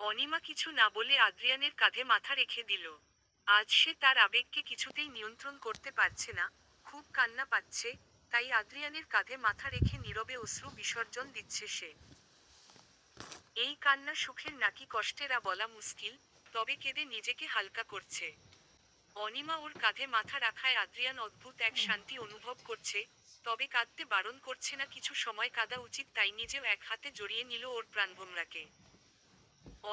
অনিমা কিছু না বলে আদ্রিয়ানের কাঁধে মাথা রেখে দিল। আজ সে তার আবেগকে কিছুতেই নিয়ন্ত্রণ করতে পারছে না, খুব কান্না পাচ্ছে, তাই আদ্রিয়ানের কাঁধে মাথা রেখে নীরবে অশ্রু বিসর্জন দিচ্ছে সে। এই কান্না সুখের নাকি কষ্টেরা বলা মুশকিল, তবে কেঁদে নিজেকে হালকা করছে। অনিমা ওর কাঁধে মাথা রাখায় আদ্রিয়ান অদ্ভুত এক শান্তি অনুভব করছে, তবে কাঁদতে বারণ করছে না, কিছু সময় কাঁদা উচিত তাই নিজেও এক হাতে জড়িয়ে নিল ওর প্রাণভোমরাকে।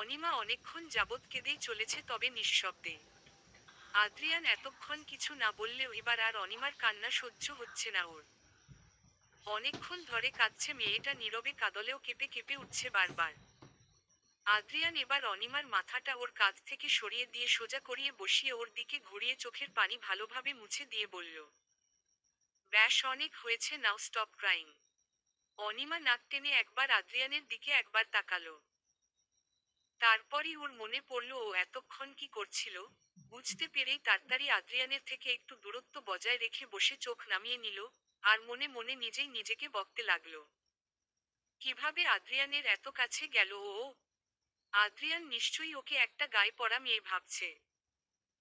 অনিমা অনেকক্ষণ যাবৎ কেঁদেই চলেছে, তবে নিঃশব্দে। আদ্রিয়ান এতক্ষণ কিছু না বললেও এবার আর অনিমার কান্না সহ্য হচ্ছে না ওর। অনেকক্ষণ ধরে কাঁদছে মেয়েটা, নীরবে কাঁদলেও কেঁপে কেঁপে উঠছে বারবার। আদ্রিয়ান এবার অনিমার মাথাটা ওর কাঁধ থেকে সরিয়ে দিয়ে সোজা করিয়ে বসিয়ে ওর দিকে ঘুরিয়ে চোখের পানি ভালোভাবে মুছে দিয়ে বলল, ব্যাস অনেক হয়েছে, নাও স্টপ ক্রাইং। অনিমা নাক টেনে একবার আদ্রিয়ানের দিকে একবার তাকালো। তারপরই ওর মনে পড়ল ও এতক্ষণ কি করছিল। বুঝতে পেরেই তাড়াতাড়ি আদ্রিয়ানের থেকে একটু দূরত্ব বজায় রেখে বসে চোখ নামিয়ে নিল, আর মনে মনে নিজেই নিজেকে বকতে লাগলো। কিভাবে আদ্রিয়ানের এত কাছে গেল ও? আদ্রিয়ান নিশ্চয়ই ওকে একটা গায়ে পড়া মেয়ে ভাবছে।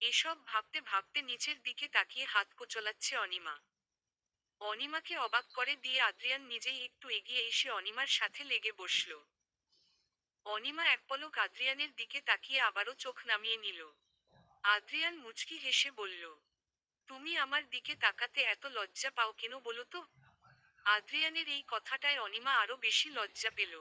এসব ভাবতে ভাবতে নিচের দিকে তাকিয়ে হাত কোচলাচ্ছে অনিমা। অনিমাকে অবাক করে দিয়ে আদ্রিয়ান নিজেই একটু এগিয়ে এসে অনিমার সাথে লেগে বসল। অনিমা এক পলক আদ্রিয়ানের দিকে তাকিয়ে আবারও চোখ নামিয়ে নিল। আদ্রিয়ান মুচকি হেসে বলল, তুমি আমার দিকে তাকাতে এত লজ্জা পাও কেন বলো তো? আদ্রিয়ানের এই কথাটায় অনিমা আরো বেশি লজ্জা পেল।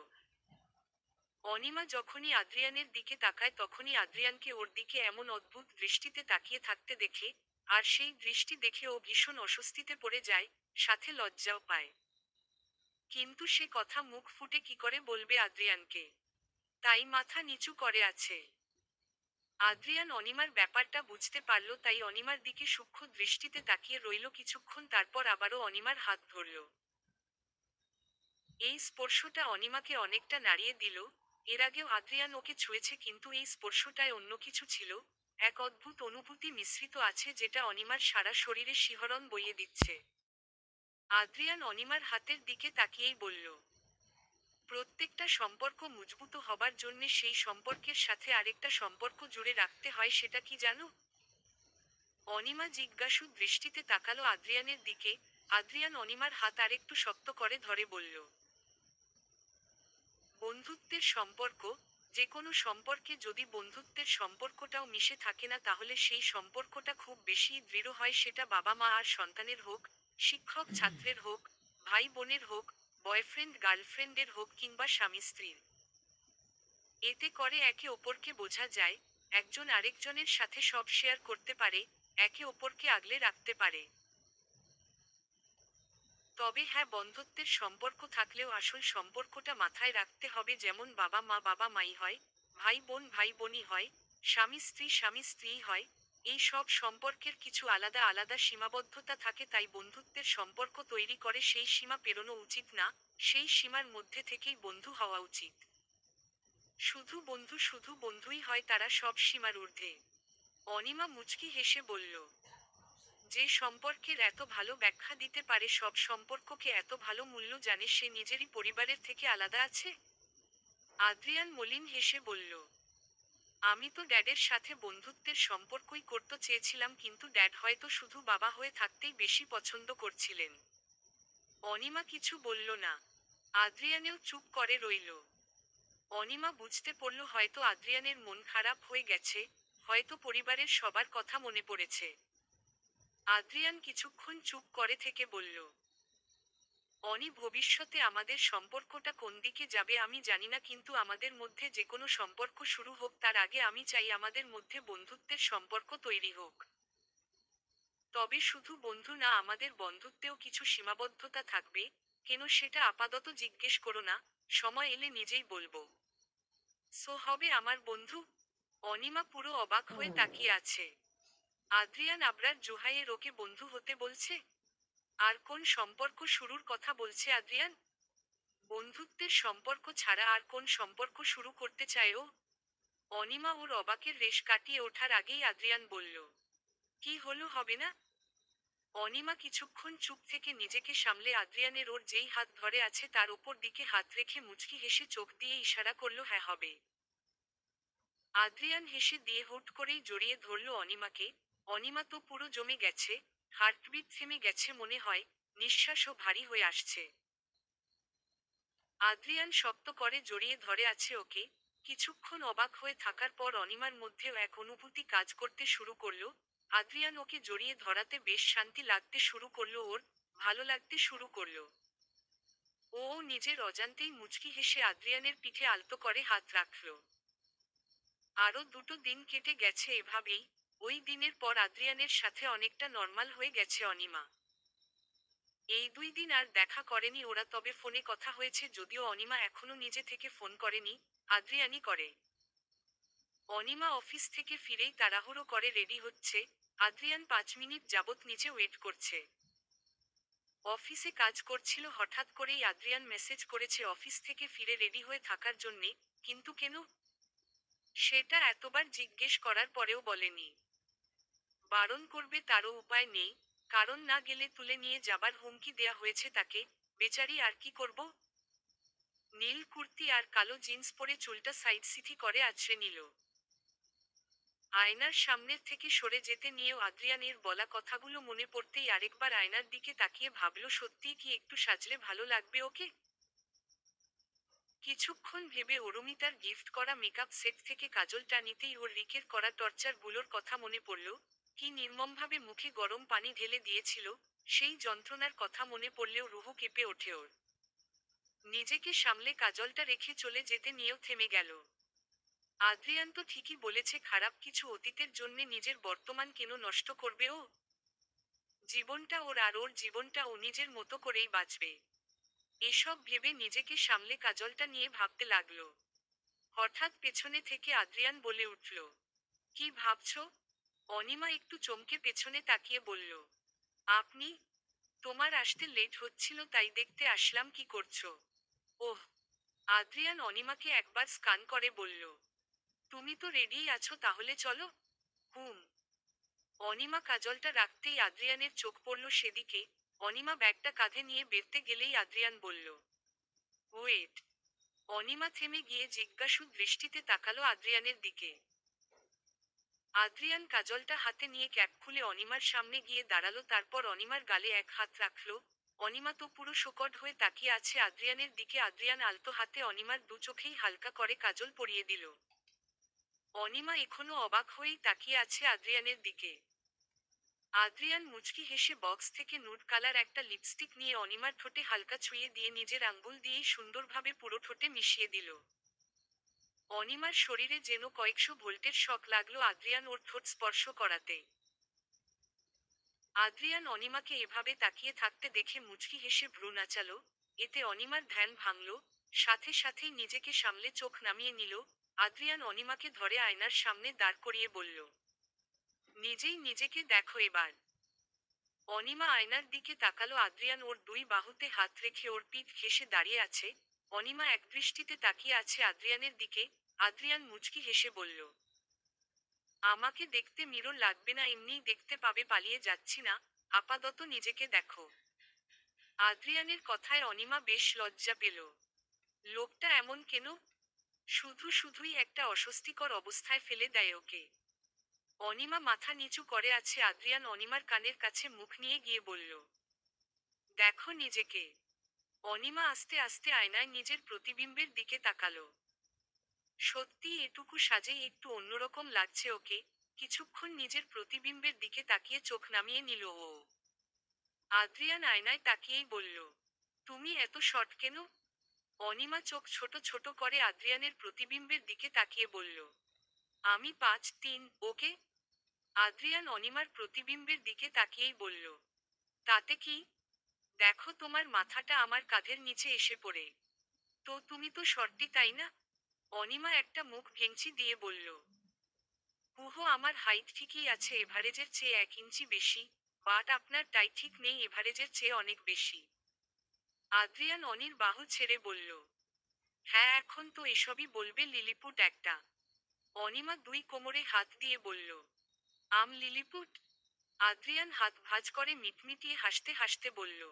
অনিমা যখনই আদ্রিয়ানের দিকে তাকায় তখনই আদ্রিয়ানকে ওর দিকে এমন অদ্ভুত দৃষ্টিতে তাকিয়ে থাকতে দেখে, আর সেই দৃষ্টি দেখে ও ভীষণ অস্বস্তিতে পড়ে যায়, সাথে লজ্জাও পায়। কিন্তু সে কথা মুখ ফুটে কি করে বলবে আদ্রিয়ানকে? তাই মাথা নিচু করে আছে। আদ্রিয়ান অনিমার ব্যাপারটা বুঝতে পারল, তাই অনিমার দিকে সূক্ষ্ম দৃষ্টিতে তাকিয়ে রইল কিছুক্ষণ, তারপর আবারও অনিমার হাত ধরল। এই স্পর্শটা অনিমাকে অনেকটা নাড়িয়ে দিল। এর আগেও আদ্রিয়ান ওকে ছুঁয়েছে, কিন্তু এই স্পর্শটায় অন্য কিছু ছিল, এক অদ্ভুত অনুভূতি মিশ্রিত আছে যেটা অনিমার সারা শরীরে শিহরণ বইয়ে দিচ্ছে। আদ্রিয়ান অনিমার হাতের দিকে তাকিয়েই বলল, প্রত্যেকটা সম্পর্ক মজবুত হবার জন্যে সেই সম্পর্কের সাথে আরেকটা সম্পর্ক জুড়ে রাখতে হয়, সেটা কি জানো? অনিমা জিজ্ঞাসু দৃষ্টিতে তাকালো আদ্রিয়ানের দিকে। আদ্রিয়ান অনিমার হাত আরেকটু শক্ত করে ধরে বলল, বন্ধুত্বের সম্পর্ক। যে কোনো সম্পর্কে যদি বন্ধুত্বের সম্পর্কটাও মিশে থাকে না, তাহলে সেই সম্পর্কটা খুব বেশি দৃঢ় হয়, সেটা বাবা মা আর সন্তানের হোক, শিক্ষক ছাত্রের হোক, ভাই বোনের হোক, বয়ফ্রেন্ড গার্লফ্রেন্ডের হোক, কিংবা স্বামী স্ত্রীর। এতে করে একে অপরকে বোঝা যায়, একজন আরেকজনের সাথে সব শেয়ার করতে পারে, একে অপরকে আগলে রাখতে পারে। তবে হ্যাঁ, বন্ধুত্বের সম্পর্ক থাকলেও আসল সম্পর্কটা মাথায় রাখতে হবে, যেমন বাবা মা বাবা মাই হয়, ভাই বোন ভাই বোনই হয়, স্বামী স্ত্রী হয়। এই সব সম্পর্কের কিছু আলাদা আলাদা সীমাবদ্ধতা থাকে, তাই বন্ধুত্বের সম্পর্ক তৈরি করে সেই সীমা পেরোনো উচিত না, সেই সীমার মধ্যে থেকেই বন্ধু হওয়া উচিত। শুধু বন্ধুই হয়, তারা সব সীমার ঊর্ধ্বে। অনিমা মুচকি হেসে বলল, যে সম্পর্কের এত ভালো ব্যাখ্যা দিতে পারে, সব সম্পর্ককে এত ভালো মূল্য জানে, সে নিজেরই পরিবারের থেকে আলাদা আছে? আদ্রিয়ান মলিন হেসে বলল, আমি তো ড্যাডের সাথে বন্ধুত্বের সম্পর্কই করতে চেয়েছিলাম, কিন্তু ড্যাড হয়তো শুধু বাবা হয়ে থাকতেই বেশি পছন্দ করছিলেন। অনিমা কিছু বলল না। আদ্রিয়ানেও চুপ করে রইল। অনিমা বুঝতে পারল হয়তো আদ্রিয়ানের মন খারাপ হয়ে গেছে, হয়তো পরিবারের সবার কথা মনে পড়েছে। আদ্রিয়ান কিছুক্ষণ চুপ করে থেকে বলল, অনি, ভবিষ্যতে আমাদের সম্পর্কটা কোন দিকে যাবে আমি জানি না, কিন্তু আমাদের মধ্যে যে কোনো সম্পর্ক শুরু হোক, তার আগে আমি চাই আমাদের মধ্যে বন্ধুত্বের সম্পর্ক তৈরি হোক। তবে শুধু বন্ধু না, আমাদের বন্ধুত্বেও কিছু সীমাবদ্ধতা থাকবে। কেন সেটা আপাতত জিজ্ঞেস করো না, সময় এলে নিজেই বলবো। সো হবে আমার বন্ধু? অনিমা পুরো অবাক হয়ে তাকিয়ে আছে। আদ্রিয়ান আবরার জোহাইয়ের ওকে বন্ধু হতে বলছে? আর কোন সম্পর্ক শুরুর কথা বলছে আদ্রিয়ান? বন্ধুত্বের সম্পর্ক ছাড়া আর কোন সম্পর্ক শুরু করতে চায় ও? অনিমা ওর অবাকের রেশ কাটিয়ে ওঠার আগেই আদ্রিয়ান বলল, কি হলো, হবে না? অনিমা কিছুক্ষণ চুপ থেকে নিজেকে সামলে আদ্রিয়ানের ওর যেই হাত ধরে আছে তার ওপর দিকে হাত রেখে মুচকি হেসে চোখ দিয়ে ইশারা করল, হ্যাঁ হবে। আদ্রিয়ান হেসে দিয়ে হুট করেই জড়িয়ে ধরল অনিমাকে। অনিমা তো পুরো জমে গেছে, হার্টবিট থেমে গেছে মনে হয়, নিঃশ্বাসও ভারী হয়ে আসছে। আদ্রিয়ান শক্ত করে জড়িয়ে ধরে আছে ওকে। কিছুক্ষণ অবাক হয়ে থাকার পর অনিমার মধ্যেও এক অনুভূতি কাজ করতে শুরু করলো। আদ্রিয়ান ওকে জড়িয়ে ধরাতে বেশ শান্তি লাগতে শুরু করলো ওর, ভালো লাগতে শুরু করলো। ও নিজের অজান্তেই মুচকি হেসে আদ্রিয়ানের পিঠে আলতো করে হাত রাখল। আরও দুটো দিন কেটে গেছে এভাবেই। ওই দিনের পর আদ্রিয়ানের সাথে অনেকটা নর্মাল হয়ে গেছে অনিমা। এই 2 দিন আর দেখা করেনি ওরা, তবে ফোনে কথা হয়েছে, যদিও অনিমা এখনো নিজে থেকে ফোন করেনি, আদ্রিয়ানই করে। অনিমা অফিস থেকে ফিরেই তাড়াহুড়ো করে রেডি হচ্ছে। আদ্রিয়ান 5 মিনিট যাবৎ নিচে ওয়েট করছে। অফিসে কাজ করছিল, হঠাৎ করেই আদ্রিয়ান মেসেজ করেছে অফিস থেকে ফিরে রেডি হয়ে থাকার জন্যে, কিন্তু কেন সেটা এতবার জিজ্ঞেস করার পরেও বলেনি। বারণ করবে তারও উপায় নেই, কারণ না গেলে তুলে নিয়ে যাবার হুমকি দেয়া হয়েছে তাকে। বেচারি আর কি করব। নীল কুর্তি আর কালো জিন্স পরে চুলটা সাইড সিথি করে আছড়ে নিল। আয়নার সামনের থেকে সরে যেতে নিয়েও আদ্রিয়ানের বলা কথাগুলো মনে পড়তেই আরেকবার আয়নার দিকে তাকিয়ে ভাবল সত্যিই কি একটু সাজলে ভালো লাগবে ওকে। কিছুক্ষণ ভেবে অরুমিতার গিফট করা মেকআপ সেট থেকে কাজলটা নিতেই ওর রিকের করা টর্চার গুলোর কথা মনে পড়ল। কি নির্মমভাবে মুখে গরম পানি ঢেলে দিয়েছিল, সেই যন্ত্রণার কথা মনে পড়লেও রুহ কেঁপে ওঠে ওর। নিজেকে সামলে কাজলটা রেখে চলে যেতে নিয়েও থেমে গেল। আদ্রিয়ান তো ঠিকই বলেছে, খারাপ কিছু অতীতের জন্যে নিজের বর্তমান কেন নষ্ট করবে ও। জীবনটা ওর, আর ওর জীবনটা ও নিজের মতো করেই বাঁচবে। এসব ভেবে নিজেকে সামলে কাজলটা নিয়ে ভাবতে লাগলো। হঠাৎ পেছনে থেকে আদ্রিয়ান বলে উঠল, কি ভাবছো? অনিমা একটু চমকে পেছনে তাকিয়ে বলল, আপনি? তোমার আসতে লেট হচ্ছিল তাই দেখতে আসলাম কি করছো। ওহ। আদ্রিয়ান অনিমাকে একবার স্কান করে বলল, তুমি তো রেডিই আছো, তাহলে চলো। হুম। অনিমা কাজলটা রাখতেই আদ্রিয়ানের চোখ পড়ল সেদিকে। অনিমা ব্যাগটা কাঁধে নিয়ে বেরতে গেলেই আদ্রিয়ান বলল, ওয়েট। অনিমা থেমে গিয়ে জিজ্ঞাসু দৃষ্টিতে তাকালো আদ্রিয়ানের দিকে। আদ্রিয়ান কাজলটা হাতে নিয়ে ক্যাপ খুলে অনিমার সামনে গিয়ে দাঁড়ালো, তারপর অনিমার গালে এক হাত রাখলো। অনিমা তো পুরো শোকড হয়ে তাকিয়ে আছে আদ্রিয়ানের দিকে। আদ্রিয়ান আলতো হাতে অনিমার দু চোখেই হালকা করে কাজল পরিয়ে দিল। অনিমা এখনো অবাক হয়েই তাকিয়ে আছে আদ্রিয়ানের দিকে। আদ্রিয়ান মুচকি হেসে বক্স থেকে নুড কালার একটা লিপস্টিক নিয়ে অনিমার ঠোঁটে হালকা ছুঁয়ে দিয়ে নিজের আঙ্গুল দিয়েই সুন্দরভাবে পুরো ঠোঁটে মিশিয়ে দিল। অনিমার শরীরে যেন কয়েকশো ভোল্টের শক লাগলো আদ্রিয়ান ওর ঠোঁট স্পর্শ করাতে। আদ্রিয়ান অনিমাকে এভাবে তাকিয়ে থাকতে দেখে মুচকি হেসে ভ্রু নাচালো। এতে অনিমার ধ্যান ভাঙল। সাথে সাথেই নিজেকে সামলে চোখ নামিয়ে নিল। আদ্রিয়ান অনিমাকে ধরে আয়নার সামনে দাঁড় করিয়ে বলল, নিজেই নিজেকে দেখো এবার। অনিমা আয়নার দিকে তাকালো। আদ্রিয়ান ওর দুই বাহুতে হাত রেখে ওর পিঠ ঘেঁষে দাঁড়িয়ে আছে। অনিমা একদৃষ্টিতে তাকিয়ে আছে আদ্রিয়ানের দিকে। আদ্রিয়ান মুচকি হেসে বলল, আমাকে দেখতে মিরর লাগবে না, এমনিই দেখতে পাবে, পালিয়ে যাচ্ছি না, আপাতত নিজেকে দেখো। আদ্রিয়ানের কথায় অনিমা বেশ লজ্জা পেল। লোকটা এমন কেন? শুধু শুধুই একটা অস্বস্তিকর অবস্থায় ফেলে দেয় ওকে। অনিমা মাথা নিচু করে আছে। আদ্রিয়ান অনিমার কানের কাছে মুখ নিয়ে গিয়ে বলল, দেখো নিজেকে। অনিমা আস্তে আস্তে আয়নায় নিজের প্রতিবিম্বের দিকে তাকালো। সত্যি এটুকু সাজেই একটু অন্যরকম লাগছে ওকে। কিছুক্ষণ নিজের প্রতিবিম্বের দিকে তাকিয়ে চোখ নামিয়ে নিল ও। আদ্রিয়ান আয়নায় তাকিয়েই বলল, তুমি এত শর্ট কেন? অনিমা চোখ ছোট ছোট করে আদ্রিয়ানের প্রতিবিম্বের দিকে তাকিয়ে বলল, আমি 5'3", ওকে। আদ্রিয়ান অনিমার প্রতিবিম্বের দিকে তাকিয়েই বলল, তাতে কি? দেখো তোমার মাথাটা আমার কাঁধের নিচে এসে পড়ে। তো তুমি তো শর্টই, তাই না? অনিমা একটা মুখ ভেঙচি দিয়ে বলল, আমার হাইট ঠিকই আছে, এভারেজের চেয়ে 1 ইঞ্চি বেশি। বাট আপনার টাই ঠিক নেই, এভারেজের চেয়ে অনেক বেশি। আদ্রিয়ান অনির বাহু ছেড়ে বলল, হ্যাঁ এখন তো এসবই বলবে, লিলিপুট একটা। অনিমা দুই কোমরে হাত দিয়ে বলল, লিলিপুট? আদ্রিয়ান হাত ভাঁজ করে মিটমিটিয়ে হাসতে হাসতে বলল,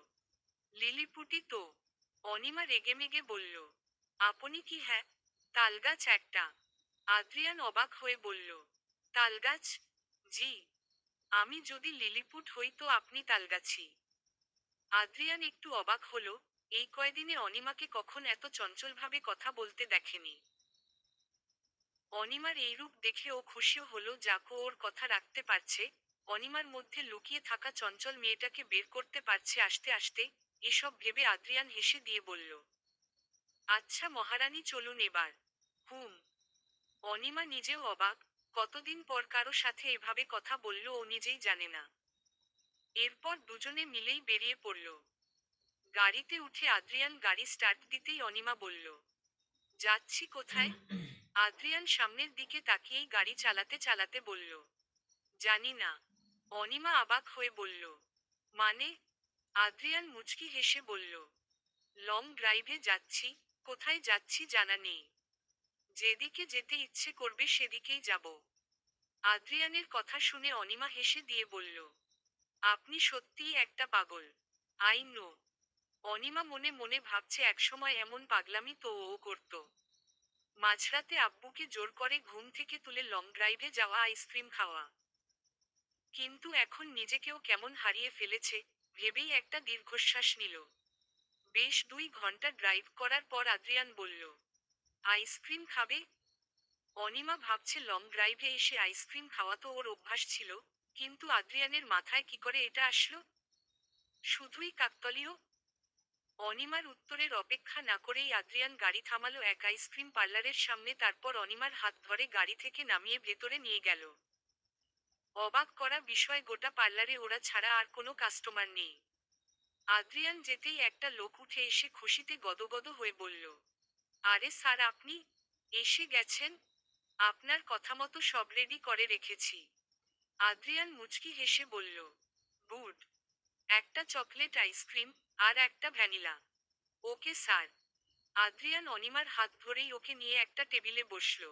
লিলিপুটি তো। অনিমা রেগেমেগে বলল, আপনি কি? হ্যাঁ, তালগাছ একটা। আদ্রিয়ান অবাক হয়ে বলল, তালগাছ? জি। আমি যদি লিলিপুট হই তো আপনি তালগাছি। আদ্রিয়ান একটু অবাক হলো, এই কয়দিনে অনিমাকে কখন এত চঞ্চলভাবে কথা বলতে দেখেনি। অনিমার এই রূপ দেখে ও খুশিও হলো যাকো ওর কথা রাখতে পারছে, অনিমার মধ্যে লুকিয়ে থাকা চঞ্চল মেয়েটাকে বের করতে পারছে আস্তে আস্তে। এসব ভেবে আদ্রিয়ান হেসে দিয়ে বলল, আচ্ছা মহারানী চলুন এবার। হুম। অনিমা নিজেও অবাক, কতদিন পর কারো সাথে এভাবে কথা বলল ও নিজেই জানে না। এরপর দুজনে মিলেই বেরিয়ে পড়ল। গাড়িতে উঠে আদ্রিয়ান গাড়ি স্টার্ট দিতেই অনিমা বলল, যাচ্ছি কোথায়? আদ্রিয়ান সামনের দিকে তাকিয়েই গাড়ি চালাতে চালাতে বলল, জানি না। অনিমা অবাক হয়ে বলল, মানে? আদ্রিয়ান মুচকি হেসে বলল, লং ড্রাইভে যাচ্ছি। কোথায় যাচ্ছি জানা নেই। যেদিকে যেতে ইচ্ছে করবে সেদিকেই যাব। আদ্রিয়ানের কথা শুনে অনিমা হেসে দিয়ে বলল, আপনি সত্যিই একটা পাগল। I know. অনিমা মনে মনে ভাবছে একসময় এমন পাগলামি তো ও করত। মাঝরাতে আব্বুকে জোর করে ঘুম থেকে তুলে লং ড্রাইভে যাওয়া, আইসক্রিম খাওয়া। কিন্তু এখন নিজেকেও কেমন হারিয়ে ফেলেছে, ভেবেই একটা দীর্ঘশ্বাস নিল। বেশ 2 ঘন্টা ড্রাইভ করার পর আদ্রিয়ান বলল, আইসক্রিম খাবে? অনিমা ভাবছে লং ড্রাইভে এসে আইসক্রিম খাওয়া তো ওর অভ্যাস ছিল, কিন্তু আদ্রিয়ানের মাথায় কি করে এটা আসলো? শুধুই কাকতলীয়? অনিমার উত্তরের অপেক্ষা না করেই আদ্রিয়ান গাড়ি থামালো এক আইসক্রিম পার্লারের সামনে, তারপর অনিমার হাত ধরে গাড়ি থেকে নামিয়ে ভেতরে নিয়ে গেল। অবাক করা বিষয়, গোটা পার্লারে ওরা ছাড়া আর কোনো কাস্টমার নেই। আদ্রিয়ান যেতেই একটা লোক উঠে এসে খুশিতে গদগদ হয়ে বলল, আরে স্যার আপনি এসে গেছেন? আপনার কথা মতো সব রেডি করে রেখেছি। আদ্রিয়ান মুচকি হেসে বলল, গুড। একটা চকলেট আইসক্রিম, আর একটা ভ্যানিলা। Okay sir. আদ্রিয়ান অনিমার হাত ধরেই ওকে নিয়ে একটা টেবিলে বসল।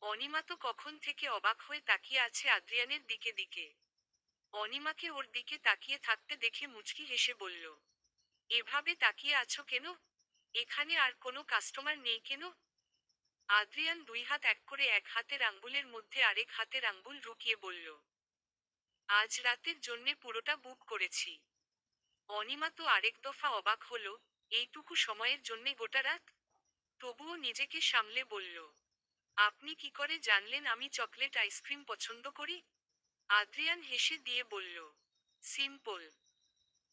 অনিমা তো কখন থেকে অবাক হয়ে তাকিয়ে আছে আদ্রিয়ানের দিকে দিকে। অনিমাকে ওর দিকে তাকিয়ে থাকতে দেখে মুচকি হেসে বলল, এভাবে তাকিয়ে আছো কেন? এখানে আর কোনো কাস্টমার নেই কেন? আদ্রিয়ান 2 হাত এক করে এক হাতের আঙ্গুলের মধ্যে আরেক হাতের আঙ্গুল ঢুকিয়ে বলল, আজ রাতের জন্যে পুরোটা বুক করেছি। অনিমা তো আরেক দফা অবাক হলো, এইটুকু সময়ের জন্যে গোটা রাত? তবুও নিজেকে সামলে বলল, আপনি কি করে জানলেন আমি চকলেট আইসক্রিম পছন্দ করি? আদ্রিয়ান হেসে দিয়ে বলল, সিম্পল।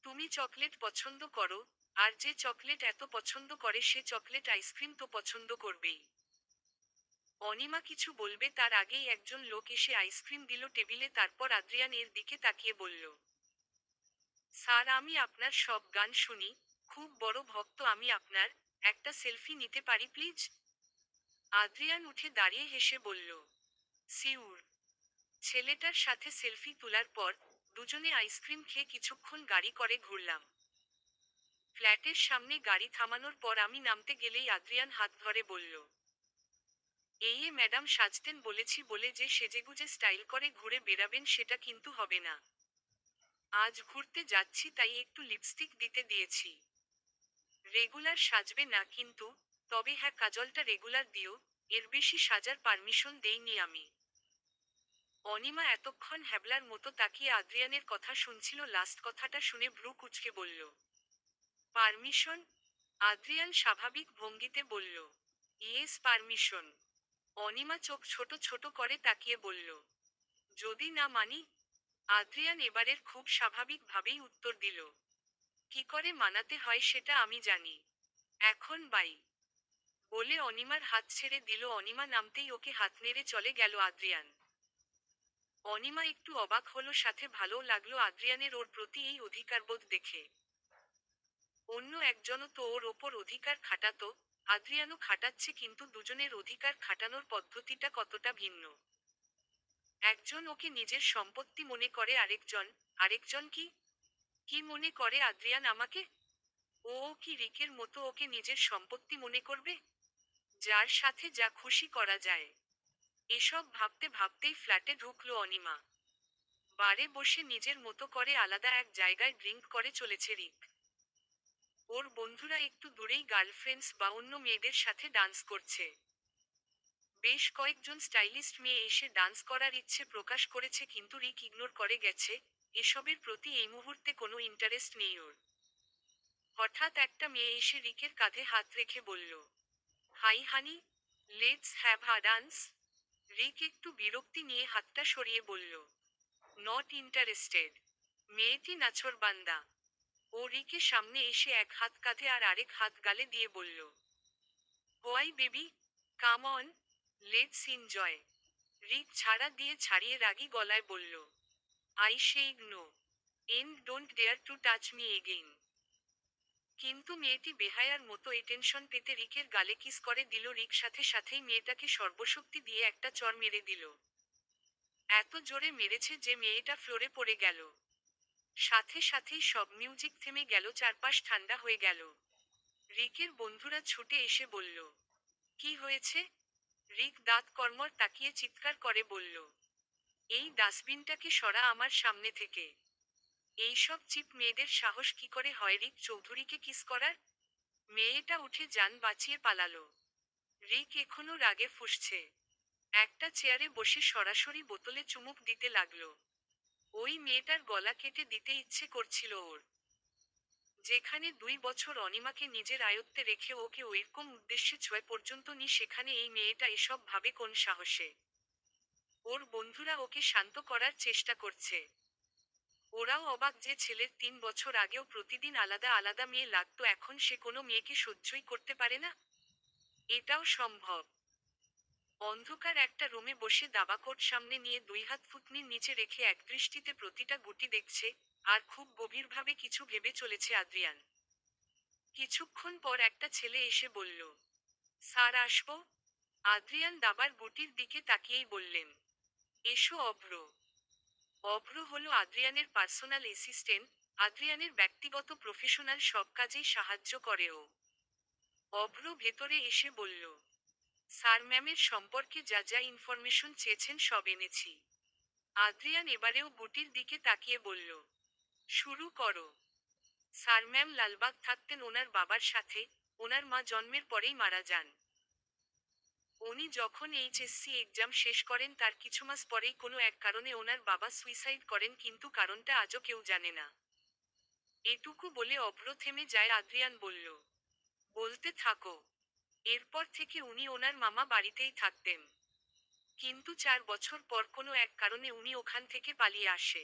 তুমি চকলেট পছন্দ করো, আর যে চকলেট এত পছন্দ করে সে চকলেট আইসক্রিম তো পছন্দ করবেই। অনিমা কিছু বলবে তার আগেই একজন লোক এসে আইসক্রিম দিল টেবিলে, তারপর আদ্রিয়ান এর দিকে তাকিয়ে বলল, স্যার আমি আপনার সব গান শুনি, খুব বড় ভক্ত আমি আপনার, একটা সেলফি নিতে পারি প্লিজ? আদ্রিয়ান উঠে দাঁড়িয়ে হেসে বলল, সিউর। ছেলেটার সাথে সেলফি তোলার পর দুজনে আইসক্রিম খেয়ে কিছুক্ষণ গাড়ি করে ঘুরলাম। ফ্ল্যাটের সামনে গাড়ি থামানোর পর আমি নামতে গেলেই আদ্রিয়ান হাত ধরে বলল, এই ম্যাডাম সাজতেন বলেছি বলে যে সেজেগুজে স্টাইল করে ঘুরে বেড়াবেন সেটা কিন্তু হবে না। আজ ঘুরতে যাচ্ছি তাই একটু লিপস্টিক দিতে দিয়েছি। রেগুলার সাজবে না কিন্তু, তবে হ্যাঁ কাজলটা রেগুলার দিও, এর বেশি সাজার পারমিশন দেইনি আমি। অনিমা এতক্ষণ হ্যাবলার মতো তাকিয়ে আদ্রিয়ানের কথা শুনছিল, লাস্ট কথাটা শুনে ভ্রু কুঁচকে বলল, পারমিশন? আদ্রিয়ান স্বাভাবিক ভঙ্গিতে বলল, ইয়েস পারমিশন। অনিমা চোখ ছোট ছোট করে তাকিয়ে বলল, যদি না মানি? আদ্রিয়ান এবারের খুব স্বাভাবিকভাবেই উত্তর দিল, কি করে মানাতে হয় সেটা আমি জানি। এখন বাই। বলে অনিমার হাত ছেড়ে দিল। অনিমা নামতেই ওকে হাত নেড়ে চলে গেল আদ্রিয়ান। অনিমা একটু অবাক হলো, সাথে ভালোও লাগলো আদ্রিয়ানের ওর প্রতি এই অধিকারবোধ দেখে। অন্য একজনও তো ওর ওপর অধিকার খাটাতো, আদ্রিয়ানও খাটাচ্ছে, কিন্তু দুজনের অধিকার খাটানোর পদ্ধতিটা কতটা ভিন্ন। একজন ওকে নিজের সম্পত্তি মনে করে, আরেকজন কি কি মনে করে আদ্রিয়ান আমাকে? ও কি রিকের মতো ওকে নিজের সম্পত্তি মনে করবে, যার সাথে যা খুশি করা যায়? এসব ভাবতে ভাবতেই ফ্ল্যাটে ঢুকলো অনিমা। বারে বসে নিজের মতো করে আলাদা এক জায়গায় ড্রিঙ্ক করে চলেছে রিক। ওর বন্ধুরা একটু দূরেই গার্লফ্রেন্ডস বা অন্য মেয়েদের সাথে ডান্স করছে। বেশ কয়েকজন স্টাইলিস্ট মেয়ে এসে ডান্স করার ইচ্ছে প্রকাশ করেছে কিন্তু রিক ইগনোর করে গেছে, এসবের প্রতি এই মুহূর্তে কোনো ইন্টারেস্ট নেই ওর। হঠাৎ একটা মেয়ে এসে রিকের কাঁধে হাত রেখে বলল, hi honey, let's have a dance. Rick একটু বিরক্তি নিয়ে হাতটা সরিয়ে বলল, নট ইন্টারেস্টেড। মেয়েটি নাছোড়বান্দা। ও রিকের সামনে এসে এক হাত কাঁধে আর আরেক হাত গালে দিয়ে বলল, why baby, come on, let's enjoy. Rick ছাড়া দিয়ে ছাড়িয়ে রাগী গলায় বলল, I say no, and don't dare to touch me again. কিন্তু মেয়েটি বেহায়ার মতো টেনশন পেতে রিকের গালে কিস করে দিল। রিক সাথে সাথেই মেয়েটাকে সর্বশক্তি দিয়ে একটা চড় মেরে দিল। এত জোরে মেরেছে যে মেয়েটা ফ্লোরে পড়ে গেল। সাথে সাথেই সব মিউজিক থেমে গেল, চারপাশ ঠান্ডা হয়ে গেল। রিকের বন্ধুরা ছুটে এসে বলল, কি হয়েছে? রিক দাঁত কর্মর তাকিয়ে চিৎকার করে বলল, এই ডাস্টবিনটাকে সরা আমার সামনে থেকে। এইসব চিপ মেয়েদের সাহস কি করে হয় রিক চৌধুরীকে কিস করার? মেয়েটা উঠে যান বাঁচিয়ে পালালো। রিক এখনো রাগে ফুঁসছে। একটা চেয়ারে বসে সরাসরি বোতলে চুমুক দিতে লাগলো। ওই মেয়েটার গলা কেটে দিতে ইচ্ছে করছিল ওর। যেখানে 2 বছর অনিমাকে নিজের আয়ত্তে রেখে ওকে ওইরকম উদ্দেশ্যে ছুঁয়ে পর্যন্ত নি, সেখানে এই মেয়েটা এসব ভাবে কোন সাহসে? ওর বন্ধুরা ওকে শান্ত করার চেষ্টা করছে। ওরাও অবাক যে ছেলের 3 বছর আগেও প্রতিদিন আলাদা আলাদা মেয়ে লাগতো, এখন সে কোনো মেয়েকে সহ্যই করতে পারে না। এটাও সম্ভব? অন্ধকার একটা রুমে বসে দাবাকোট সামনে নিয়ে 2 হাত ফুটনির নিচে রেখে একদৃষ্টিতে প্রতিটা গুটি দেখছে, আর খুব গভীরভাবে কিছু ভেবে চলেছে আদ্রিয়ান। কিছুক্ষণ পর একটা ছেলে এসে বলল, স্যার আসবো? আদ্রিয়ান দাবার গুটির দিকে তাকিয়েই বললেন, এসো অভ্র। অভ্র হলো আদ্রিয়ানের পার্সোনাল অ্যাসিস্ট্যান্ট। আদ্রিয়ানের ব্যক্তিগত প্রফেশনাল সব কাজেই সাহায্য করে ও। অভ্র ভেতরে এসে বলল, স্যার ম্যামের সম্পর্কে যা যা ইনফরমেশন চেয়েছেন সব এনেছি। আদ্রিয়ান এবারেও গুটির দিকে তাকিয়ে বলল, শুরু করো। স্যার ম্যাম লালবাগ থাকতেন ওনার বাবার সাথে, ওনার মা জন্মের পরেই মারা যান। উনি যখন এইচএসসি এক্সাম শেষ করেন তার কিছু মাস পরেই কোনো এক কারণে ওনার বাবা সুইসাইড করেন, কিন্তু কারণটা আজও কেউ জানে না। এটুকু বলে অভ্র থেমে যায়। আদ্রিয়ান বলল, বলতে থাকো। এরপর থেকে উনি ওনার মামা বাড়িতেই থাকতেন। কিন্তু 4 বছর পর কোনো এক কারণে উনি ওখান থেকে পালিয়ে আসে।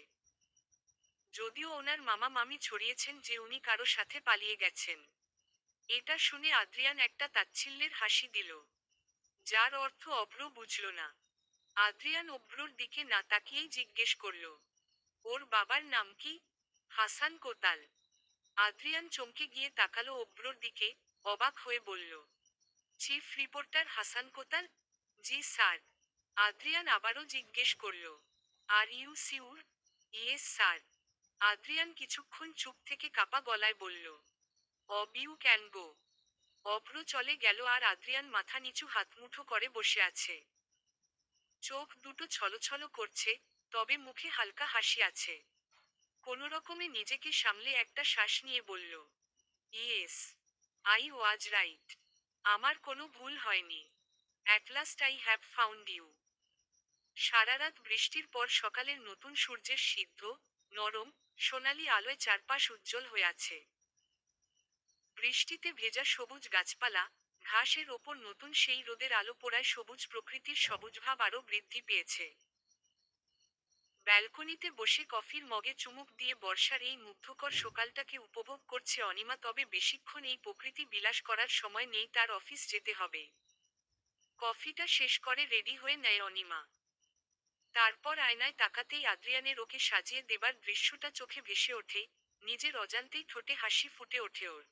যদিও ওনার মামা মামি ছড়িয়েছেন যে উনি কারো সাথে পালিয়ে গেছেন। এটা শুনে আদ্রিয়ান একটা তাচ্ছিল্যের হাসি দিল, যার অর্থ অভ্র বুঝল না। আদ্রিয়ান অভ্রর দিকে না তাকিয়েই জিজ্ঞেস করল, ওর বাবার নাম কি? হাসান কোতাল। আদ্রিয়ান চমকে গিয়ে তাকালো অভ্রর দিকে, অবাক হয়ে বলল, চিফ রিপোর্টার হাসান কোতাল? জি স্যার। আদ্রিয়ান আবারও জিজ্ঞেস করল, are you sure? Yes sir. Adrian কিছুক্ষণ চুপ থেকে কাপা গলায় বলল, অব ইউ ক্যান গো। অভ্র চলে গেল আর আদ্রিয়ান মাথা নিচু হাতমুঠো করে বসে আছে। চোখ দুটো ছলছল করছে, তবে মুখে হালকা হাসি আছে। কোনোরকমে নিজেকে সামলে একটা শ্বাস নিয়ে বলল, ইয়েস, আই ওয়াজ রাইট। আমার কোনো ভুল হয়নি। At last I have found you. সারারাত বৃষ্টির পর সকালের নতুন সূর্যের সিদ্ধ, নরম, সোনালি আলোয় চারপাশ উজ্জ্বল হয়ে আছে। বৃষ্টিতে ভেজা সবুজ গাছপালা, ঘাসের ওপর নতুন সেই রোদের আলো পোড়ায় সবুজ প্রকৃতির সবুজভাব আরও বৃদ্ধি পেয়েছে। ব্যালকনিতে বসে কফির মগে চুমুক দিয়ে বর্ষার এই মুগ্ধকর সকালটাকে উপভোগ করছে অনিমা। তবে বেশিক্ষণ এই প্রকৃতি বিলাস করার সময় নেই, তার অফিস যেতে হবে। কফিটা শেষ করে রেডি হয়ে নেয় অনিমা। তারপর আয়নায় তাকাতেই আদ্রিয়ানের ওকে সাজিয়ে দেবার দৃশ্যটা চোখে ভেসে ওঠে। নিজের অজান্তেই ঠোঁটে হাসি ফুটে ওঠে ওর।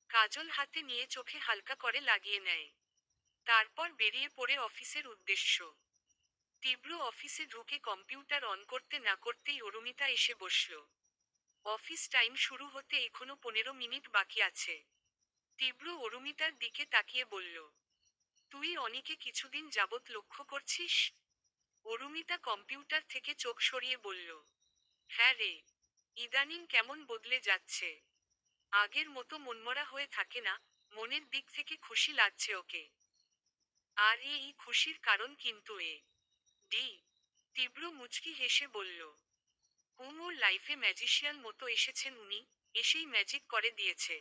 কাজল হাতে নিয়ে চোখে হালকা করে লাগিয়ে নেয়। তারপর বেরিয়ে পড়ে অফিসের উদ্দেশ্য। তীব্র অফিসে ঢুকে কম্পিউটার অন করতে না করতেই অরুমিতা এসে বসল। অফিস টাইম শুরু হতে এখনো 15 মিনিট বাকি আছে। তীব্র অরুমিতার দিকে তাকিয়ে বলল, তুই অনিকে কিছুদিন যাবৎ লক্ষ্য করছিস? অরুমিতা কম্পিউটার থেকে চোখ সরিয়ে বলল, হ্যাঁ রে, ইদানিং কেমন বদলে যাচ্ছে। আগের মতো মনমরা হয়ে থাকে না, মনের দিক থেকে খুশি লাগছে ওকে। আর এই খুশির কারণ কিন্তু ডি তীব্র মুচকি হেসে বলল, ওর লাইফে ম্যাজিশিয়ান মতো এসেছেন উনি, এসেই ম্যাজিক করে দিয়েছে।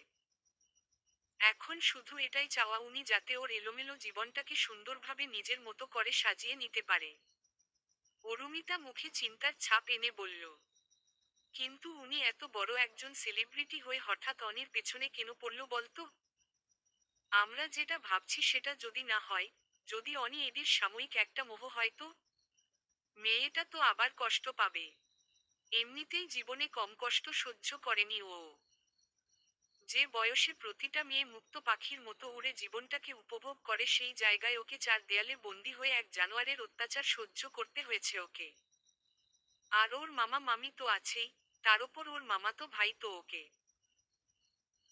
এখন শুধু এটাই চাওয়া উনি যাতে ওর এলোমেলো জীবনটাকে সুন্দরভাবে নিজের মতো করে সাজিয়ে নিতে পারে। অরুমিতা মুখে চিন্তার ছাপ এনে বলল, কিন্তু উনি এত বড় একজন সেলিব্রিটি হয়ে হঠাৎ অনির পেছনে কেন পড়ল বলতো? আমরা যেটা ভাবছি সেটা যদি না হয়, যদি অনি এডির সাময়িক একটা মোহ হয় তো? মেয়েটা তো আবার কষ্ট পাবে। এমনিতেই জীবনে কম কষ্ট সহ্য করেনি ও। যে বয়সে প্রতিটা মেয়ে মুক্ত পাখির মতো উড়ে জীবনটাকে উপভোগ করে সেই জায়গায় ওকে চার দেয়ালে বন্দি হয়ে এক জানোয়ারের অত্যাচার সহ্য করতে হয়েছে ওকে। আর ওর মামা মামি তো আছেই, তার ওপর ওর মামাতো ভাই তো ওকে।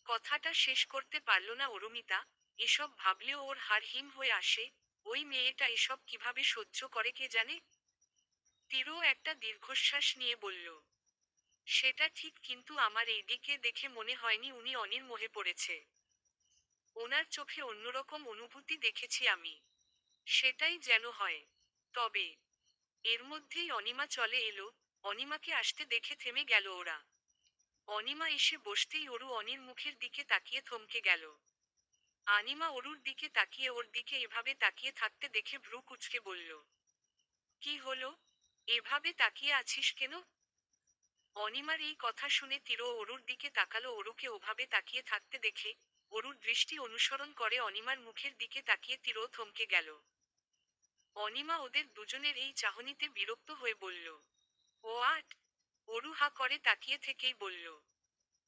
কথাটা শেষ করতে পারল না অরুমিতা। এসব ভাবলেও ওর হাড় হিম হয়ে আসে। ওই মেয়েটা এসব কিভাবে সহ্য করে কে জানে। তীরও একটা দীর্ঘশ্বাস নিয়ে বলল, সেটা ঠিক, কিন্তু আমার এইদিকে দেখে মনে হয়নি উনি অনির মোহে পড়েছে। ওনার চোখে অন্যরকম অনুভূতি দেখেছি আমি। সেটাই যেন হয়। তবে এর মধ্যেই অনিমা চলে এলো। অনিমাকে আসতে দেখে থেমে গেল ওরা। অনিমা এসে বসতেই অরু অনির মুখের দিকে তাকিয়ে থমকে গেল। অনিমা অরুর দিকে তাকিয়ে ওর দিকে এভাবে তাকিয়ে থাকতে দেখে ভ্রু কুঁচকে বলল, কি হলো? এভাবে তাকিয়ে আছিস কেন? অনিমার এই কথা শুনে তীরও অরুর দিকে তাকালো। অরুকে ওভাবে তাকিয়ে থাকতে দেখে, অরুর দৃষ্টি অনুসরণ করে অনিমার মুখের দিকে তাকিয়ে তীরও থমকে গেল। অনিমা ওদের দুজনের এই চাহনিতে বিরক্ত হয়ে বলল, ও আট। অরু হা করে তাকিয়ে থেকেই বলল,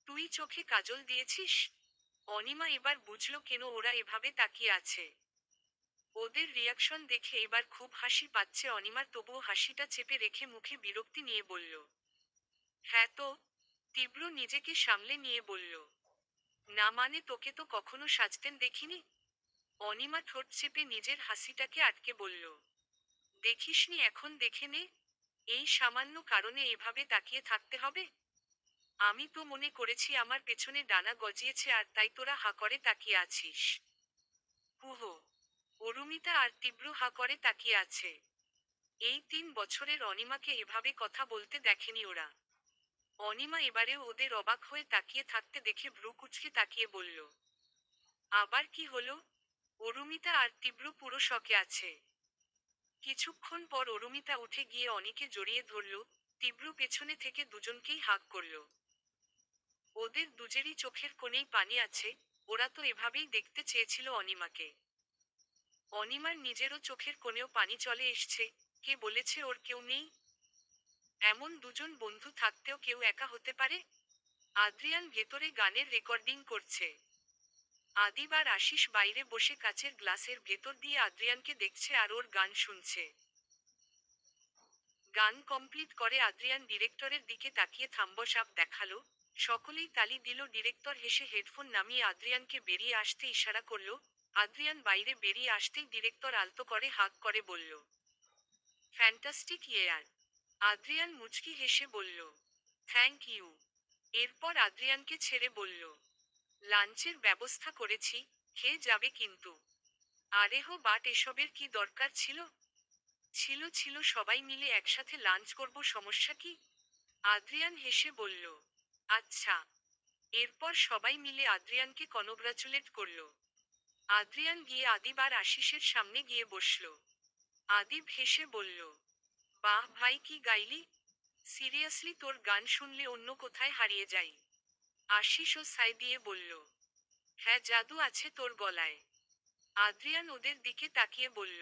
তুই চোখে কাজল দিয়েছিস? অনিমা এবার বুঝল কেন ওরা এভাবে তাকিয়ে আছে। ওদের রিয়াকশন দেখে এবার খুব হাসি পাচ্ছে অনিমার, তবুও হাসিটা চেপে রেখে মুখে বিরক্তি নিয়ে বলল, হ্যাঁ তো। তীব্র নিজেকে সামলে নিয়ে বলল, না মানে তোকে তো কখনো সাজতেন দেখিনি। অনিমা ঠোঁট চেপে নিজের হাসিটাকে আটকে বলল, দেখিসনি, এখন দেখে নে। এই সামান্য কারণে এভাবে তাকিয়ে থাকতে হবে? আমি তো মনে করেছি আমার পেছনে ডানা গজিয়েছে আর তাই তোরা হা করে তাকিয়ে আছিস। হুহো। অরুমিতা আর তীব্র হা করে তাকিয়ে আছে। এই 3 বছরের অনিমাকে এভাবে কথা বলতে দেখেনি ওরা। অনিমা এবারেও ওদের অবাক হয়ে তাকিয়ে থাকতে দেখে ভ্রু কুঁচকে তাকিয়ে বলল, আবার কি হলো? অরুমিতা আর তীব্র পুরো শকে আছে। কিছুক্ষণ পর অরুমিতা উঠে গিয়ে অনিকে জড়িয়ে ধরল। তীব্র পেছনে থেকে দুজনকেই হাগ করল। ওদের দুজেরই চোখের কোণেই পানি আছে। ওরা তো এভাবেই দেখতে চেয়েছিল অনিমাকে। অনিমার নিজেরও চোখের কোণেও পানি চলে এসছে। কে বলেছে ওর কেউ নেই? এমন দুজন বন্ধু থাকতেও কেউ একা হতে পারে? আদ্রিয়ান ভেতরে গানের রেকর্ডিং করছে। আদিব আর আশিস বাইরে বসে কাচের গ্লাসের ভেতর দিয়ে আদ্রিয়ানকে দেখছে আর ওর গান শুনছে। গান কমপ্লিট করে আদ্রিয়ান ডিরেক্টরের দিকে তাকিয়ে থাম্বস আপ দেখালো। সকলেই তালি দিল। ডিরেক্টর হেসে হেডফোন নামিয়ে আদ্রিয়ানকে বেরিয়ে আসতে ইশারা করল। আদ্রিয়ান বাইরে বেরিয়ে আসতেই ডিরেক্টর আলতো করে হাঁক করে বলল, ফ্যান্টাস্টিক ইয়ার। আদ্রিয়ান মুচকি হেসে বলল, থ্যাংক ইউ। এরপর আদ্রিয়ানকে ছেড়ে বলল, লাঞ্চের ব্যবস্থা করেছি, খেয়ে যাবে কিন্তু। আরেহ বাট এসবের কি দরকার ছিল? ছিল ছিল, সবাই মিলে একসাথে লাঞ্চ করব, সমস্যা কি? আদ্রিয়ান হেসে বলল, আচ্ছা। এরপর সবাই মিলে আদ্রিয়ানকে কনগ্রাচুলেট করল। আদ্রিয়ান গিয়ে আদিব আর আশিসের সামনে গিয়ে বসল। আদিব হেসে বলল, বাহ ভাই, কি গাইলি! সিরিয়াসলি তোর গান শুনলে অন্য কোথায় হারিয়ে যাই। আশিসও সাই দিয়ে বলল, হ্যাঁ, জাদু আছে তোর গলায়। আদ্রিয়ান ওদের দিকে তাকিয়ে বলল,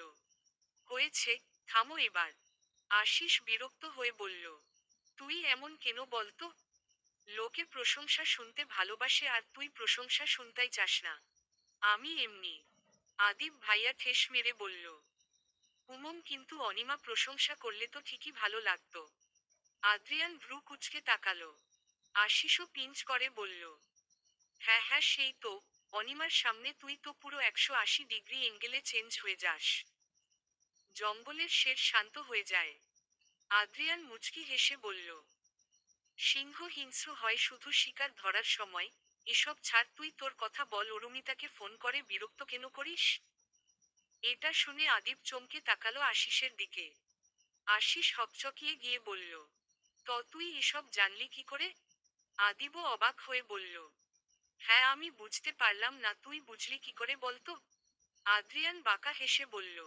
হয়েছে, থামো এবার। আশিস বিরক্ত হয়ে বলল, তুই এমন কেন বলতো? লোকে প্রশংসা শুনতে ভালোবাসে আর তুই প্রশংসা শুনতেই চাস না। আমি এমনি। আদিব ভাইয়া ঠেস মেরে বলল, কিন্তু অনিমা প্রশংসা করলে তো ঠিকই ভালো লাগতো। আদ্রিয়ান ভ্রু কুঁচকে তাকালো। আশিসও পিঞ্চ করে বলল, হ্যাঁ হ্যাঁ, সেই তো। অনিমার সামনে তুই তো পুরো 180 ডিগ্রি এঙ্গেলে চেঞ্জ হয়ে যাস। জঙ্গলের শের শান্ত হয়ে যায়। আদ্রিয়ান মুচকি হেসে বলল, সিংহ হিংস্র হয় শুধু শিকার ধরার সময়। এসব ছাড়, তুই তোর কথা বল। অরুমিতাকে ফোন করে বিরক্ত কেন করিস? এটা শুনে আদিব চমকে তাকালো আশিসের দিকে। আশিস হকচকিয়ে গিয়ে বলল, তুই এসব জানলি কি করে? আদিবও অবাক হয়ে বলল, হ্যাঁ আমি বুঝতে পারলাম না, তুই বুঝলি কি করে বলতো? আদ্রিয়ান বাঁকা হেসে বলল,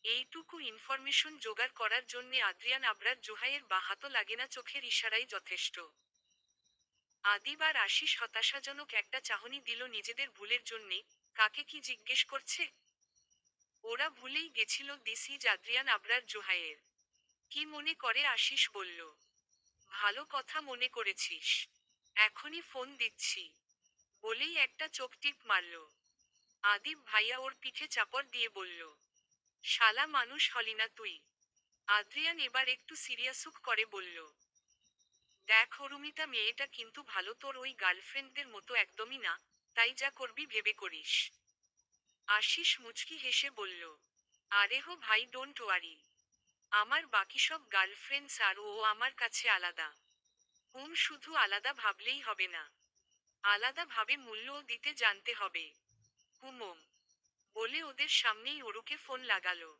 এইটুকু ইনফরমেশন জোগাড় করার জন্যে আদ্রিয়ান আবরার জোহাইয়ের বা হাতও লাগে না, চোখের ইশারাই যথেষ্ট। আদিব আর আশিস হতাশাজনক একটা চাহনি দিল নিজেদের ভুলের জন্যে। কাকে কি জিজ্ঞেস করছে? ওরা ভুলেই গেছিল দিস ইজ আদ্রিয়ান আবরার জোহাইয়ের। কি মনে করে? আশিস বলল, ভালো কথা মনে করেছিস, এখনই ফোন দিচ্ছি, বলেই একটা চোখ টিপ মারল। আদিব ভাইয়া ওর পিঠে চাপড় দিয়ে বলল, শালা মানুষ হলি না তুই? আদ্রিয়ান এবার একটু সিরিয়াসুক করে বলল, দেখ অরুমিতা মেয়েটা কিন্তু ভালো, তোর ওই গার্লফ্রেন্ডদের মতো একদমই না, তাই যা করবি ভেবে করিস। আশিস মুচকি হেসে বলল, আরে হো ভাই, ডোন্ট ওয়ারি, আমার বাকি সব গার্লফ্রেন্ডস আর ও আমার কাছে আলাদা। শুধু আলাদা ভাবলেই হবে না, আলাদা ভাবে মূল্যও দিতে জানতে হবে। হুমম। বলে ওদের সামনেই অরুকে ফোন লাগালো।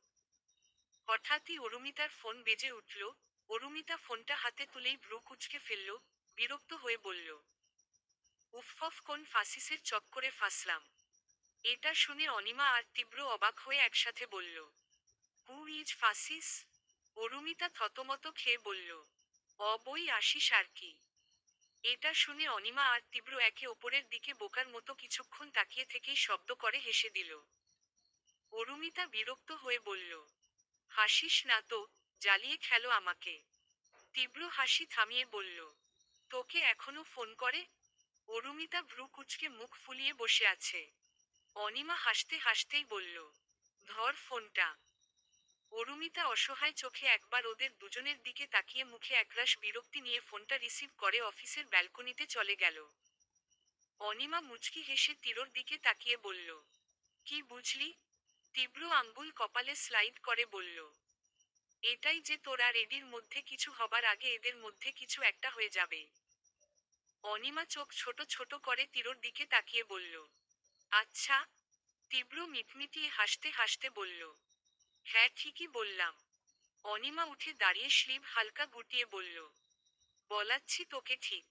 হঠাৎই অরুমিতার ফোন বেজে উঠল। অরুমিতা ফোনটা হাতে তুলেই ভ্রু কুঁচকে ফেলল, বিরক্ত হয়ে বলল, উফফ, কোন ফাসিসের চক্করে ফাসলাম? এটা শুনে অনিমা আর তীব্র অবাক হয়ে একসাথে বলল, হু ইজ ফাসিস? অরুমিতা থতমত খেয়ে বলল, বই আশিস আর কি। এটা শুনে অনিমা আর তীব্র একে অপরের দিকে বোকার মতো কিছুক্ষণ তাকিয়ে থেকেই শব্দ করে হেসে দিল। অরুমিতা বিরক্ত হয়ে বলল, হাসিস না তো, জ্বালিয়ে খেলো আমাকে। তীব্র হাসি থামিয়ে বলল, তোকে এখনো ফোন করে? অরুমিতা ভ্রু কুঁচকে মুখ ফুলিয়ে বসে আছে। অনিমা হাসতে হাসতেই বলল, ধর ফোনটা। অরুমিতা অসহায় চোখে একবার ওদের দুজনের দিকে তাকিয়ে মুখে একরাশ বিরক্তি নিয়ে ফোনটা রিসিভ করে অফিসের ব্যালকনিতে চলে গেল। অনিমা মুচকি হেসে তীব্রর দিকে তাকিয়ে বলল, কি বুঝলি? তীব্র আঙ্গুল কপালে স্লাইড করে বলল, এটাই যে তোর আর এডির মধ্যে কিছু হবার আগে এদের মধ্যে কিছু একটা হয়ে যাবে। অনিমা চোখ ছোট ছোট করে তীব্রর দিকে তাকিয়ে বলল, আচ্ছা? তীব্র মিটমিটিয়ে হাসতে হাসতে বলল, হ্যাঁ ঠিকই বললাম। অনিমা উঠে দাঁড়িয়ে স্লিভ হালকা গুটিয়ে বলল, বলাচ্ছি তোকে ঠিক।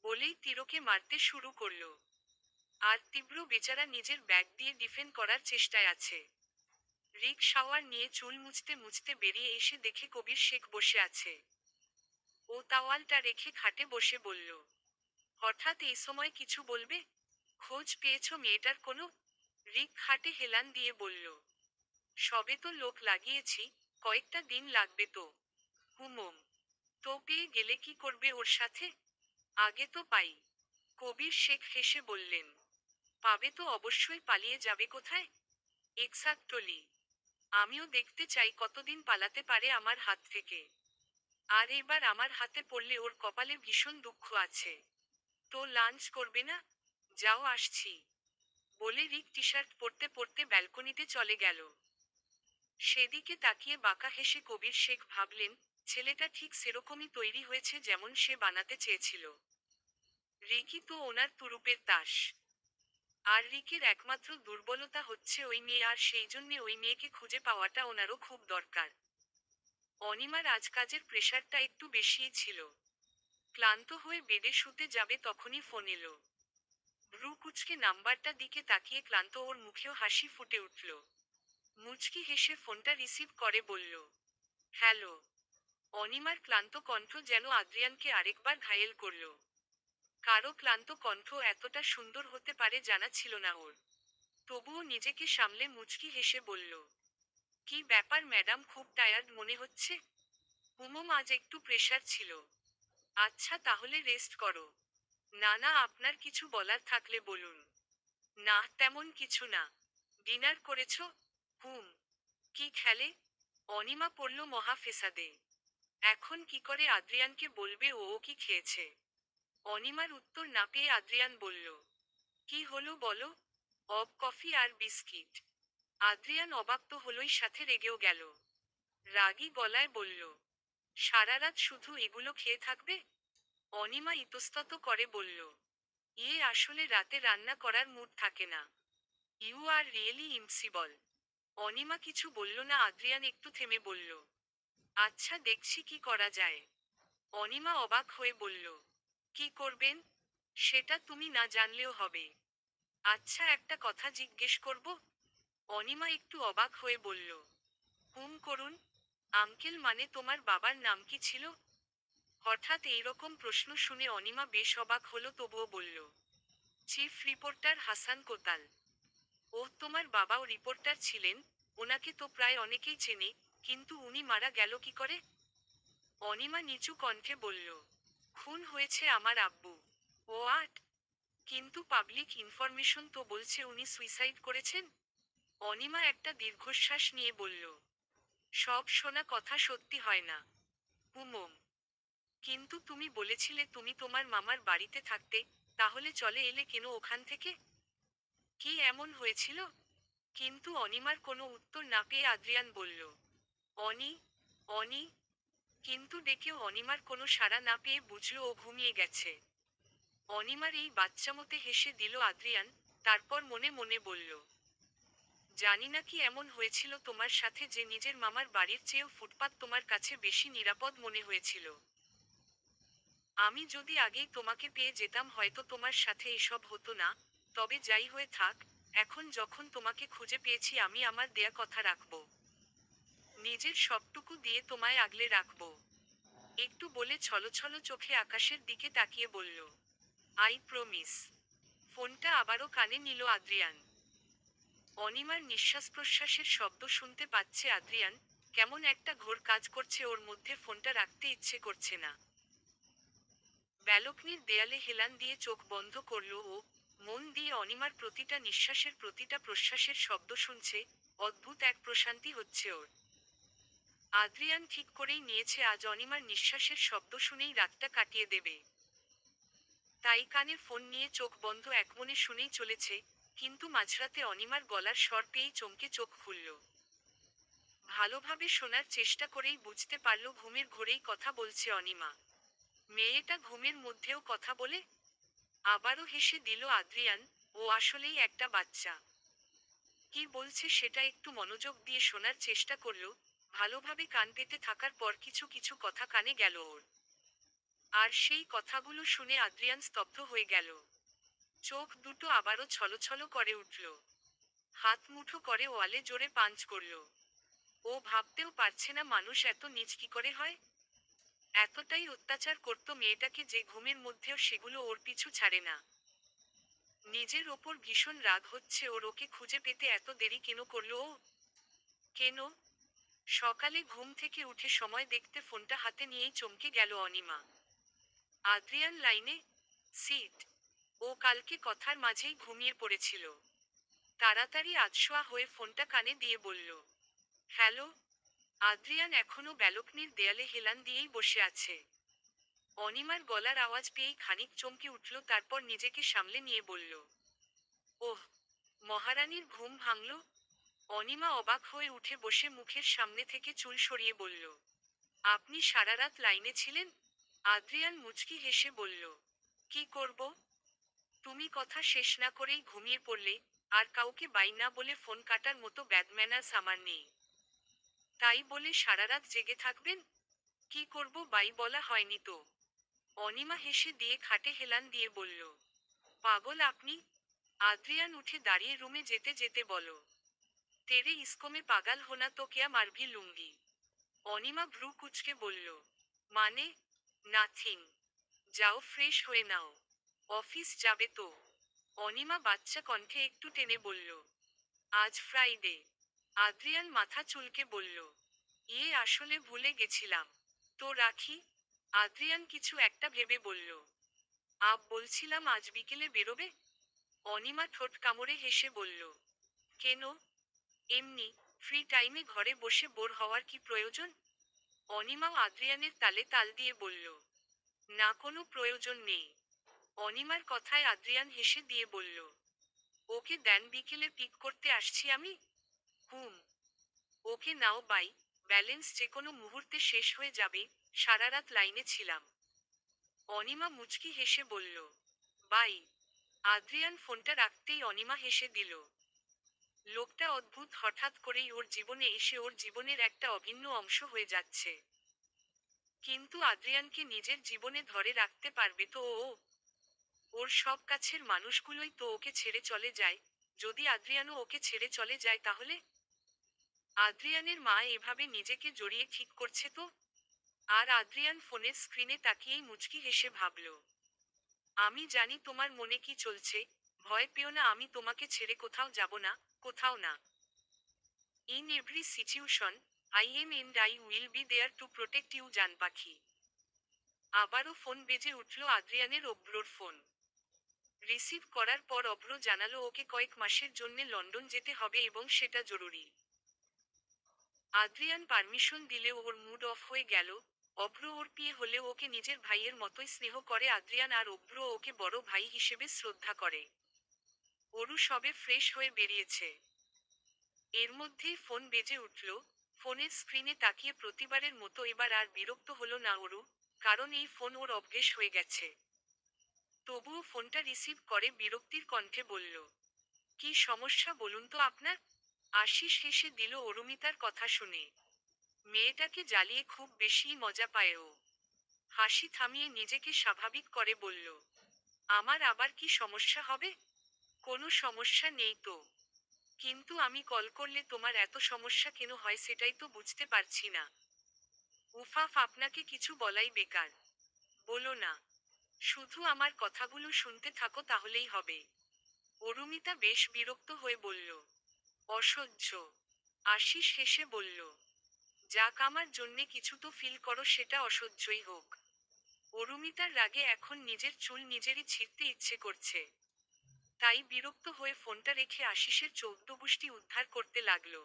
বলেই তীরকে মারতে শুরু করল। আর তীব্র বেচারা নিজের ব্যাগ দিয়ে ডিফেন্ড করার চেষ্টায় আছে। রিক শাওয়ার নিয়ে চুল মুছতে মুছতে বেরিয়ে এসে দেখে কবির শেখ বসে আছে। ও তাওয়ালটা রেখে খাটে বসে বলল, হঠাৎ এই সময় কিছু বলবে? খোঁজ পেয়েছ মেয়েটার কোনো? রিক খাটে হেলান দিয়ে বলল, সবে তো লোক লাগিয়েছি, কয়েকটা দিন লাগবে তো। হুমম। তো পেয়ে গেলে কি করবে ওর সাথে? আগে তো পাই। কবির শেখ হেসে বললেন, পাবে তো অবশ্যই, পালিয়ে যাবে কোথায়? এক্সাক্টলি। আমিও দেখতে চাই কতদিন পালাতে পারে আমার হাত থেকে। আর এবার আমার হাতে পড়লে ওর কপালে ভীষণ দুঃখ আছে। তো লাঞ্চ করবে না? যাও আসছি। বলে রিক টি শার্ট পরতে পরতে ব্যালকনিতে চলে গেল। সেদিকে তাকিয়ে বাঁকা হেসে কবির শেখ ভাবলেন, ছেলেটা ঠিক সেরকমই তৈরি হয়েছে যেমন সে বানাতে চেয়েছিল। রিকি তো ওনার তুরুপের তাস। আর রিকের একমাত্র দুর্বলতা হচ্ছে ওই মেয়ে, আর সেই জন্যে ওই মেয়েকে খুঁজে পাওয়াটা ওনারও খুব দরকার। অনিমার আজ কাজের প্রেশারটা একটু বেশিই ছিল। ক্লান্ত হয়ে বেডে শুতে যাবে তখনই ফোন এলো। ভ্রু কুঁচকে নাম্বারটা দিকে তাকিয়ে ক্লান্ত ওর মুখেও হাসি ফুটে উঠল। মুচকি হেসে ফোনটা রিসিভ করে বলল, হ্যালো। অনিমার ক্লান্ত কণ্ঠ যেন আদ্রিয়ানকে আরেকবার ঘায়েল করল। কারো ক্লান্ত কণ্ঠ এতটা সুন্দর হতে পারে জানা ছিল না ওর। তবুও নিজেকে সামলে মুচকি হেসে বলল, কি ব্যাপার ম্যাডাম, খুব টায়ার্ড মনে হচ্ছে? আজ একটু প্রেশার ছিল। আচ্ছা তাহলে রেস্ট করো। না না, আপনার কিছু বলার থাকলে বলুন। না তেমন কিছু না। ডিনার করেছ? হুম। কি খেলে? অনিমা পড়ল মহা ফেসাদে। এখন কি করে আদ্রিয়ানকে বলবে ও কি খেয়েছে? অনিমার উত্তর না পেয়ে আদ্রিয়ান বলল, কি হলো বলো? কফি আর বিস্কিট। আদ্রিয়ান অবাক তো হলোই, সাথে রেগেও গেল। রাগী গলায় বলল, সারা রাত শুধু এগুলো খেয়ে থাকবে? অনিমা ইতস্তত করে বলল, আসলে রাতে রান্না করার মুড থাকে না। You are really impossible. Anima কিছু বলল না। আদ্রিয়ান একটু থেমে বলল, আচ্ছা দেখছি কি করা যায়। অনিমা অবাক হয়ে বলল, কি করবেন? সেটা তুমি না জানলেও হবে। আচ্ছা একটা কথা জিজ্ঞেস করব? অনিমা একটু অবাক হয়ে বলল, করুন। আঙ্কেল মানে তোমার বাবার নাম কি ছিল? হঠাৎ এইরকম প্রশ্ন শুনে অনিমা বেশ অবাক হলো, তবুও বলল, চিফ রিপোর্টার হাসান কোতাল। ও, তোমার বাবাও রিপোর্টার ছিলেন? ওনাকে তো প্রায় অনেকেই চেনে, কিন্তু উনি মারা গেল কি করে? অনিমা নিচু কণ্ঠে বলল, খুন হয়েছে আমার আব্বু। ও আট, কিন্তু পাবলিক ইনফরমেশন তো বলছে উনি সুইসাইড করেছেন। অনিমা একটা দীর্ঘশ্বাস নিয়ে বলল, সব শোনা কথা সত্যি হয় না উমম। কিন্তু তুমি বলেছিলে তুমি তোমার মামার বাড়িতে থাকতে, তাহলে চলে এলে কেন ওখান থেকে? কি এমন হয়েছিল? কিন্তু অনিমার কোনো উত্তর না পেয়ে আদ্রিয়ান বলল, অনি, অনি। কিন্তু ডেকেও অনিমার কোনো সাড়া না পেয়ে বুঝল ও ঘুমিয়ে গেছে। অনিমার এই বাচ্চামতে হেসে দিল আদ্রিয়ান, তারপর মনে মনে বলল, জানি না কি এমন হয়েছিল তোমার সাথে যে নিজের মামার বাড়ির চেয়েও ফুটপাত তোমার কাছে বেশি নিরাপদ মনে হয়েছিল। আমি যদি আগেই তোমাকে পেয়ে যেতাম হয়তো তোমার সাথে এসব হতো না। তবে যাই হয়ে থাক, এখন যখন তোমাকে খুঁজে পেয়েছি আমি আমার দেয়া কথা রাখবো। নিজের সবটুকু দিয়ে তোমায় আগলে রাখবো। একটু বলে ছলছল চোখে আকাশের দিকে তাকিয়ে বলল, আই প্রমিস। ফোনটা আবারও কানে নিল আদ্রিয়ান। অনিমার নিঃশ্বাস প্রশ্বাসের শব্দ শুনতে পাচ্ছে আদ্রিয়ান। কেমন একটা ঘোর কাজ করছে ওর মধ্যে, ফোনটা রাখতে ইচ্ছে করছে না। ব্যালকনির দেয়ালে হেলান দিয়ে চোখ বন্ধ করল ও, মন দিয়ে অনিমার প্রতিটা নিঃশ্বাসের প্রতিটা প্রশ্বাসের শব্দ শুনছে। অদ্ভুত এক প্রশান্তি হচ্ছে ওর। আদ্রিয়ান ঠিক করেই নিয়েছে আজ অনিমার নিঃশ্বাসের শব্দ শুনেই রাতটা কাটিয়ে দেবে। তাই কানে ফোন নিয়ে চোখ বন্ধ একমনে শুনেই চলেছে। কিন্তু মাঝরাতে অনিমার গলার স্বর পেয়েই চমকে চোখ খুলল। ভালোভাবে শোনার চেষ্টা করেই বুঝতে পারল ঘুমের ঘোরেই কথা বলছে অনিমা। মেয়েটা ঘুমের মধ্যেও কথা বলে? আবারও হেসে দিল আদ্রিয়ান। ও আসলেই একটা বাচ্চা। কি বলছে সেটা একটু মনোযোগ দিয়ে শোনার চেষ্টা করল। ভালোভাবে কান পেতে থাকার পর কিছু কিছু কথা কানে গেল ওর। আর সেই কথাগুলো শুনে আদ্রিয়ান স্তব্ধ হয়ে গেল। চোখ দুটো আবারও ছলছল করে উঠল। হাত মুঠো করে ওয়ালে জোরে পাঞ্চ করল। ও ভাবতেও পারছে না মানুষ এত নীচ কি করে হয়। এতটাই অত্যাচার করত মেয়েটাকে যে ঘুমের মধ্যেও সেগুলো ওর পিছু ছাড়ে না। নিজের ওপর ভীষণ রাগ হচ্ছে ওর। ওকে খুঁজে পেতে এত দেরি কেন করলো ও? কেন? সকালে ঘুম থেকে উঠে সময় দেখতে ফোনটা হাতে নিয়েই চমকে গেল অনিমা। আদ্রিয়ান লাইনে? সিট। ও কালকে কথার মাঝেই ঘুমিয়ে পড়েছিল। তাড়াতাড়ি আধশোয়া হয়ে ফোনটা কানে দিয়ে বলল, হ্যালো। আদ্রিয়ান এখনো ব্যালকনির দেয়ালে হেলান দিয়েই বসে আছে। অনিমার গলার আওয়াজ পেয়েই খানিক চমকে উঠল, তারপর নিজেকে সামলে নিয়ে বলল, ওহ, মহারানীর ঘুম ভাঙল? অনিমা অবাক হয়ে উঠে বসে মুখের সামনে থেকে চুল সরিয়ে বলল, আপনি সারা রাত লাইনে ছিলেন? আদ্রিয়ান মুচকি হেসে বলল, কি করব? তুমি কথা শেষ না করেই ঘুমিয়ে পড়লে। আর কাউকে বাই না বলে ফোন কাটার মতো ব্যাড ম্যানার্স আমার নেই। তাই বলে সারা রাত জেগে থাকবেন? কি করব বাই বলা হয়নি তো। অনিমা হেসে দিয়ে খাটে হেলান দিয়ে বলল, পাগল আপনি। আদ্রিয়ান উঠে দাঁড়িয়ে রুমে যেতে যেতে বলো, তেরে ইসকো মে পাগল হোনা তো কেয়া মারভি লুঙ্গি। অনিমা ভ্রু কুচকে বলল, মানে? নাথিং। যাও ফ্রেশ হয়ে নাও। অফিস যাবে তো? অনিমা বাচ্চা কণ্ঠে একটু টেনে বলল, আজ ফ্রাইডে। আদ্রিয়ান মাথা চুলকে বলল, আসলে ভুলে গেছিলাম। তো রাখি। আদ্রিয়ান কিছু একটা ভেবে বলল, বলছিলাম আজ বিকেলে বেরোবে? অনিমা ঠোঁট কামড়ে হেসে বলল, কেন? এমনি, ফ্রি টাইমে ঘরে বসে বোর হওয়ার কি প্রয়োজন? অনিমাও আদ্রিয়ানের তালে তাল দিয়ে বলল, না কোনো প্রয়োজন নেই। অনিমার কথায় আদ্রিয়ান হেসে দিয়ে বলল, ওকে দেন বিকেলে পিক করতে আসছি আমি। হুম। ওকে নাও বাই। ব্যালেন্স যে কোনো মুহূর্তে শেষ হয়ে যাবে। সারা রাত লাইনে ছিলাম। অনিমা মুচকি হেসে বলল, বাই। আদ্রিয়ান ফোনটা রাখতেই অনিমা হেসে দিল। লোকটা অদ্ভুত, হঠাৎ করেই ওর জীবনে এসে ওর জীবনের একটা অভিন্ন অংশ হয়ে যাচ্ছে। কিন্তু আদ্রিয়ানকে নিজের জীবনে ধরে রাখতে পারবে তো ও? ওর সব কাছের মানুষগুলোই তো ওকে ছেড়ে চলে যায়। যদি আদ্রিয়ানও ওকে ছেড়ে চলে যায় তাহলে? আদ্রিয়ানের মা এভাবে নিজেকে জড়িয়ে ঠিক করছে তো? আর আদ্রিয়ান ফোনের স্ক্রিনে তাকিয়েই মুচকি হেসে ভাবল, আমি জানি তোমার মনে কি চলছে। ভয় পেও না, আমি তোমাকে ছেড়ে কোথাও যাব না, কোথাও না। In every situation, I am and I will be there to protect you জান পাখি। আবারও ফোন বেজে উঠল আদ্রিয়ানের। অব্রোর ফোন রিসিভ করার পর অব্র জানালো ওকে কয়েক মাসের জন্যে লন্ডন যেতে হবে এবং সেটা জরুরি। আদ্রিয়ান পারমিশন দিলেও ওর মুড অফ হয়ে গেল। অব্র ওর বিয়ে হলেও ওকে নিজের ভাইয়ের মতোই স্নেহ করে আদ্রিয়ান, আর অব্র ওকে বড় ভাই হিসেবে শ্রদ্ধা করে। অরু সবে ফ্রেশ হয়ে বেরিয়েছে। এর মধ্যেই ফোন বেজে উঠল। ফোনের স্ক্রিনে তাকিয়ে প্রতিবারের মতো এবার আর বিরক্ত হলো না অরু, কারণ এই ফোন ওর অভ্যেস হয়ে গেছে। তবুও ফোনটা রিসিভ করে বিরক্তির কণ্ঠে বলল, কি সমস্যা বলুন তো আপনার? আশিস হেসে দিল অরুমিতার কথা শুনে। মেয়েটাকে জ্বালিয়ে খুব বেশিই মজা পায় ও। হাসি থামিয়ে নিজেকে স্বাভাবিক করে বলল, আমার আবার কি সমস্যা হবে? কোনো সমস্যা নেই তো। কিন্তু আমি কল করলে তোমার এত সমস্যা কেন হয় সেটাই তো বুঝতে পারছি না। উফাফ, আপনাকে কিছু বলাই বেকার। বলো না, শুধু আমার কথাগুলো শুনতে থাকো তাহলেই হবে। অরুমিতা বেশ বিরক্ত হয়ে বলল, অসহ্য। আশিস হেসে বলল, যাক, আমার জন্যে কিছু তো ফিল করো, সেটা অসহ্যই হোক। অরুমিতার রাগে এখন নিজের চুল নিজেরই ছিঁড়তে ইচ্ছে করছে। তাই বিরক্ত হয়ে ফোনটা রেখে আশিসের চৌদ্দগুষ্টি উদ্ধার করতে লাগলো।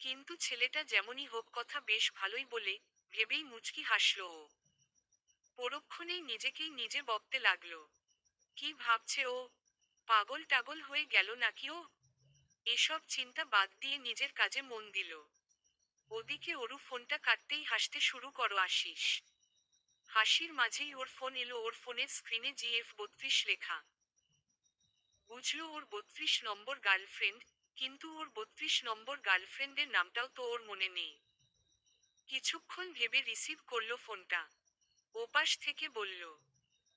কিন্তু ছেলেটা যেমনই হোক কথা বেশ ভালোই বলে, ভেবেই মুচকি হাসল ও। পরক্ষণেই নিজেকেই নিজে বকতে লাগলো, কি ভাবছে ও? পাগল টাগল হয়ে গেল নাকি ও? এসব চিন্তা বাদ দিয়ে নিজের কাজে মন দিল। ওদিকে অরু ফোনটা কাটতেই হাসতে শুরু করো আশিস। হাসির মাঝেই ওর ফোন এলো। ওর ফোনের স্ক্রিনে GF32 লেখা। বুঝলো ওর 32 নম্বর গার্লফ্রেন্ড, কিন্তু ওর 32 নম্বর গার্লফ্রেন্ডের নামটাও তো ওর মনে নেই। কিছুক্ষণ ভেবে রিসিভ করলো ফোনটা। ওপাশ থেকে বলল,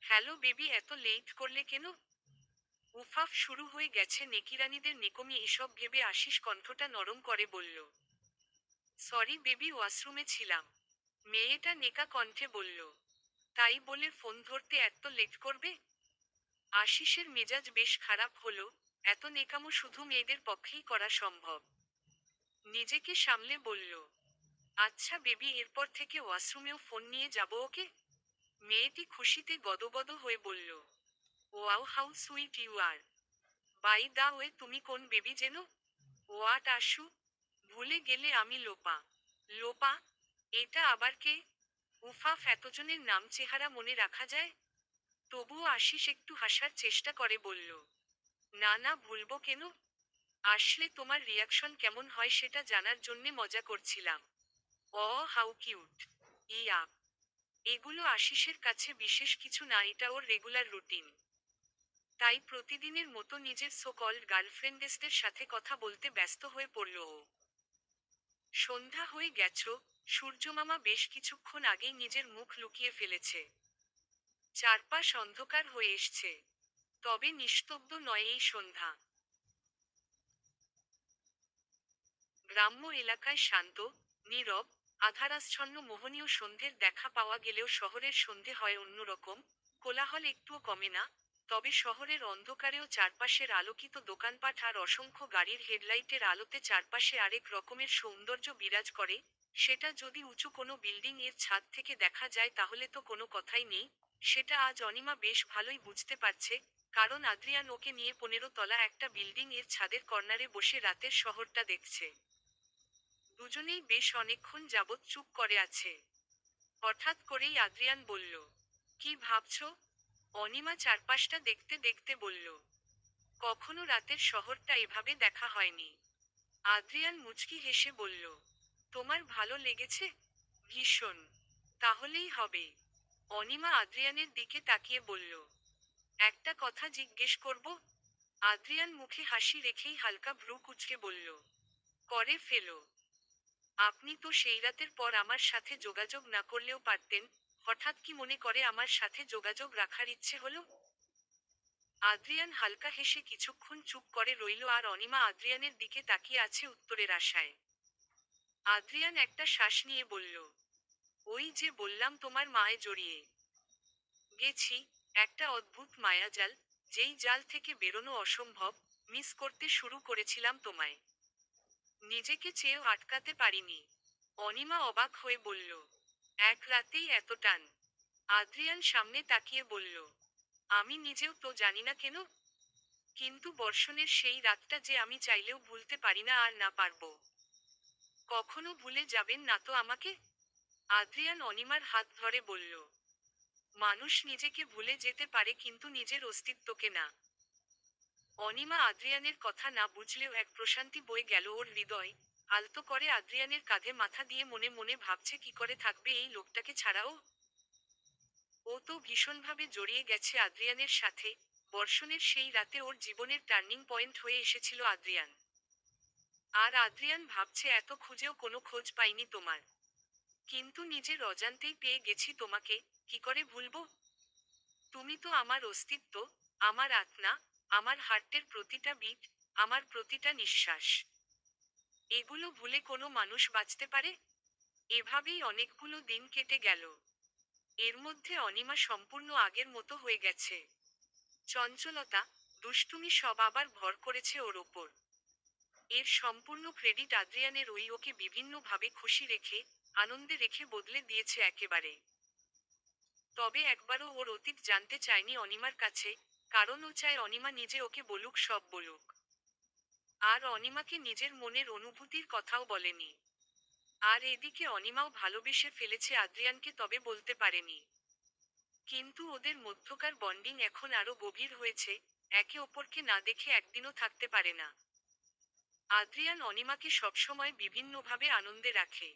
হ্যালো বেবি, এত লেট করলে কেন? উফাফ, শুরু হয়ে গেছে নেকিরানিদের নিকমি। এসব ভেবে আশিস কণ্ঠটা নরম করে বলল, সরি বেবি, ওয়াশরুমে ছিলাম। মেয়েটা নেকা কণ্ঠে বলল, তাই বলে ফোন ধরতে এত লেট করবে? আশিসের মেজাজ বেশ খারাপ হলো। এত নেকামো শুধু মেয়েদের পক্ষেই করা সম্ভব। নিজেকে সামলে বলল, আচ্ছা বেবি, এরপর থেকে ওয়াশরুমেও ফোন নিয়ে যাব ওকে? মেয়েটি খুশিতে গদগদ হয়ে বলল, wow, how sweet you are. By the way, তুমি কোন বেবি যেন? হোয়াট আশু? ভুলে গেলে আমি লোপা। লোপা? এটা আবার কে? উফাফ, এতজনের নাম চেহারা মনে রাখা যায়? তবুও আশিস একটু হাসার চেষ্টা করে বলল, না না, ভুলবো কেন? আসলে তোমার রিয়াকশন কেমন হয় সেটা জানার জন্যে মজা করছিলাম। ও, হাউ কিউট। ইয়া। এগুলো আশিসের কাছে বিশেষ কিছু না, এটা ওর রেগুলার রুটিন। তাই প্রতিদিনের মতো নিজের সো কল্ড গার্লফ্রেন্ডেসদের সাথে কথা বলতে ব্যস্ত হয়ে পড়ল ও। সন্ধ্যা হয়ে গেছো। সূর্যমামা বেশ কিছুক্ষণ আগেই নিজের মুখ লুকিয়ে ফেলেছে। চারপাশ অন্ধকার হয়ে এসছে। তবে নিস্তব্ধ নয় এই সন্ধ্যা। গ্রাম্য এলাকায় শান্ত, নীরব, আধারাচ্ছন্ন মোহনীয় সন্ধ্যের দেখা পাওয়া গেলেও শহরের সন্ধে হয় অন্যরকম। কোলাহল একটুও কমে না। তবে শহরের অন্ধকারেও চারপাশের আলোকিত দোকানপাট আর অসংখ্য গাড়ির হেডলাইটের আলোতে চারপাশে আরেক রকমের সৌন্দর্য বিরাজ করে। সেটা যদি উঁচু কোনো বিল্ডিং এর ছাদ থেকে দেখা যায় তাহলে তো কোনো কথাই নেই। সেটা আজ অনিমা বেশ ভালোই বুঝতে পারছে, কারণ আদ্রিয়ান ওকে নিয়ে 15 তলা একটা বিল্ডিং এর ছাদের কর্নারে বসে রাতের শহরটা দেখছে। দুজনেই বেশ অনেকক্ষণ যাবৎ চুপ করে আছে। হঠাৎ করেই আদ্রিয়ান বলল, কি ভাবছো? অনিমা চারপাশটা দেখতে দেখতে বলল, কখনো রাতের শহরটা এভাবে দেখা হয়নি। আদ্রিয়ান মুচকি হেসে বলল, তোমার ভালো লেগেছে? ভীষণ। তাহলেই হবে। অনিমা আদ্রিয়ানের দিকে তাকিয়ে বলল, একটা কথা জিজ্ঞেস করব? আদ্রিয়ান মুখে হাসি রেখেই হালকা ভ্রু কুঁচকে বলল, করে ফেলো। আপনি তো সেই রাতের পর আমার সাথে যোগাযোগ না করলেও পারতেন, হঠাৎ কি মনে করে আমার সাথে যোগাযোগ রাখার ইচ্ছে হলো? আদ্রিয়ান হালকা হেসে কিছুক্ষণ চুপ করে রইল আর অনিমা আদ্রিয়ানের দিকে তাকিয়ে আছে উত্তরের আশায়। আদ্রিয়ান একটা শ্বাস নিয়ে বলল, ওই যে বললাম তোমার মায়ে জড়িয়ে গেছি, একটা অদ্ভুত মায়াজাল, যেই জাল থেকে বেরোনো অসম্ভব। মিস করতে শুরু করেছিলাম তোমায়, নিজেকে চেয়েও আটকাতে পারিনি। অনিমা অবাক হয়ে বলল, এক রাতেই এত টান? আদ্রিয়ান সামনে তাকিয়ে বলল, আমি নিজেও তো জানি না কেন, কিন্তু বর্ষণের সেই রাতটা যে আমি চাইলেও ভুলতে পারি না আর না পারবো। কখনো ভুলে যাবেন না তো আমাকে? আদ্রিয়ান অনিমার হাত ধরে বলল, মানুষ নিজেকে ভুলে যেতে পারে কিন্তু নিজের অস্তিত্বকে না। অনিমা আদ্রিয়ানের কথা না বুঝলেও এক প্রশান্তি বয়ে গেল ওর হৃদয়। আলতো করে আদ্রিয়ানের কাঁধে মাথা দিয়ে মনে মনে ভাবছে কি করে থাকবে এই লোকটাকে ছাড়াও। ও তো ভীষণভাবে জড়িয়ে গেছে আদ্রিয়ানের সাথে। বর্ষণের সেই রাতে ওর জীবনের টার্নিং পয়েন্ট হয়ে এসেছিল আদ্রিয়ান। আর আদ্রিয়ান ভাবছে এত খুঁজেও কোনো খোঁজ পাইনি তোমার, কিন্তু নিজের অজান্তেই পেয়ে গেছি তোমাকে। কি করে ভুলবো? তুমি তো আমার অস্তিত্ব, আমার আত্মা, আমার হার্টের প্রতিটা বিট, আমার প্রতিটা নিঃশ্বাস। এগুলো ভুলে কোনো মানুষ বাঁচতে পারে? এভাবেই অনেকগুলো দিন কেটে গেল। এর মধ্যে অনিমা সম্পূর্ণ আগের মতো হয়ে গেছে। চঞ্চলতা, দুষ্টুমি সব আবার ভর করেছে ওর ওপর। এর সম্পূর্ণ ক্রেডিট আদ্রিয়ানের। ওই ওকে বিভিন্নভাবে খুশি রেখে, আনন্দে রেখে বদলে দিয়েছে একেবারে। তবে একবারও ওর অতীত জানতে চায়নি অনিমার কাছে, কারণ ও চায় অনিমা নিজে ওকে বলুক, সব বলুক। আর অনিমাকে নিজের মনের অনুভূতির কথাও বলেনি। আর এদিকে অনিমাও ভালোবেসে ফেলেছে আদ্রিয়ানকে, তবে বলতে পারেনি। কিন্তু ওদের মধ্যকার বন্ডিং এখন আরো গভীর হয়েছে। একে অপরকে না দেখে একদিনও থাকতে পারে না। আদ্রিয়ান অনিমাকে সবসময় বিভিন্নভাবে আনন্দে রাখে।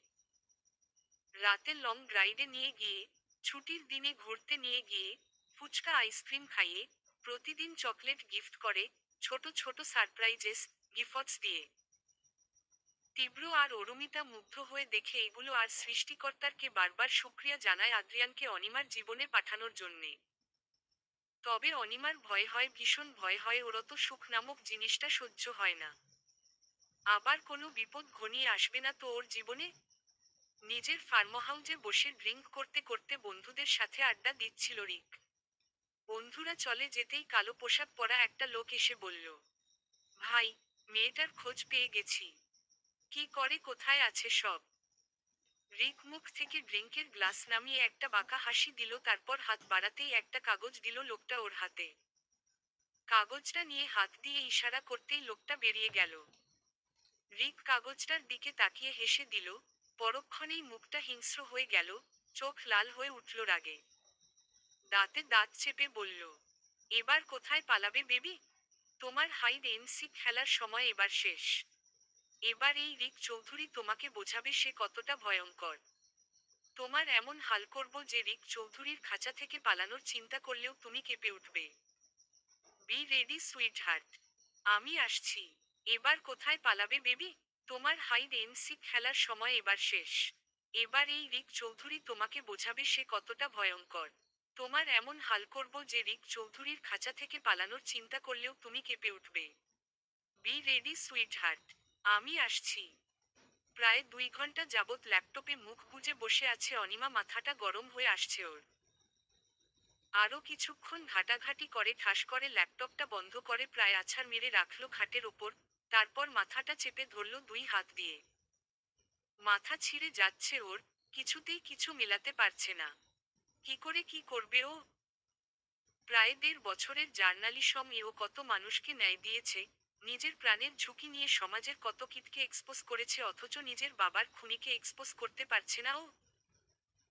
রাতে লং ড্রাইভে নিয়ে গিয়ে, ছুটির দিনে ঘুরতে নিয়ে গিয়ে, ফুচকা আইসক্রিম খাইয়ে, প্রতিদিন চকলেট গিফট করে, ছোট ছোট সারপ্রাইজেস, গিফটস দিয়ে। তীব্র আর অরুমিতা মুগ্ধ হয়ে দেখে এগুলো আর সৃষ্টিকর্তারকে বারবার শুকরিয়া জানায় আদ্রিয়ানকে অনিমার জীবনে পাঠানোর জন্যে। তবে অনিমার ভয় হয়, ভীষণ ভয় হয়। ওর তো সুখ নামক জিনিসটা সহ্য হয় না। আবার কোনো বিপদ ঘনিয়ে আসবে না তো ওর জীবনে? নিজের ফার্মহাউজে বসে ড্রিঙ্ক করতে করতে বন্ধুদের সাথে আড্ডা দিচ্ছিল রিক। বন্ধুরা চলে যেতেই কালো পোশাক পরা একটা লোক এসে বলল, ভাই, মেয়েটার খোঁজ পেয়ে গেছি। কি করে, কোথায় আছে সব? রিক মুখ থেকে ড্রিঙ্কের গ্লাস নামিয়ে একটা বাঁকা হাসি দিল, তারপর হাত বাড়াতেই একটা কাগজ দিল লোকটা ওর হাতে। কাগজটা নিয়ে হাত দিয়ে ইশারা করতেই লোকটা বেরিয়ে গেল। রিক কাগজটার দিকে তাকিয়ে হেসে দিল, পরক্ষণেই মুখটা হিংস্র হয়ে গেল, চোখ লাল হয়ে উঠল রাগে। দাঁতে দাঁত চেপে বলল, এবার কোথায় পালাবে বেবি? তোমার হাইড এন্ড সিক খেলার সময় এবার শেষ। এবার এই রিক চৌধুরী তোমাকে বোঝাবে সে কতটা ভয়ঙ্কর। তোমার এমন হাল করব যে রিক চৌধুরীর খাঁচা থেকে পালানোর চিন্তা করলেও তুমি কেঁপে উঠবে। বি রেডি সুইট হার্ট, আমি আসছি। এবার কোথায় পালাবে বেবি? তোমার হাইড এন্ড সিক খেলার সময় এবার শেষ। এবার এই রিক চৌধুরী তোমাকে বোঝাবে সে কতটা ভয়ঙ্কর। তোমার এমন হাল করব যে রিক চৌধুরীর খাঁচা থেকে পালানোর চিন্তা করলেও তুমি কেঁপে উঠবে। বি রেডি সুইট হার্ট, আমি আসছি। প্রায় 2 ঘন্টা যাবৎ ল্যাপটপে মুখ গুজে বসে আছে অনিমা, মাথাটা গরম হয়ে আসছে ওর। আরও কিছুক্ষণ ঘাটাঘাটি করে ঠাস করে ল্যাপটপটা বন্ধ করে প্রায় আছাড় মেরে রাখল খাটের ওপর, তারপর মাথাটা চেপে ধরল 2 হাত দিয়ে। মাথা ছিঁড়ে যাচ্ছে ওর, কিছুতেই কিছু মেলাতে পারছে না। কি করে কি করবে ও? প্রায় 1.5 বছরের জার্নালিসম ও কত মানুষকে ন্যায় দিয়েছে, নিজের প্রাণের ঝুঁকি নিয়ে সমাজের কত কিটকে এক্সপোজ করেছে, অথচ নিজের বাবার খুনিকে এক্সপোজ করতে পারছে না ও।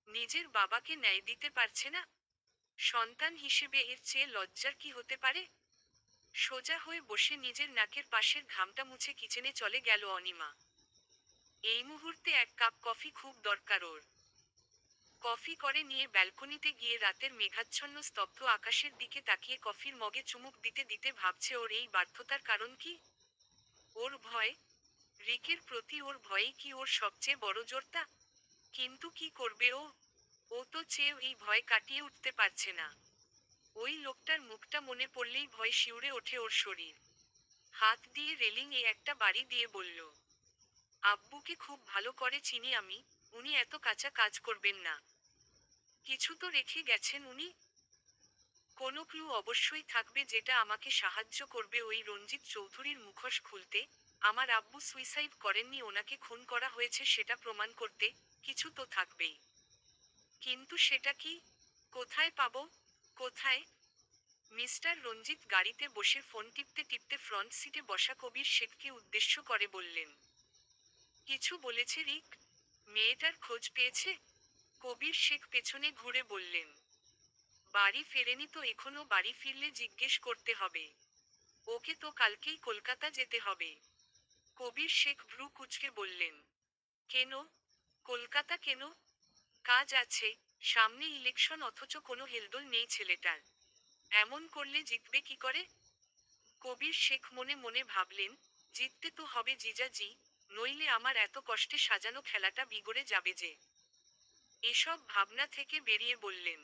নিজের বাবাকে ন্যায় দিতে পারছে না। সন্তান হিসেবে এর চেয়ে লজ্জার কি হতে পারে? সোজা হয়ে বসে নিজের নাকের পাশের ঘামটা মুছে কিচেনে চলে গেল অনিমা। এই মুহূর্তে এক কাপ কফি খুব দরকার ওর। কফি করে নিয়ে ব্যালকনিতে গিয়ে রাতের মেঘাচ্ছন্ন স্তব্ধ আকাশের দিকে তাকিয়ে কফির মগে চুমুক দিতে দিতে ভাবছে ওর এই ব্যর্থতার কারণ কি। ওর ভয়। রিকের প্রতি ওর ভয়ই কি ওর সবচেয়ে বড় জোরটা? কিন্তু কি করবে ও? ও তো চেয়েও এই ভয় কাটিয়ে উঠতে পারছে না। ওই লোকটার মুখটা মনে পড়লেই ভয় শিউরে ওঠে ওর শরীর। হাত দিয়ে রেলিং একটা বাড়ি দিয়ে বলল, আব্বুকে খুব ভালো করে চিনি আমি, উনি এত কাঁচা কাজ করবেন না। কিছু তো রেখে গেছেন উনি। কোনো ক্লু অবশ্যই থাকবে যেটা আমাকে সাহায্য করবে ওই রঞ্জিত চৌধুরীর মুখোশ খুলতে। আমার আব্বু সুইসাইড করেননি, ওনাকে খুন করা হয়েছে সেটা প্রমাণ করতে। কিছু তো থাকবেই। কিন্তু সেটা কি? কোথায় পাবো? কোথায়? মিস্টার রঞ্জিত গাড়িতে বসে ফোন টিপতে টিপতে ফ্রন্ট সিটে বসা কবির শেখকে উদ্দেশ্য করে বললেন, কিছু বলেছে রিক? মেয়েটার খোঁজ পেয়েছে? কবির শেখ পেছনে ঘুরে বললেন, বাড়ি ফেরেনি তো এখনো, বাড়ি ফিরলে জিজ্ঞেস করতে হবে। ওকে তো কালকেই কলকাতা যেতে হবে। কবির শেখ ভ্রু কুঁচকে বললেন, কেন? কলকাতা কেন? কাজ আছে। সামনে ইলেকশন, অথচ কোনো হেলদোল নেই ছেলেটার। এমন করলে জিতবে কি করে? কবির শেখ মনে মনে ভাবলেন, জিততে তো হবে জিজাজি, নইলে আমার এত কষ্টে সাজানো খেলাটা বিগড়ে যাবে যে। এসব ভাবনা থেকে বেরিয়ে বললেন,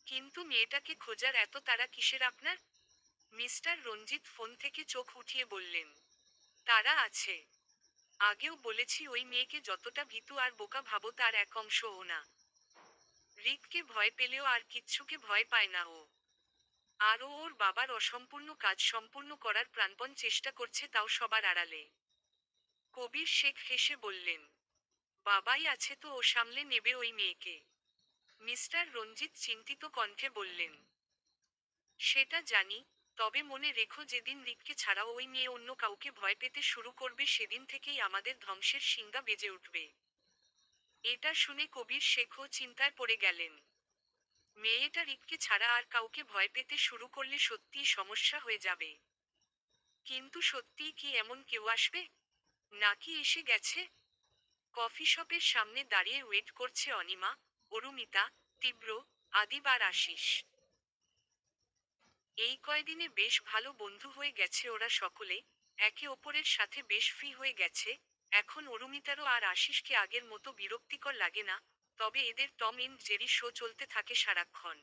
কিন্তু মেয়েটাকে খোঁজার এত তাড়া কিসের আপনার? মিস্টার রঞ্জিত ফোন থেকে চোখ উঠিয়ে বললেন, তারা আছে। আগেও বলেছি ওই মেয়েকে যতটা ভীতু আর বোকা ভাবো তার এক অংশও না। রিককে ভয় পেলেও আর কিচ্ছুকে ভয় পায় না ও। আর ও ওর বাবার অসম্পূর্ণ কাজ সম্পূর্ণ করার প্রাণপণ চেষ্টা করছে, তাও সবার আড়ালে। কবির শেখ হেসে বললেন, বাবাই আছে তো, ও সামলে নেবে ওই মেয়েকে। মিস্টার রঞ্জিত চিন্তিত কণ্ঠে বললেন, সেটা জানি, তবে মনে রেখো যেদিন রিককে ছাড়াও ওই মেয়ে অন্য কাউকে ভয় পেতে শুরু করবে সেদিন থেকেই আমাদের ধ্বংসের শিঙ্গা বেজে উঠবে। এটা শুনে কবির শেখও চিন্তায় পড়ে গেলেন। মেয়েটা রিককে ছাড়া আর কাউকে ভয় পেতে শুরু করলে সত্যিই সমস্যা হয়ে যাবে। কিন্তু সত্যিই কি এমন কেউ আসবে? নাকি এসে গেছে? কফি শপের সামনে দাঁড়িয়ে ওয়েট করছে অনিমা, অরুমিতা, তীব্র, আদিব আর আশিস। এই কয়দিনে বেশ ভালো বন্ধু হয়ে গেছে ওরা সকলে, একে অপরের সাথে বেশ ফ্রি হয়ে গেছে। এখন অরুমিতারও আর আশিসকে আগের মতো বিরক্তিকর লাগে না, তবে এদের টম এন্ড জেরি শো চলতে থাকে সারাক্ষণ।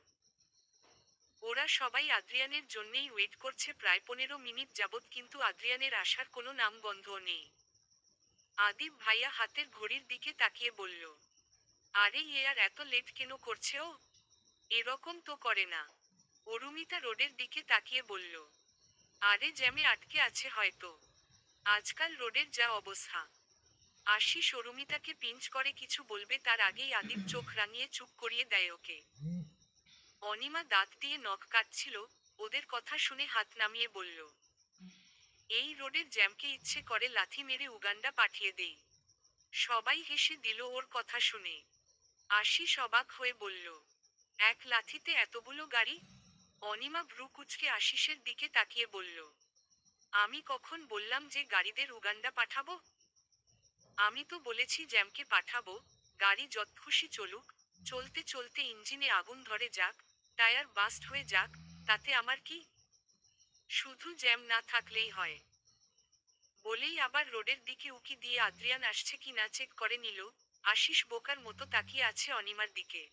ওরা সবাই আদ্রিয়ানের জন্যেই ওয়েট করছে প্রায় 15 মিনিট যাবৎ, কিন্তু আদ্রিয়ানের আসার কোনো নামগন্ধও নেই। আদিব ভাইয়া হাতের ঘড়ির দিকে তাকিয়ে বলল, আরে এ আর এত লেট কেন করছে ও? এরকম তো করে না। অরুমিতা রোডের দিকে তাকিয়ে বলল, আরে জ্যামে আটকে আছে হয়তো। আজকাল রোডের যা অবস্থা। আশিস অরুমিতাকে পিঞ্চ করে কিছু বলবে তার আগেই আদিব চোখ রাঙিয়ে চুপ করিয়ে দেয় ওকে। অনিমা দাঁত দিয়ে নখ কাটছিল, ওদের কথা শুনে হাত নামিয়ে বলল, এই রোডের জ্যামকে ইচ্ছে করে লাথি মেরে উগান্ডা পাঠিয়ে দেই। সবাই হেসে দিল ওর কথা শুনে। আশিস অবাক হয়ে বলল, এক লাথিতে এতগুলো গাড়ি? অনিমা ভ্রু কুঁচকে আশিসের দিকে তাকিয়ে বলল, আমি কখন বললাম যে গাড়িদের উগান্ডা পাঠাবো? আমি তো বলেছি জ্যামকে পাঠাবো। গাড়ি যত খুশি চলুক, চলতে চলতে ইঞ্জিনে আগুন ধরে যাক, টায়ার বাস্ট হয়ে যাক, তাতে আমার কি? শুধু জ্যাম না থাকলেই হয়। বলেই আবার রোডের দিকে উকি দিয়ে আদ্রিয়ান আসছে কি না চেক করে নিল। আশিস বোকার মতো তাকিয়ে আছে অনিমার দিকে।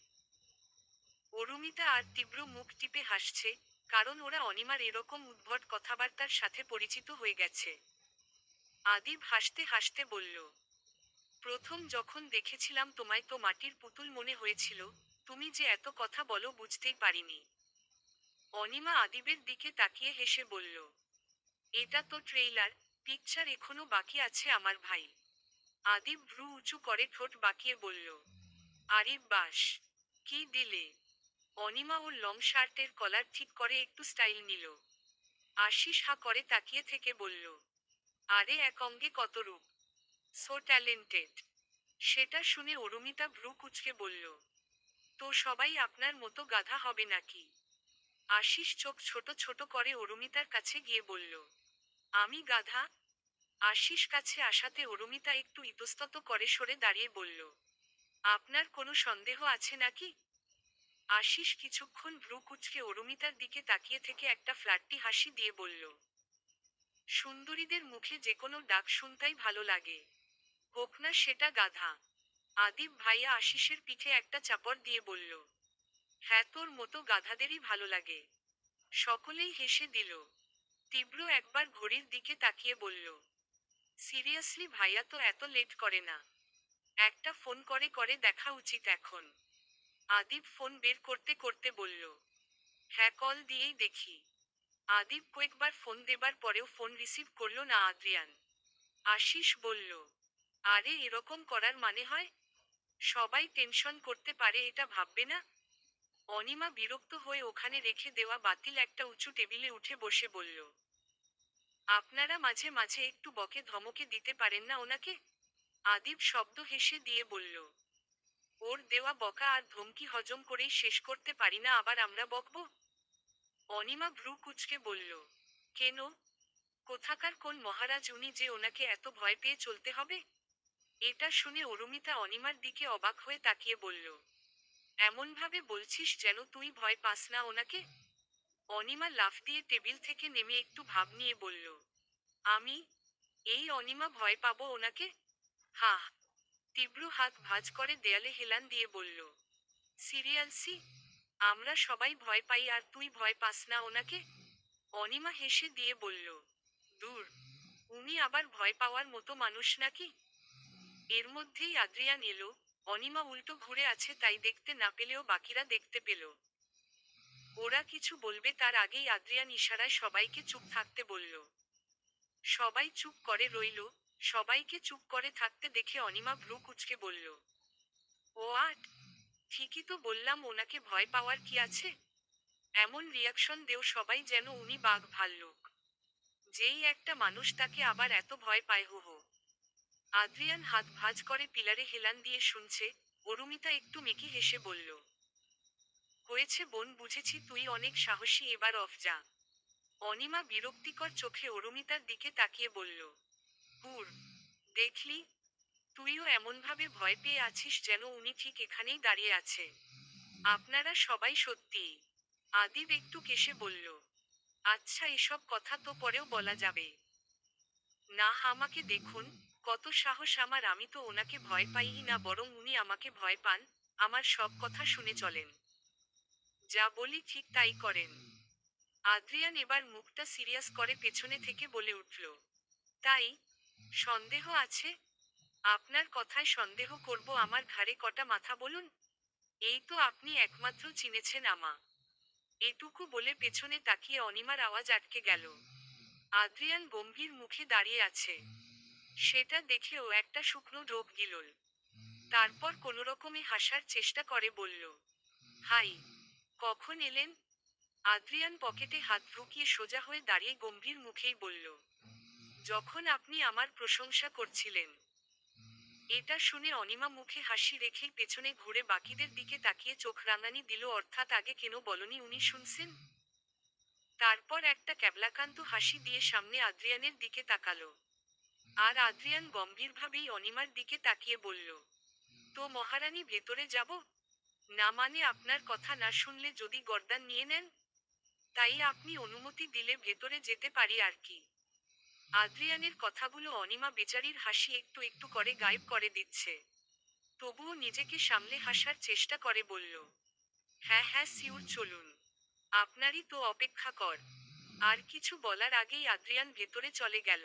অরুমিতা আর তীব্র মুখ টিপে হাসছে, কারণ ওরা অনিমার এরকম উদ্ভট কথাবার্তার সাথে পরিচিত হয়ে গেছে। আদিব হাসতে হাসতে বলল, প্রথম যখন দেখেছিলাম তোমায় তো মাটির পুতুল মনে হয়েছিল, তুমি যে এত কথা বলো বুঝতেই পারিনি। অনিমা আদিবের দিকে তাকিয়ে হেসে বলল, এটা তো ট্রেইলার, পিকচার এখনো বাকি আছে আমার ভাই। আদিব ভ্রু উঁচু করে ঠোঁট বাঁকিয়ে বলল, আরে বাস, কি দিলে! অনিমা ওর লং শার্টের কলার ঠিক করে একটু স্টাইল নিল। আশিস হা করে তাকিয়ে থেকে বলল, আরে এক অঙ্গে কত রূপ! So talented! সেটা শুনে অরুমিতা ভ্রু কুঁচকে বলল, তো সবাই আপনার মতো গাধা হবে নাকি? আশিস চোখ ছোট ছোট করে অরুমিতার কাছে গিয়ে বলল, আমি গাধা? আশিস কাছে আসাতে অরুমিতা একটু ইতস্তত করে সরে দাঁড়িয়ে বলল, আপনার কোনো সন্দেহ আছে নাকি? আশিস কিছুক্ষণ ভ্রু কুঁচকে অরুমিতার দিকে তাকিয়ে থেকে একটা ফ্ল্যাটটি হাসি দিয়ে বলল, সুন্দরীদের মুখে যেকোনো ডাক শুনতেই ভালো লাগে, হোক না সেটা গাধা। আদিব ভাইয়া আশিসের পিঠে একটা চাপড় দিয়ে বলল, হ্যাঁ, তোর মতো গাধাদেরই ভালো লাগে। সকলেই হেসে দিল। তীব্র একবার ঘড়ির দিকে তাকিয়ে বলল, সিরিয়াসলি ভাইয়া তো এত লেট করে না, একটা ফোন করে করে দেখা উচিত এখন। আদিব ফোন বের করতে করতে বলল, হ্যাঁ, কল দিয়েই দেখি। আদিব কয়েকবার ফোন দেবার পরেও ফোন রিসিভ করল না আদ্রিয়ান। আশিস বলল, আরে এরকম করার মানে হয়? সবাই টেনশন করতে পারে এটা ভাববে না? অনিমা বিরক্ত হয়ে ওখানে রেখে দেওয়া বাতিল একটা উঁচু টেবিলে উঠে বসে বলল, আপনারা মাঝে মাঝে একটু বকে ধমকে দিতে পারেন না ওনাকে? আদিব শব্দ হেসে দিয়ে বলল, ওর দেওয়া বকা আর ধমকি হজম করেই শেষ করতে পারি না, আবার আমরা বকবো? অনিমা ভ্রু কুঁচকে বলল, কেন? কোথাকার কোন মহারাজ উনি যে ওনাকে এত ভয় পেয়ে চলতে হবে? এটা শুনে অরুমিতা অনিমার দিকে অবাক হয়ে তাকিয়ে বলল, এমনভাবে বলছিস যেন তুই ভয় পাস না ওনাকে। অনিমা লাফ দিয়ে টেবিল থেকে নেমে একটু ভাব নিয়ে বলল, আমি? এই অনিমা ভয় পাবো ওনাকে? হাহ। তীব্র হাত ভাঁজ করে দেয়ালে হেলান দিয়ে বলল, সিরিয়াসলি? আমরা সবাই ভয় পাই আর তুই ভয় পাস না ওনাকে? অনিমা হেসে দিয়ে বলল, দূর, উনি আবার ভয় পাওয়ার মতো মানুষ নাকি? এর মধ্যেই আদ্রিয়ান এলো। অনিমা উল্টো ঘুরে আছে তাই দেখতে না পেলেও বাকিরা দেখতে পেল। ওরা কিছু বলবে তার আগেই আদ্রিয়ান ইশারায় সবাইকে চুপ থাকতে বলল। সবাই চুপ করে রইল। সবাইকে চুপ করে থাকতে দেখে অনিমা ভ্রু কুঁচকে বলল, ও আট, ঠিকই তো বললাম, ওনাকে ভয় পাওয়ার কি আছে? এমন রিয়াকশন দেও সবাই যেন উনি বাঘ ভাল্লুক। যেই একটা মানুষ তাকে আবার এত ভয় পায়, হো হো। আদ্রিয়ান হাত ভাঁজ করে পিলারে হেলান দিয়ে শুনছে। অরুমিতা একটু মেকি হেসে বলল, হয়েছে বোন, বুঝেছি তুই অনেক সাহসী, এবার অফ যা। অনিমা বিরক্তিকর চোখে অরুমিতার দিকে তাকিয়ে বলল, হুর, দেখলি, তুইও এমনভাবে ভয় পেয়ে আছিস যেন উনি ঠিক এখানেই দাঁড়িয়ে আছে। আপনারা সবাই সত্যিই। আদিব একটু কেশে বলল, আচ্ছা, এসব কথা তো পরেও বলা যাবে। না, আমাকে দেখুন, কত সাহস আমার, আমি তো ওনাকে ভয় পাইই না, বরং উনি আমাকে ভয় পান, আমার সব কথা শুনে চলেন। যা বলি ঠিক তাই করেন। আদ্রিয়ান এবার মুখটা সিরিয়াস করে পেছনে থেকে বলে উঠল, তাই? সন্দেহ আছে? আপনার কথায় সন্দেহ করব? আমার ঘাড়ে কটা মাথা বলুন। এই তো আপনি একমাত্র চিনেছেন আমা। এটুকু বলে পেছনে তাকিয়ে অনিমার আওয়াজ আটকে গেল। আদ্রিয়ান গম্ভীর মুখে দাঁড়িয়ে আছে। সেটা দেখেও একটা শুকনো ঢোক গিলল। তারপর কোনোরকমে হাসার চেষ্টা করে বলল, হাই, কখন এলেন? আদ্রিয়ান পকেটে হাত ঢুকিয়ে সোজা হয়ে দাঁড়িয়ে গম্ভীর মুখেই বলল, যখন আপনি আমার প্রশংসা করছিলেন। এটা শুনে অনিমা মুখে হাসি রেখেই পেছনে ঘুরে বাকিদের দিকে তাকিয়ে চোখ রাঙানি দিল, অর্থাৎ আগে কেন বলনি উনি শুনছেন? তারপর একটা ক্যাবলাকান্ত হাসি দিয়ে সামনে আদ্রিয়ানের দিকে তাকালো। আর আদ্রিয়ান গম্ভীরভাবেই অনিমার দিকে তাকিয়ে বলল, তো মহারানী, ভেতরে যাব? না মানে আপনার কথা না শুনলে যদি গর্দান নিয়ে নেন? তাই আপনি অনুমতি দিলে ভেতরে যেতে পারি আর কি। আদ্রিয়ানের কথাগুলো অনিমা বেচারির হাসি একটু একটু করে গায়েব করে দিচ্ছে। তবুও নিজেকে সামলে হাসার চেষ্টা করে বলল, হ্যাঁ হ্যাঁ, সিউর, চলুন। আপনারই তো অপেক্ষা কর। আর কিছু বলার আগেই আদ্রিয়ান ভেতরে চলে গেল।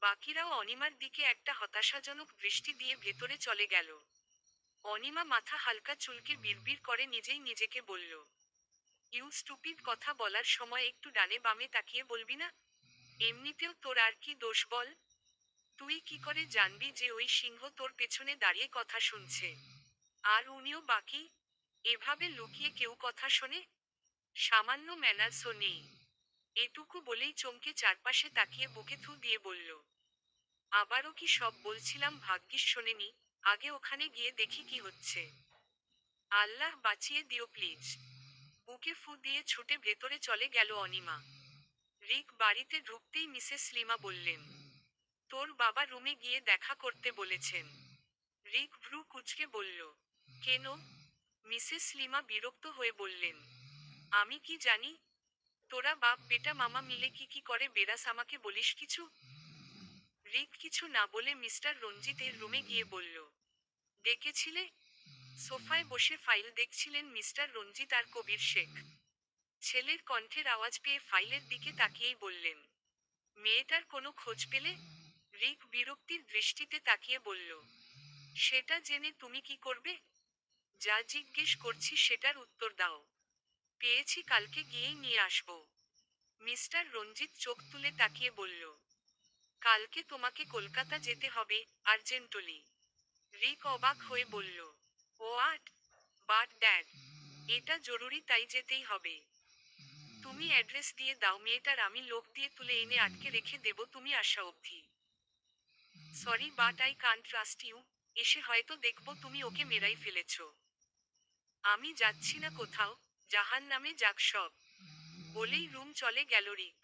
বাকিরাও অনিমার দিকে একটা হতাশাজনক দৃষ্টি দিয়ে ভেতরে চলে গেল। অনিমা মাথা হালকা চুলকে বিড়বিড় করে নিজেই নিজেকে বলল, ইউ স্টুপিড, কথা বলার সময় একটু ডানে বামে তাকিয়ে বলবি না? এমনিতেও তোর আর কি দোষ বল? তুই কি করে জানবি যে ওই সিংহ তোর পেছনে দাঁড়িয়ে কথা শুনছে? আর উনিও বাকি? এভাবে লুকিয়ে কেউ কথা শোনে? সামান্য ম্যানার্সও নেই। এটুকু বলেই চমকে চারপাশে তাকিয়ে বুকে থু দিয়ে বলল, আবারও কি সব বলছিলাম ভাগ্যিস শোনেনি, আগে ওখানে গিয়ে দেখি কি হচ্ছে। আল্লাহ বাঁচিয়ে দিও প্লিজ। বুকে ফু দিয়ে ছুটে ভেতরে চলে গেল অনিমা। রিক বাড়িতে ঢুকতেই মিসেস লিমা বললেন, তোর বাবা রুমে গিয়ে দেখা করতে বলেছেন। রিক ভ্রু কুঁচকে বলল, কেন? মিসেস লিমা বিরক্ত হয়ে বললেন, আমি কি জানি? তোরা বাপ বেটা মামা মিলে কি কি করে বেরাস, আমাকে বলিস কিছু? রিক কিছু না বলে মিস্টার রঞ্জিতের রুমে গিয়ে বলল, ডেকেছিলে? সোফায় বসে ফাইল দেখছিলেন মিস্টার রঞ্জিত আর কবির শেখ। ছেলের কণ্ঠের আওয়াজ পেয়ে ফাইলের দিকে তাকিয়েই বললেন, মেয়েটার কোনো খোঁজ পেলে? রিক বিরক্তির দৃষ্টিতে তাকিয়ে বলল, সেটা জেনে তুমি কি করবে? যা জিজ্ঞেস করছি সেটার উত্তর দাও। পেয়েছি, কালকে গিয়েই নিয়ে আসব। মিস্টার রঞ্জিত চোখ তুলে তাকিয়ে বলল, কালকে তোমাকে কলকাতা যেতে হবে, আর্জেন্টলি। রিক অবাক হয়ে বলল, হোয়াট? বাট ড্যাড, এটা জরুরি তাই যেতেই হবে। তুমি অ্যাড্রেস দিয়ে দাও, মেয়েটার আমি লোক দিয়ে তুলে এনে আটকে রেখে দেব তুমি আসা অবধি। Sorry but I can't trust you, এসে হয়তো দেখব তুমি ওকে মেরাই ফেলেছ। আমি যাচ্ছি না কোথাও, জাহান্নামে যাক সব। বলেই রুম চলে গেল রিক।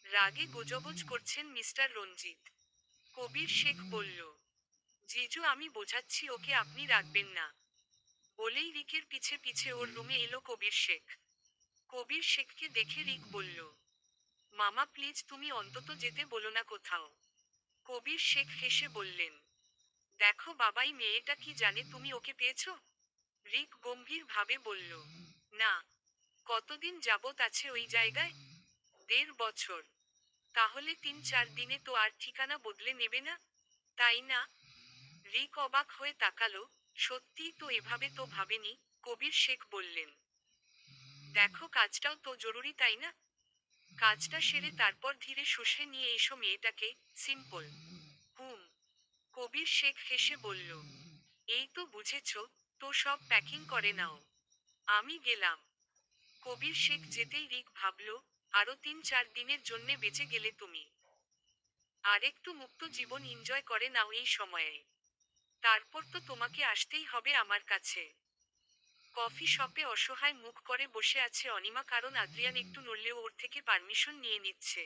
রাগে গোজগোজ করছেন মিস্টার রঞ্জিত। কবির শেখ বলল, জিজু আমি বোঝাচ্ছি ওকে, আপনি রাখবেন না। বলেই রিকের পিছে পিছে ওর রুমে এলো কবির শেখ। কবির শেখকে দেখে রিক বলল, মামা প্লিজ তুমি অন্তত যেতে বলো না কোথাও। কবির শেখ হেসে বললেন, দেখো বাবাই, মেয়েটা কি জানে তুমি ওকে পেয়েছো? রিক গম্ভীর ভাবে বলল, না। কতদিন যাবত আছে ওই জায়গায়? 1.5 বছর। তাহলে 3-4 দিনে তো আর ঠিকানা বদলে নেবে না, তাই না? রিক অবাক হয়ে তাকালো, সত্যিই তো, এভাবে তো ভাবেনি। কবির শেখ বললেন, দেখো কাজটাও তো জরুরি তাই না? কাজটা সেরে তারপর ধীরে সুস্থে নিয়ে এসো মেয়েটাকে, সিম্পল। হুম। কবির শেখ হেসে বলল, এই তো বুঝেছ, তো সব প্যাকিং করে নাও, আমি গেলাম। কবির শেখ যেতেই রিক ভাবল, আরো 3-4 দিনের জন্যে বেঁচে গেলে তুমি আরেকটু মুক্ত জীবন এনজয় করে নাও এই সময়ে। তারপর তো তোমাকে আসতেই হবে আমার কাছে। কফি শপে অসহায় মুখ করে বসে আছে অনিমা, কারণ আদ্রিয়ান একটু নড়লেও ওর থেকে পারমিশন নিয়ে নিচ্ছে।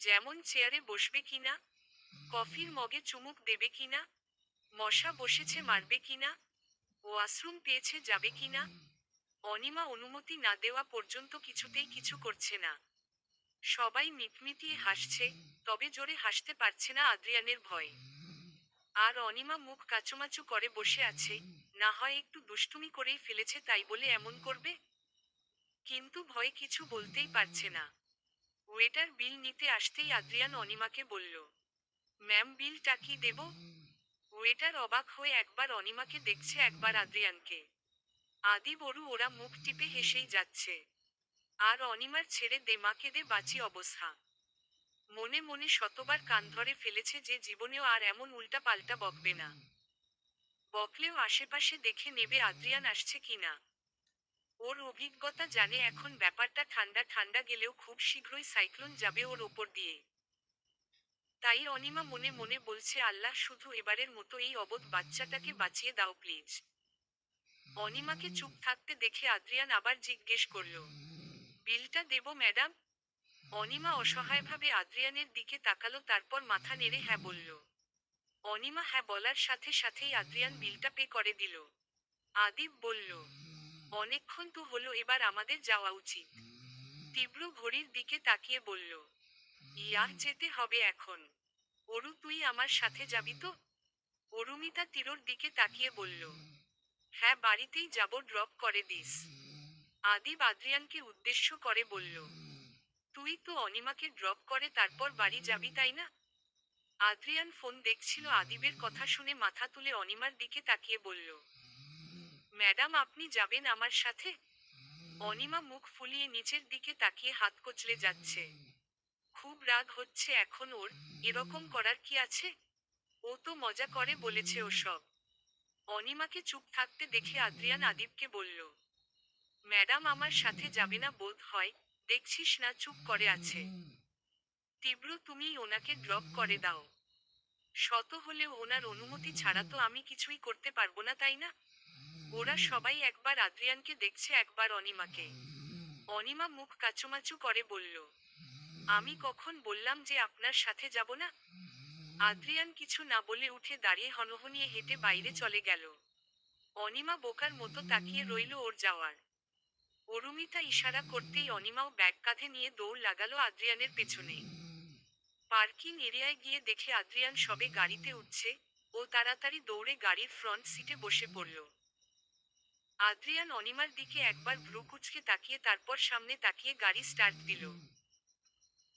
যেমন চেয়ারে বসবে কিনা, কফির মগে চুমুক দেবে কিনা, মশা বসেছে মারবে কিনা, ওয়াশরুম পেয়েছে যাবে কিনা। অনিমা অনুমতি না দেওয়া পর্যন্ত কিছুতেই কিছু করছে না। সবাই মিটমিটিয়ে হাসছে, তবে জোরে হাসতে পারছে না আদ্রিয়ানের ভয়। আর অনিমা মুখ কাচুমাচু করে বসে আছে, না হয় একটু দুষ্টুমি করেই ফেলেছে তাই বলে এমন করবে। কিন্তু ভয়ে কিছু বলতেই পারছে না। ওয়েটার বিল নিতে আসতেই আদ্রিয়ান অনিমাকে বলল, ম্যাম বিলটা কি দেব? ওয়েটার অবাক হয়ে একবার অনিমাকে দেখছে, একবার আদ্রিয়ানকে। আদি বড়ু ওরা মুখ টিপে হেসেই যাচ্ছে। আর অনিমার ছেড়ে দে মাকে দে বাঁচি অবস্থা। মনে মনে শতবার কান ধরে ফেলেছে যে জীবনেও আর এমন উল্টা পাল্টা বকবে না। বকলেও আশেপাশে দেখে নেবে আদ্রিয়ান আসছে কিনা। ওর অভিজ্ঞতা জানে এখন ব্যাপারটা ঠান্ডা ঠান্ডা গেলেও খুব শীঘ্রই সাইক্লোন যাবে ওর ওপর দিয়ে। তাই অনিমা মনে মনে বলছে, আল্লাহ শুধু এবারের মতো এই অবোধ বাচ্চাটাকে বাঁচিয়ে দাও প্লিজ। অনিমাকে চুপ থাকতে দেখে আদ্রিয়ান আবার জিজ্ঞেস করল, বিলটা দেব ম্যাডাম? অনিমা অসহায়ভাবে আদ্রিয়ানের দিকে তাকালো, তারপর মাথা নেড়ে হ্যাঁ বলল। অনিমা হ্যাঁ বলার সাথে সাথেই আদ্রিয়ান বিলটা পে করে দিল। আদিব বলল, অনেকক্ষণ তো হলো, এবার আমাদের যাওয়া উচিত। তীব্র ঘড়ির দিকে তাকিয়ে বলল, ইয়াহ যেতে হবে এখন। অরু তুই আমার সাথে যাবি তো? অরুমিতা তীরর দিকে তাকিয়ে বলল, হ্যাঁ বাড়িতেই যাব, ড্রপ করে দিস। আদিব আদ্রিয়ানকে উদ্দেশ্য করে বলল, তুই তো অনিমাকে ড্রপ করে তারপর বাড়ি যাবি তাই না? আদ্রিয়ান ফোন দেখছিল, আদিবের কথা শুনে মাথা তুলে অনিমার দিকে তাকিয়ে বলল, ম্যাডাম আপনি যাবেন আমার সাথে? অনিমা মুখ ফুলিয়ে নিচের দিকে তাকিয়ে হাত কচলে যাচ্ছে। খুব রাগ হচ্ছে এখন ওর, এরকম করার কি আছে? ও তো মজা করে বলেছে ওসব। অনিমাকে চুপ থাকতে দেখে আদ্রিয়ান আদিবকে বলল, ম্যাডাম আমার সাথে যাবে না বোধ হয়, দেখছিস না চুপ করে আছে। তীব্র তুমি ওনাকে ড্রপ করে দাও। শত হলেও ওনার অনুমতি ছাড়া তো আমি কিছুই করতে পারবো না তাই না? ওরা সবাই একবার আদ্রিয়ানকে দেখছে, একবার অনিমাকে। অনিমা মুখ কাচুমাচু করে বলল, আমি কখন বললাম যে আপনার সাথে যাব না? আদ্রিয়ান কিছু না বলে উঠে দাঁড়িয়ে হনহনিয়ে হেঁটে বাইরে চলে গেল। অনিমা বোকার মতো তাকিয়ে রইল ওর যাওয়ার। অরুমিতা ইশারা করতেই অনিমাও ব্যাগ কাঁধে নিয়ে দৌড় লাগালো আদ্রিয়ানের পেছনে। পার্কিং এরিয়ায় গিয়ে দেখে আদ্রিয়ান সবে গাড়িতে উঠছে। ও তাড়াতাড়ি দৌড়ে গাড়ির ফ্রন্ট সিটে বসে পড়ল। আদ্রিয়ান অনিমার দিকে একবার ভ্রু কুঁচকে তাকিয়ে তারপর সামনে তাকিয়ে গাড়ি স্টার্ট দিল।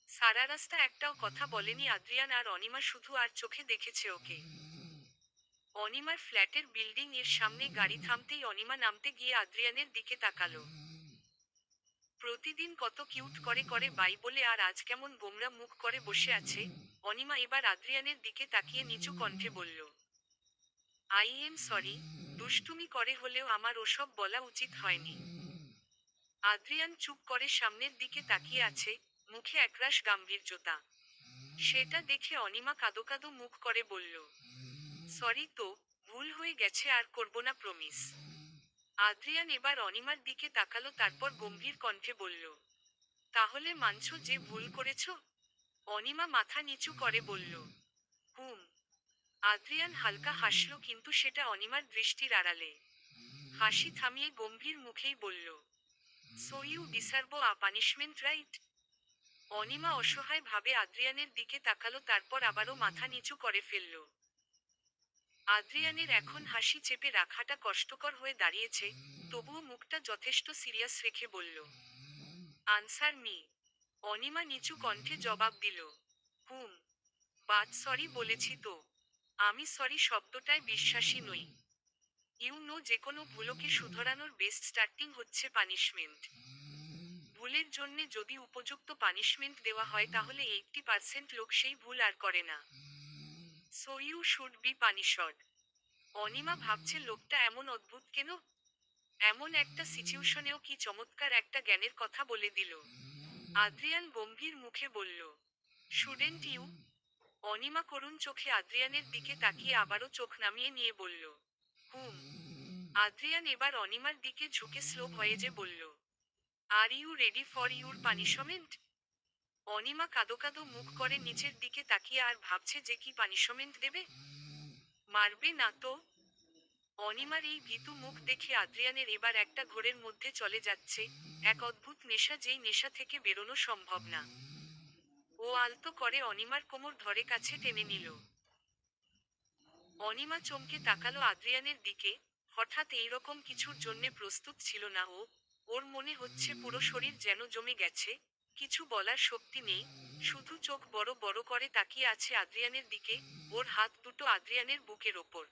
সারা রাস্তা একটাও কথা বলেনি আদ্রিয়ান, আর অনিমা শুধু আর চোখে দেখেছে ওকে। অনিমার ফ্ল্যাটের বিল্ডিং এর সামনে গাড়ি থামতেই অনিমা নামতে গিয়ে আদ্রিয়ানের দিকে তাকালো। প্রতিদিন কত কিউট করে করে বাই বলে, আর আজ কেমন গোমরা মুখ করে বসে আছে। অনিমা এবার আদ্রিয়ানের দিকে তাকিয়ে নিচু কণ্ঠে বলল, আই এম সরি, দুষ্টুমি করে হলেও আমার ওসব বলা উচিত হয়নি। আদ্রিয়ান চুপ করে সামনের দিকে তাকিয়ে আছে, মুখে একরাশ গাম্ভীর্যতা। সেটা দেখে অনিমা কাঁদো কাঁদো মুখ করে বলল, সরি তো, ভুল হয়ে গেছে, আর করব না, প্রমিস। আদ্রিয়ান এবার অনিমার দিকে তাকালো, তারপর গম্ভীর কণ্ঠে বলল, তাহলে মানছো যে ভুল করেছো? অনিমা মাথা নিচু করে বলল, হুম। আদ্রিয়ান হালকা হাসল, কিন্তু সেটা অনিমার দৃষ্টির আড়ালে। হাসি থামিয়ে গম্ভীর মুখেই বলল, so you deserve a punishment, right? Anima অসহায় ভাবে আদ্রিয়ানের দিকে তাকালো, তারপর আবারও মাথা নিচু করে ফেলল। আদ্রিয়ানের এখন হাসি চেপে রাখাটা কষ্টকর হয়ে দাঁড়িয়েছে, তবুও মুখটা যথেষ্ট সিরিয়াস রেখে বলল, আনসার মি। অনিমা নিচু কণ্ঠে জবাব দিল, হুম। বাট সরি বলেছি তো। আমি সরি শব্দটায় বিশ্বাসী নই। ইউ নো, যে কোনো ভুলকে শুধরানোর বেস্ট স্টার্টিং হচ্ছে পানিশমেন্ট। ভুলের জন্যে যদি উপযুক্ত পানিশমেন্ট দেওয়া হয় তাহলে 80% লোক সেই ভুল আর করে না। So you should be punished. Anima ভাবছে লোকটা এমন অদ্ভুত কেন? এমন একটা সিচুয়েশনেও কি চমৎকার একটা জ্ঞানের কথা বলে দিল। আদ্রিয়ান গম্ভীর মুখে বলল, শুডেন্ট ইউ? অনিমা করুণ চোখে আদ্রিয়ানের দিকে তাকিয়ে আবারও চোখ নামিয়ে নিয়ে বলল, হুম। আদ্রিয়ান এবার অনিমার দিকে ঝুঁকে স্লো ভয়েজে বলল, are you ready for your punishment? Anima কাঁদো কাঁদো মুখ করে নিচের দিকে তাকিয়ে আর ভাবছে যে কি পানিশমেন্ট দেবে। মারবে না তো? অনিমার এই ভীতু মুখ দেখে আদ্রিয়ানের এবার একটা ঘোরের মধ্যে চলে যাচ্ছে, এক অদ্ভুত নেশা, যেই নেশা থেকে বেরোনো সম্ভব না। ও আলতো করে অনিমার কোমর ধরে কাছে টেনে নিল। অনিমা চমকে তাকালো আদ্রিয়ানের দিকে। হঠাৎ এইরকম কিছুর জন্যে প্রস্তুত ছিল না ও। ওর মনে হচ্ছে পুরো শরীর যেন জমে গেছে, কিছু বলার শক্তি নেই, শুধু চোখ বড় বড় করে তাকিয়ে আছে আদ্রিয়ানের দিকে। ওর হাত দুটো আদ্রিয়ানের বুকের ওপর।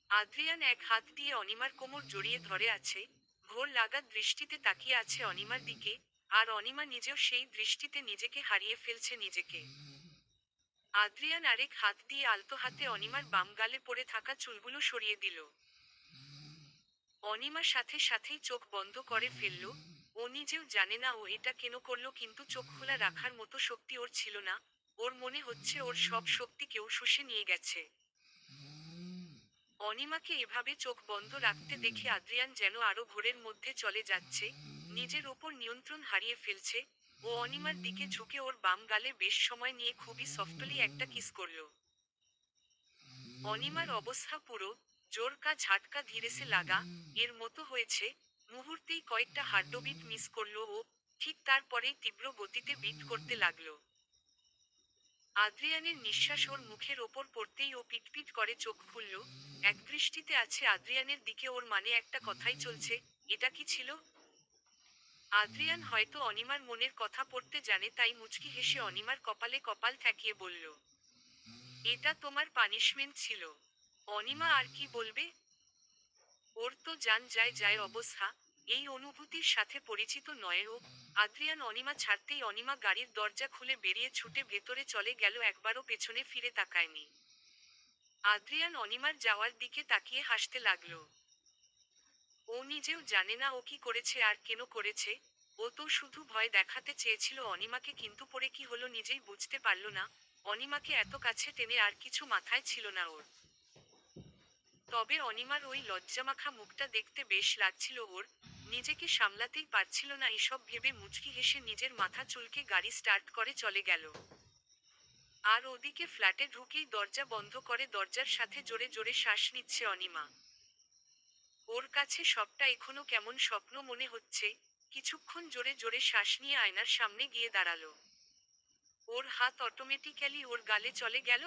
আদ্রিয়ান এক হাত দিয়ে অনিমার কোমর জড়িয়ে ধরে আছে, ঘোর লাগা দৃষ্টিতে তাকিয়ে আছে অনিমার দিকে, আর অনিমা নিজেও সেই দৃষ্টিতে নিজেকে হারিয়ে ফেলছে নিজেকে। আদ্রিয়ান আরেক হাত দিয়ে আলতো হাতে অনিমার বাম গালে পড়ে থাকা চুলগুলো সরিয়ে দিল। অনিমা সাথে সাথেই চোখ বন্ধ করে ফেলল। ও নিজেও জানে না ও এটা কেন করলো, কিন্তু চোখ খোলা রাখার মতো শক্তি ওর ছিল না। ওর মনে হচ্ছে ওর সব শক্তি কেউ শুষে নিয়ে গেছে। অনিমাকে এভাবে চোখ বন্ধ রাখতে দেখে আদ্রিয়ান যেন আরো ঘোরের মধ্যে চলে যাচ্ছে, নিজের ওপর নিয়ন্ত্রণ হারিয়ে ফেলছে। ও অনিমার দিকে ঝুঁকে ওর বাম গালে বেশ সময় নিয়ে খুবই সফটলি একটা কিস করল। অনিমার অবস্থা পুরো জোরকা ঝাটকা ধীরেসে লাগা এর মতো হয়েছে। মুহূর্তেই কয়েকটা হার্টবিট মিস করলো ও। ঠিক তারপরেই তীব্র গতিতে বিট করতে লাগলো। আদ্রিয়ানের নিঃশ্বাস ওর মুখের ওপর পড়তেই ও পিটপিট করে চোখ খুলল। এক দৃষ্টিতে আছে আদ্রিয়ানের দিকে, ওর মানে একটা কথাই চলছে, এটা কি ছিল? আদ্রিয়ান হয়তো অনিমার মনের কথা পড়তে জানে, তাই মুচকি হেসে অনিমার কপালে কপাল ঠেকিয়ে বলল, এটা তোমার পানিশমেন্ট ছিল। অনিমা আর কি বলবে? ওর তো জান যায় যায় অবস্থা। এই অনুভূতির সাথে পরিচিত নয় ও। আদ্রিয়ান অনিমা ছাড়তেই অনিমা গাড়ির দরজা খুলে বেরিয়ে ছুটে ভেতরে চলে গেল, একবারও পেছনে ফিরে তাকায়নি। আদ্রিয়ান অনিমার যাওয়ার দিকে তাকিয়ে হাসতে লাগলো। ও নিজেও জানে না ও কি করেছে আর কেন করেছে। ও তো শুধু ভয় দেখাতে চেয়েছিল অনিমাকে, কিন্তু পরে কি হলো নিজেই বুঝতে পারল না। অনিমাকে এত কাছে টেনে আর কিছু মাথায় ছিল না ওর। তবে অনিমার ওই লজ্জামাখা মুখটা দেখতে বেশ লাগছিল ওর। নিজেকে সামলাতেই পারছিল না, এসব ভেবে মুচকি হেসে নিজের মাথা চুলকে গাড়ি স্টার্ট করে চলে গেল। আর ওদিকে ফ্ল্যাটে ঢুকেই দরজা বন্ধ করে দরজার সাথে জোরে জোরে শ্বাস নিচ্ছে অনিমা। ওর কাছে সবটা এখনো কেমন স্বপ্ন মনে হচ্ছে। কিছুক্ষণ জোরে জোরে শ্বাস নিয়ে আয়নার সামনে গিয়ে দাঁড়ালো। ওর হাত অটোমেটিক্যালি ওর গালে চলে গেল।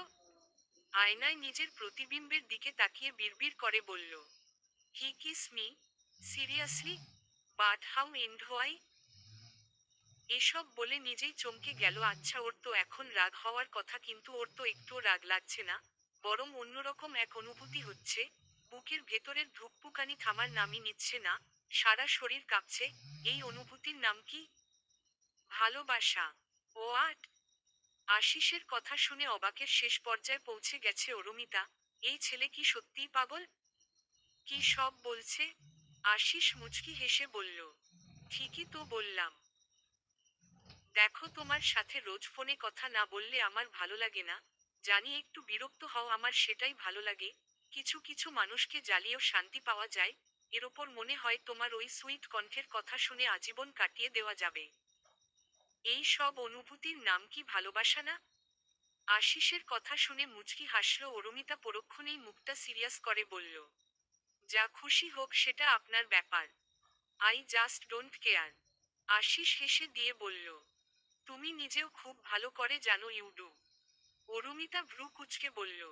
আয়নায় নিজের প্রতিবিম্বের দিকে তাকিয়ে বিড়বিড় করে বলল, he kiss me? Seriously? But how and why? এসব বলে নিজেই চমকে গেল। আচ্ছা, ওর তো এখন রাগ হওয়ার কথা, কিন্তু ওর তো একটুও রাগ লাগছে না, বরং অন্যরকম এক অনুভূতি হচ্ছে। বুকের ভেতরের ধুকপুকানি থামার নামই নিচ্ছে না, সারা শরীর কাঁপছে। এই অনুভূতির নাম কি? ভালোবাসা। হোয়াট? আশিসের কথা শুনে অবাকের শেষ পর্যায়ে পৌঁছে গেছে অরুমিতা। এই ছেলে কি সত্যিই পাগল? কি সব বলছে? আশিস মুচকি হেসে বলল, ঠিকই তো বললাম। দেখো, তোমার সাথে রোজ ফোনে কথা না বললে আমার ভালো লাগে না। জানি একটু বিরক্ত হও, আমার সেটাই ভালো লাগে। কিছু কিছু মানুষকে জ্বালিয়েও শান্তি পাওয়া যায়। এর ওপর মনে হয় তোমার ওই সুইট কণ্ঠের কথা শুনে আজীবন কাটিয়ে দেওয়া যাবে। এই সব অনুভূতির নাম কি ভালোবাসা না? আশিসের কথা শুনে মুচকি হাসল অরুমিতা। পরক্ষণেই মুখটা সিরিয়াস করে বলল, যা খুশি হোক, সেটা আপনার ব্যাপার। I just don't care. Ashis হেসে দিয়ে বলল, তুমি নিজেও খুব ভালো করে জানো ইউ ডু। অরুমিতা ভ্রু কুঁচকে বলল,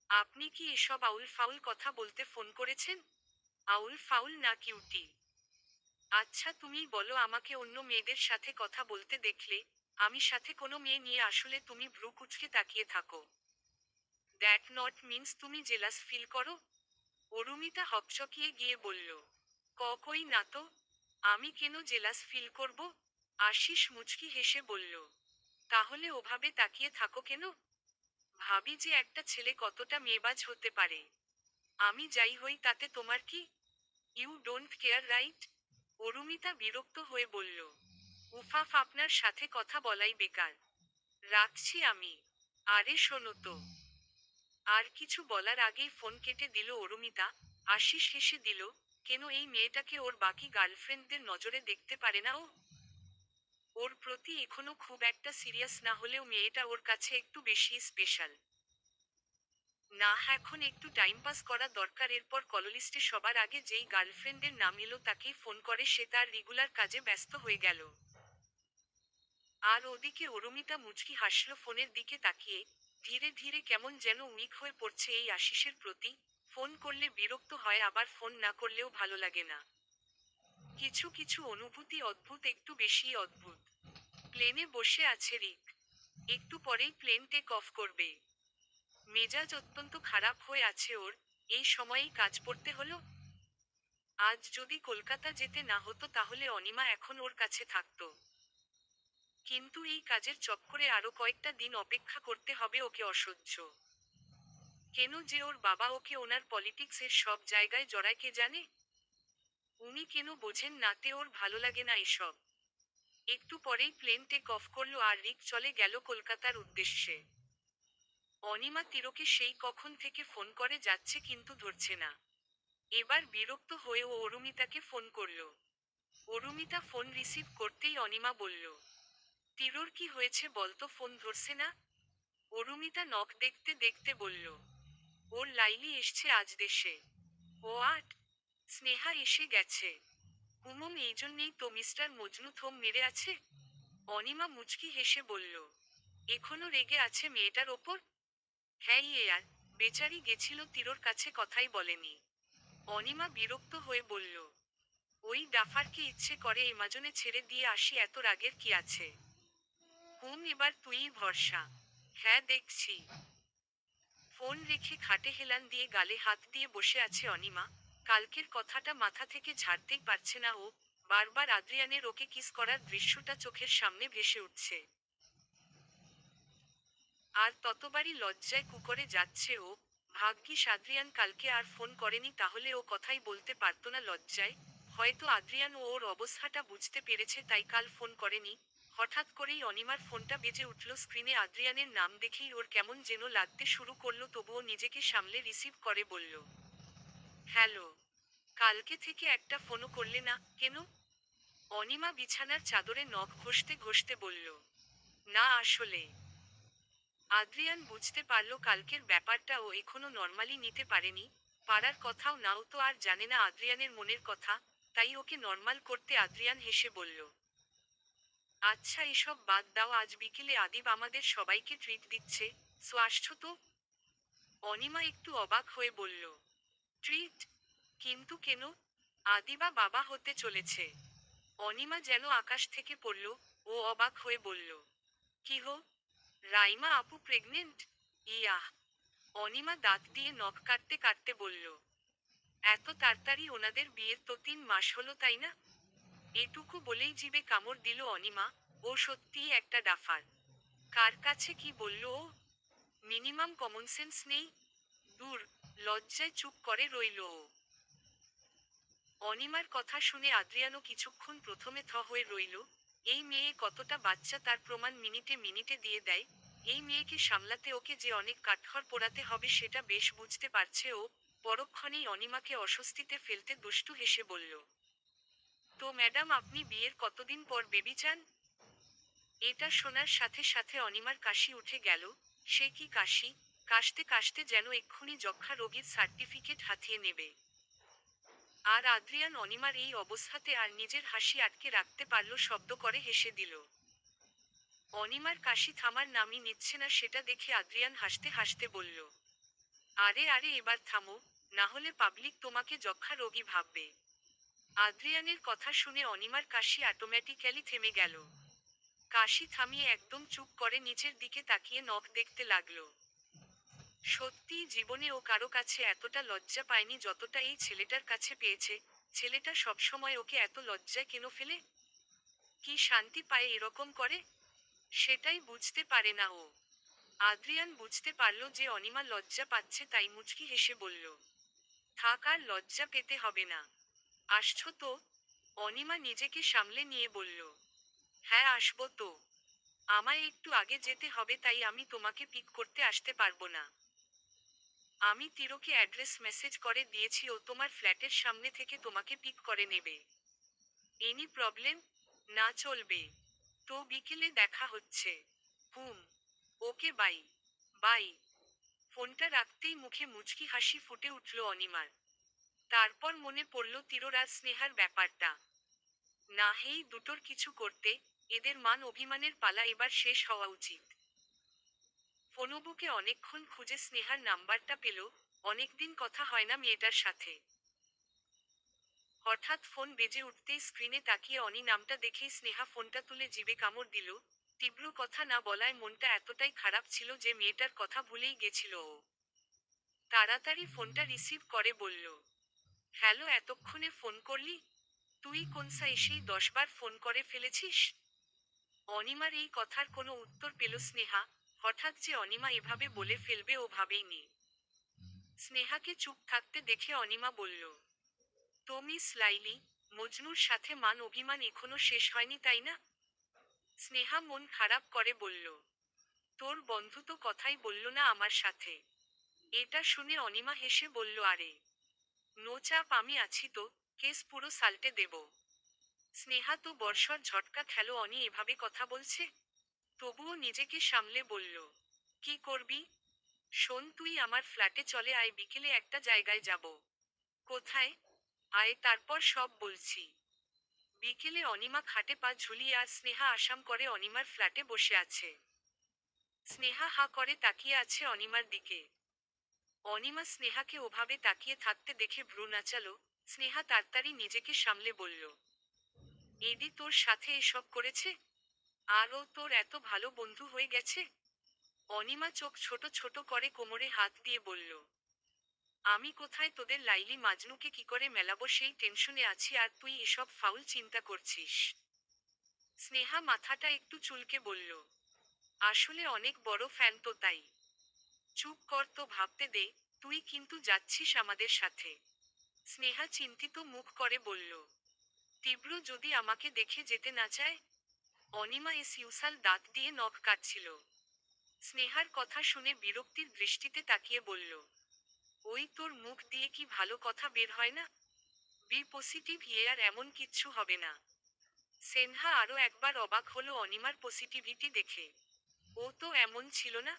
আপনি কি এসব আউল ফাউল কথা বলতে ফোন করেছেন? আউল ফাউল না কিউটি। আচ্ছা তুমিই বলো, আমাকে অন্য মেয়েদের সাথে কথা বলতে দেখলে, আমি সাথে কোনো মেয়ে নিয়ে আসলে তুমি ভ্রু কুঁচকে তাকিয়ে থাকো। দ্যাট নট মিন্স তুমি জেলাস ফিল করো? অরুমিতা হকচকিয়ে গিয়ে বলল, কই না তো। আমি কেন জেলাস ফিল করব? আশিস মুচকি হেসে বলল, তাহলে ওভাবে তাকিয়ে থাকো কেন? ভাবি যে একটা ছেলে কতটা মেয়েবাজ হতে পারে। আমি যাই হই তাতে তোমার কি? You don't care, right? Arumita বিরক্ত হয়ে বলল, উফাফ, আপনার সাথে কথা বলাই বেকার। রাখছি আমি। আরে শোনো তো। আর কিছু বলার আগেই ফোন কেটে দিল অরুমিতা। আশিস হেসে দিল, কেন, এই মেয়েটাকে ওর বাকি গার্লফ্রেন্ডদের নজরে দেখতে পারে না ও? ওর প্রতি এখনো খুব একটা সিরিয়াস না হলেও মেয়েটা ওর কাছে একটু বেশি স্পেশাল। না, এখন একটু টাইম পাস করা দরকার। এরপর কললিস্টে সবার আগে যেই গার্লফ্রেন্ডের নাম এলো তাকেই ফোন করে সে তার রেগুলার কাজে ব্যস্ত হয়ে গেল। আর ওদিকে অরুমিতা মুচকি হাসল ফোনের দিকে তাকিয়ে। ধীরে ধীরে কেমন যেন উইক হয়ে পড়ছে এই আশিসের প্রতি। ফোন করলে বিরক্ত হয়, আবার ফোন না করলেও ভালো লাগে না। কিছু কিছু অনুভূতি অদ্ভুত, একটু বেশিই অদ্ভুত। প্লেনে বসে আছে রিক। একটু পরেই প্লেন টেক অফ করবে। মেজাজ অত্যন্ত খারাপ হয়ে আছে ওর। এই সময়েই কাজ পড়তে হলো। আজ যদি কলকাতা যেতে না হতো তাহলে অনিমা এখন ওর কাছে থাকতো। কিন্তু এই কাজের চক্করে আরো কয়েকটা দিন অপেক্ষা করতে হবে ওকে। অসহ্য। কেন যে ওর বাবা ওকে ওনার পলিটিক্সের সব জায়গায় জড়ায় কে জানে। উনি কেন বোঝেন না তে ওর ভালো লাগে না এসব। একটু পরেই প্লেন টেক অফ করলো আর রিক চলে গেল কলকাতার উদ্দেশ্যে। অনিমা তিরকে সেই কখন থেকে ফোন করে যাচ্ছে কিন্তু ধরছে না। এবার বিরক্ত হয়ে ও অরুমিতাকে ফোন করল। অরুমিতা ফোন রিসিভ করতেই অনিমা বলল, তিরোর কি হয়েছে বলতো, ফোন ধরছে না? অরুমিতা নখ দেখতে দেখতে বলল, ওর লাইলি এসছে আজ দেশে। হোয়াট? স্নেহা এসে গেছে? হুমম, এই জন্যেই তো মিস্টার মজনু থম মেরে আছে। অনিমা মুচকি হেসে বলল, এখনো রেগে আছে মেয়েটার ওপর? হ্যাঁ ইয়ার, বেচারি গেছিল তিরোর কাছে, কথাই বলেনি। অনিমা বিরক্ত হয়ে বলল, ওই ডাফারকে ইচ্ছে করে এমাজনে ছেড়ে দিয়ে আসি, এত রাগের কি আছে? হুম, এবার তুইই ভরসা। হ্যাঁ দেখছি। ফোন রেখে খাটে হেলান দিয়ে গালে হাত দিয়ে বসে আছে অনিমা। কালকের কথাটা মাথা থেকে ঝাড়তেই পারছে না ও। বারবার আদ্রিয়ানের ওকে কিস করার দৃশ্যটা চোখের সামনে ভেসে উঠছে। আর ততবারই লজ্জায় কুঁকড়ে যাচ্ছে ও। ভাগ্যিস আদ্রিয়ান কালকে আর ফোন করেনি, তাহলে ও কথাই বলতে পারতো না লজ্জায়। হয়তো আদ্রিয়ান ওর অবস্থাটা বুঝতে পেরেছে তাই কাল ফোন করেনি। হঠাৎ করেই অনিমার ফোনটা বেজে উঠল। স্ক্রিনে আদ্রিয়ানের নাম দেখেই ওর কেমন যেন লাগতে শুরু করলো, তবুও নিজেকে সামলে রিসিভ করে বলল, হ্যালো। কালকে থেকে একটা ফোনও করলে না কেন? অনিমা বিছানার চাদরে নখ ঘষতে ঘষতে বলল, না আসলে আদ্রিয়ান বুঝতে পারল কালকের ব্যাপারটা ও এখনো নর্মালি নিতে পারেনি, পারার কথাও নাও তো আর জানে না আদ্রিয়ানের মনের কথা, তাই ওকে নর্মাল করতে আদ্রিয়ান হেসে বলল, আচ্ছা এসব বাদ দাও, আজ বিকেলে আদিব আমাদের সবাইকে ট্রিট দিচ্ছে, সো আসছো তো? অনিমা একটু অবাক হয়ে বলল, ট্রিট? কিন্তু কেন? আদিবা বাবা হতে চলেছে। অনিমা যেন আকাশ থেকে পড়ল, ও অবাক হয়ে বলল, কি হো? রাইমা আপু প্রেগনেন্ট? ইয়াহ! অনিমা দাঁত দিয়ে নখ কাটতে কাটতে বলল, এত তাড়াতাড়ি ওনাদের বিয়ের তো 3 মাস হলো তাই না? এটুকু বলেই জিভে কামড় দিল অনিমা, ও সত্যিই একটা ডাফার। কার কাছে কি বলল ও? মিনিমাম কমন সেন্স নেই? দূর! লজ্জায় চুপ করে রইল ও। অনিমার কথা শুনে আদ্রিয়ানো কিছুক্ষণ প্রথমে থ হয়ে রইল, এই মেয়ে কতটা বাচ্চা তার প্রমাণ মিনিটে মিনিটে দিয়ে দেয়, এই মেয়েকে সামলাতে ওকে যে অনেক কাঠখড় পোড়াতে হবে সেটা বেশ বুঝতে পারছে ও। পরক্ষণেই অনিমাকে অস্বস্তিতে ফেলতে দুষ্টু হেসে বলল, তো ম্যাডাম আপনি বিয়ের কতদিন পর বেবি চান? এটা শোনার সাথে সাথে অনিমার কাশি উঠে গেল, সে কি কাশি, কাশতে কাশতে যেন এক্ষুনি যক্ষ্মা রোগীর সার্টিফিকেট হাতিয়ে নেবে। আর আদ্রিয়ান অনিমার এই অবস্থাতে আর নিজের হাসি আটকে রাখতে পারল, শব্দ করে হেসে দিল। অনিমার কাশি থামার নামই নিচ্ছে না সেটা দেখে আদ্রিয়ান হাসতে হাসতে বলল, আরে আরে এবার থামো, না হলে পাবলিক তোমাকে যক্ষ্মা রোগী ভাববে। আদ্রিয়ানের কথা শুনে অনিমার কাশি অটোমেটিক্যালি থেমে গেল। কাশি থামিয়ে একদম চুপ করে নিচের দিকে তাকিয়ে নখ দেখতে লাগলো। সত্যিই জীবনে ও কারো কাছে এতটা লজ্জা পায়নি যতটা এই ছেলেটার কাছে পেয়েছে। ছেলেটা সবসময় ওকে এত লজ্জায় কেন ফেলে? কি শান্তি পায় এরকম করে? সেটাই বুঝতে পারে না ও। আদ্রিয়ান বুঝতে পারল যে অনিমা লজ্জা পাচ্ছে, তাই মুচকি হেসে বলল, থাক আর লজ্জা পেতে হবে না। আসছো তো? অনিমা নিজেকে সামলে নিয়ে বলল, হ্যাঁ আসবো তো। আমায় একটু আগে যেতে হবে তাই আমি তোমাকে পিক করতে আসতে পারবো না। আমি তিরোকে অ্যাড্রেস মেসেজ করে দিয়েছি, ও তোমার ফ্ল্যাটের সামনে থেকে তোমাকে পিক করে নেবে। Any problem? না চলবে। তো বিকেলে দেখা হচ্ছে। হুম। Okay bye. বাই। ফোনটা রাখতেই মুখে মুচকি হাসি ফুটে উঠল অনিমার। তারপর মনে পড়ল তিরোর আর স্নেহার ব্যাপারটা। না হেই দুটোর কিছু করতে, এদের মান অভিমানের পালা এবার শেষ হওয়া উচিত। ফোনবুকে অনেকক্ষণ খুঁজে স্নেহার নাম্বারটা পেল, অনেকদিন কথা হয় না মেয়েটার সাথে। হঠাৎ ফোন বেজে উঠতেই স্ক্রিনে তাকিয়ে অনি নামটা দেখেই স্নেহা ফোনটা তুলে জিভে কামড় দিল। তীব্র কথা না বলায় মনটা এতটাই খারাপ ছিল যে মেয়েটার কথা ভুলেই গেছিল ও। তাড়াতাড়ি ফোনটা রিসিভ করে বলল, হ্যালো এতক্ষণে ফোন করলি? তুই কোনসা এসেই 10 বার ফোন করে ফেলেছিস? অনিমার এই কথার কোনো উত্তর পেল স্নেহা, হঠাৎ যে অনিমা এভাবে বলে ফেলবে ও ভাবেইনি। স্নেহাকে চুপ থাকতে দেখে অনিমা বলল, তো মিস লাইলি, মজনুর সাথে মান অভিমান এখনো শেষ হয়নি তাই না? স্নেহা মন খারাপ করে বলল, তোর বন্ধু তো কথাই বলল না আমার সাথে। এটা শুনে অনিমা হেসে বলল, আরে নো চাপ, আমি আছি তো, কেস পুরো সালটে দেব। স্নেহা তো বর্ষর ঝটকা খেল অনি এভাবে কথা বলছে। তবুও নিজেকে সামলে বলল, কি করবি? শোন তুই আমার ফ্ল্যাটে চলে আয়, বিকেলে একটা জায়গায় যাব। কোথায়? আয় তারপর সব বলছি। বিকেলে অনিমা খাটে পা ঝুলিয়ে আর স্নেহা আসাম করে অনিমার ফ্ল্যাটে বসে আছে। স্নেহা হা করে তাকিয়ে আছে অনিমার দিকে। অনিমা স্নেহাকে ওভাবে তাকিয়ে থাকতে দেখে ভ্রু নাচালো। স্নেহা তাড়াতাড়ি নিজেকে সামলে বলল, এডি তোর সাথে এসব করেছে? আর ও তোর এত ভালো বন্ধু হয়ে গেছে? অনিমা চোখ ছোট ছোট করে কোমরে হাত দিয়ে বলল, আমি কোথায় তোদের লাইলি মাজনুকে কি করে মেলাবো সেই টেনশনে আছি, আর তুই এসব ফাউল চিন্তা করছিস। স্নেহা মাথাটা একটু চুলকে বলল, আসলে অনেক বড় ফ্যান তো তাই। চুপ কর তো, ভাবতে দে, তুই কিন্তু যাচ্ছিস আমাদের সাথে। স্নেহা চিন্তিত মুখ করে বলল, তীব্র যদি আমাকে দেখে যেতে না চায়? অনিমা ইউসাল দাঁত দিয়ে নখ কাটছিল। স্নেহার কথা শুনে বিরক্তির দৃষ্টিতে তাকিয়ে বলল, ওই তোর মুখ দিয়ে কি ভালো কথা বের হয় না? বি পজিটিভ, আর এমন কিচ্ছু হবে না। সেনহা আরো একবার অবাক হলো অনিমার পজিটিভিটি দেখে। ও তো এমন ছিল না।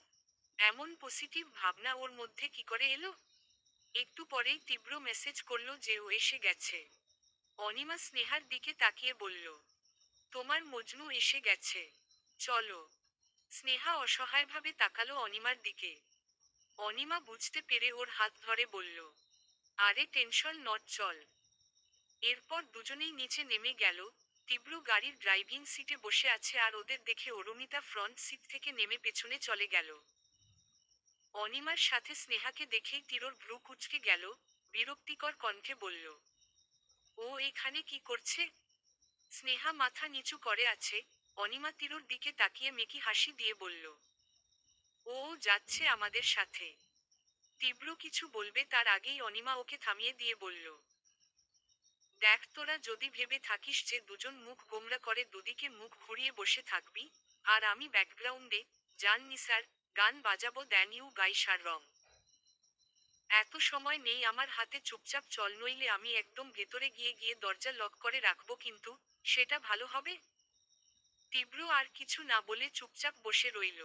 এমন পজিটিভ ভাবনা ওর মধ্যে কি করে এলো? একটু পরেই তীব্র মেসেজ করলো যে ও এসে গেছে। অনিমা স্নেহার দিকে তাকিয়ে বলল, তোমার মজনু এসে গেছে, চলো। স্নেহা অসহায়ভাবে তাকালো অনিমার দিকে। অনিমা বুঝতে পেরে ওর হাত ধরে বলল, আরে টেনশন নট, চল। এরপর দুজনেই নিচে নেমে গেল। তীব্র গাড়ির ড্রাইভিং সিটে বসে আছে আর ওদের দেখে অরুমিতা ফ্রন্ট সিট থেকে নেমে পেছনে চলে গেল। অনিমার সাথে স্নেহাকে দেখেই তীরর ভ্রু কুঁচকে গেল। বিরক্তিকর কণ্ঠে বলল, ও এখানে কি করছে? স্নেহা মাথা নিচু করে আছে। অনিমা তীরর দিকে তাকিয়ে মেকি হাসি দিয়ে বলল, ও যাচ্ছে আমাদের সাথে। তীব্র কিছু বলবে তার আগেই অনিমা ওকে থামিয়ে দিয়ে বলল, দেখ, তোরা যদি ভেবে থাকিস যে দুজন মুখ গোমরা করে দুদিকে মুখ ঘুরিয়ে বসে থাকবি, আর আমি ব্যাকগ্রাউন্ডে জান নিসার গান বাজাবো, দেন ইউ গাইস আর রং। এত সময় নেই আমার হাতে, চুপচাপ চল, নইলে আমি একদম ভেতরে গিয়ে গিয়ে দরজা লক করে রাখবো, কিন্তু সেটা ভালো হবে? তীব্র আর কিছু না বলে চুপচাপ বসে রইল।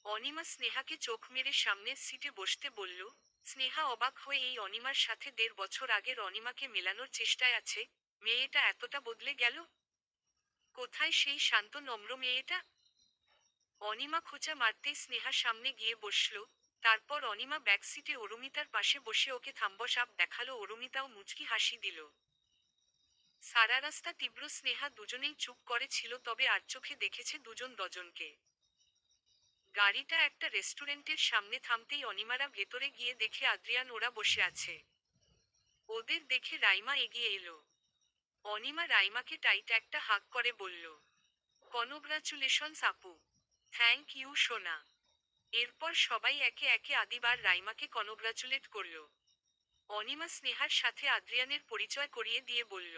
অনিমা স্নেহাকে চোখ মেরে সামনের সিটে বসতে বলল। স্নেহা অবাক হয়ে এই অনিমার সাথে 1.5 বছর আগের অনিমাকে মেলানোর চেষ্টায় আছে। মেয়েটা এতটা বদলে গেল? কোথায় সেই শান্ত নম্র মেয়েটা? অনিমা খোঁচা মারতেই স্নেহা সামনে গিয়ে বসল। তারপর অনিমা ব্যাক সিটে অরুমিতার পাশে বসে ওকে থাম্বস আপ দেখালো। অরুমিতাও মুচকি হাসি দিল। সারা রাস্তা তীব্র স্নেহা দুজনেই চুপ করে ছিল, তবে আর চোখে দেখেছে দুজন দজনকে। গাড়িটা একটা রেস্টুরেন্টের সামনে থামতেই অনিমারা ভেতরে গিয়ে দেখে আদ্রিয়ান ওরা বসে আছে। ওদের দেখে রাইমা এগিয়ে এলো। অনিমা রাইমাকে টাইট একটা হাগ করে বলল, কনগ্রাচুলেশনস আপু। থ্যাংক ইউ সোনা। এরপর সবাই একে একে আদিবার রাইমাকে কনগ্রাচুলেট করল। অনিমা স্নেহার সাথে আদ্রিয়ানের পরিচয় করিয়ে দিয়ে বলল,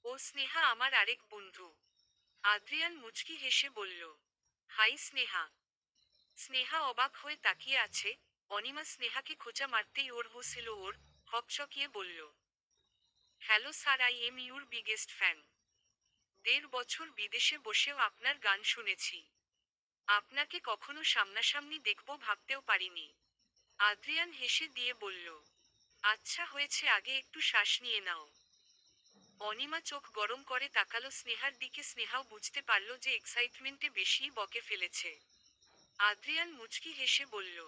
ও স্নেহা আমার আরেক বন্ধু। আদ্রিয়ান মুচকি হেসে বলল, হাই স্নেহা। স্নেহা অবাক হয়ে তাকিয়ে আছে। অনিমা স্নেহাকে খোঁচা মারতেই ওর হুঁসেল ওর। হকচকিয়ে বলল, hello sir, I am your biggest fan. 1.5 বছর বিদেশে বসেও আপনার গান শুনেছি। আপনাকে কখনো সামনাসামনি দেখব ভাবতেও পারিনি। আদ্রিয়ান হেসে দিয়ে বলল, আচ্ছা হয়েছে, আগে একটু শ্বাস নিয়ে নাও। অনিমা চোখ গরম করে তাকালো স্নেহার দিকে। স্নেহাও বুঝতে পারল যে এক্সাইটমেন্টে বেশিই বকে ফেলেছে। আদ্রিয়ান মুচকি হেসে বলল,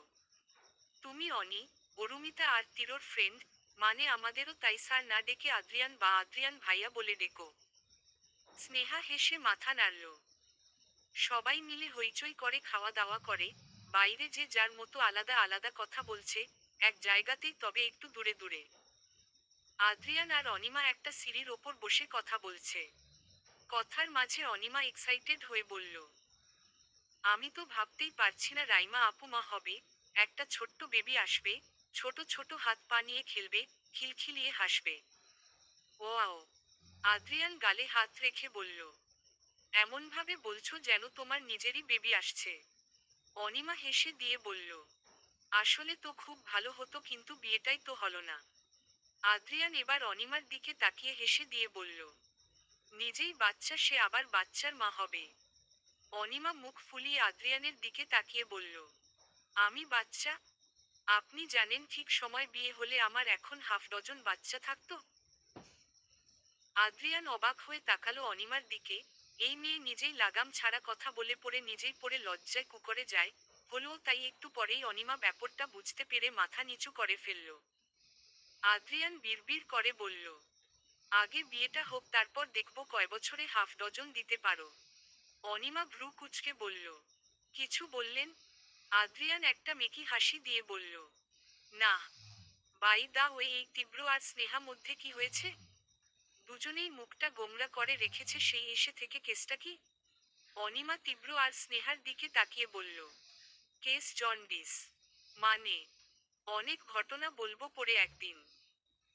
তুমি অনি, অরুমিতা আর তীরর ফ্রেন্ড, মানে আমাদেরও তাই স্যার না ডেকে আদ্রিয়ান বা আদ্রিয়ান ভাইয়া বলে ডেকো। স্নেহা হেসে মাথা নাড়ল। সবাই মিলে হইচই করে খাওয়া দাওয়া করে। বাইরে যে যার মতো আলাদা আলাদা কথা বলছে, এক জায়গাতেই, তবে একটু দূরে দূরে। আদ্রিয়ান আর অনিমা একটা সিঁড়ির ওপর বসে কথা বলছে। কথার মাঝে অনিমা এক্সাইটেড হয়ে বলল, আমি তো ভাবতেই পারছি না রাইমা আপু মা হবে। একটা ছোট্ট বেবি আসবে, ছোট ছোট হাত পা নিয়ে খেলবে, খিলখিলিয়ে হাসবে। ওয়াও। আদ্রিয়ান গালে হাত রেখে বলল, এমনভাবে বলছো যেন তোমার নিজেরই বেবি আসছে। অনিমা হেসে দিয়ে বলল, আসলে তো খুব ভালো হতো, কিন্তু বিয়েটাই তো হলো না। আদ্রিয়ান এবার অনিমার দিকে তাকিয়ে হেসে দিয়ে বলল, নিজেই বাচ্চা, সে আবার বাচ্চার মা হবে। অনিমা মুখ ফুলিয়ে আদ্রিয়ানের দিকে তাকিয়ে বলল, আমি বাচ্চা? আপনি জানেন ঠিক সময় বিয়ে হলে আমার এখন 6 ডজন বাচ্চা থাকতো। আদ্রিয়ান অবাক হয়ে তাকালো অনিমার দিকে। এই মেয়ে নিজেই লাগাম ছাড়া কথা বলে পড়ে নিজেই পড়ে লজ্জায় কুকরে যায়। হলেও তাই একটু পরেই অনিমা ব্যাপারটা বুঝতে পেরে মাথা নিচু করে ফেলল। আদ্রিয়ান বিড়বিড় করে বলল, আগে বিয়েটা হোক, তারপর দেখব কয় বছরে 6 ডজন দিতে পারো। অনিমা ভ্রু কুঁচকে বলল, কিছু বললেন? আদ্রিয়ান একটা মেকি হাসি দিয়ে বলল, না। বাই দা ওয়ে, এই তীব্র আর স্নেহা মধ্যে কি হয়েছে? দুজনেই মুখটা গোমরা করে রেখেছে সেই এসে থেকে, কেসটা কি? অনিমা তীব্র আর স্নেহার দিকে তাকিয়ে বলল, কেস জন্ডিস। মানে? অনেক ঘটনা বলবো পরে একদিন।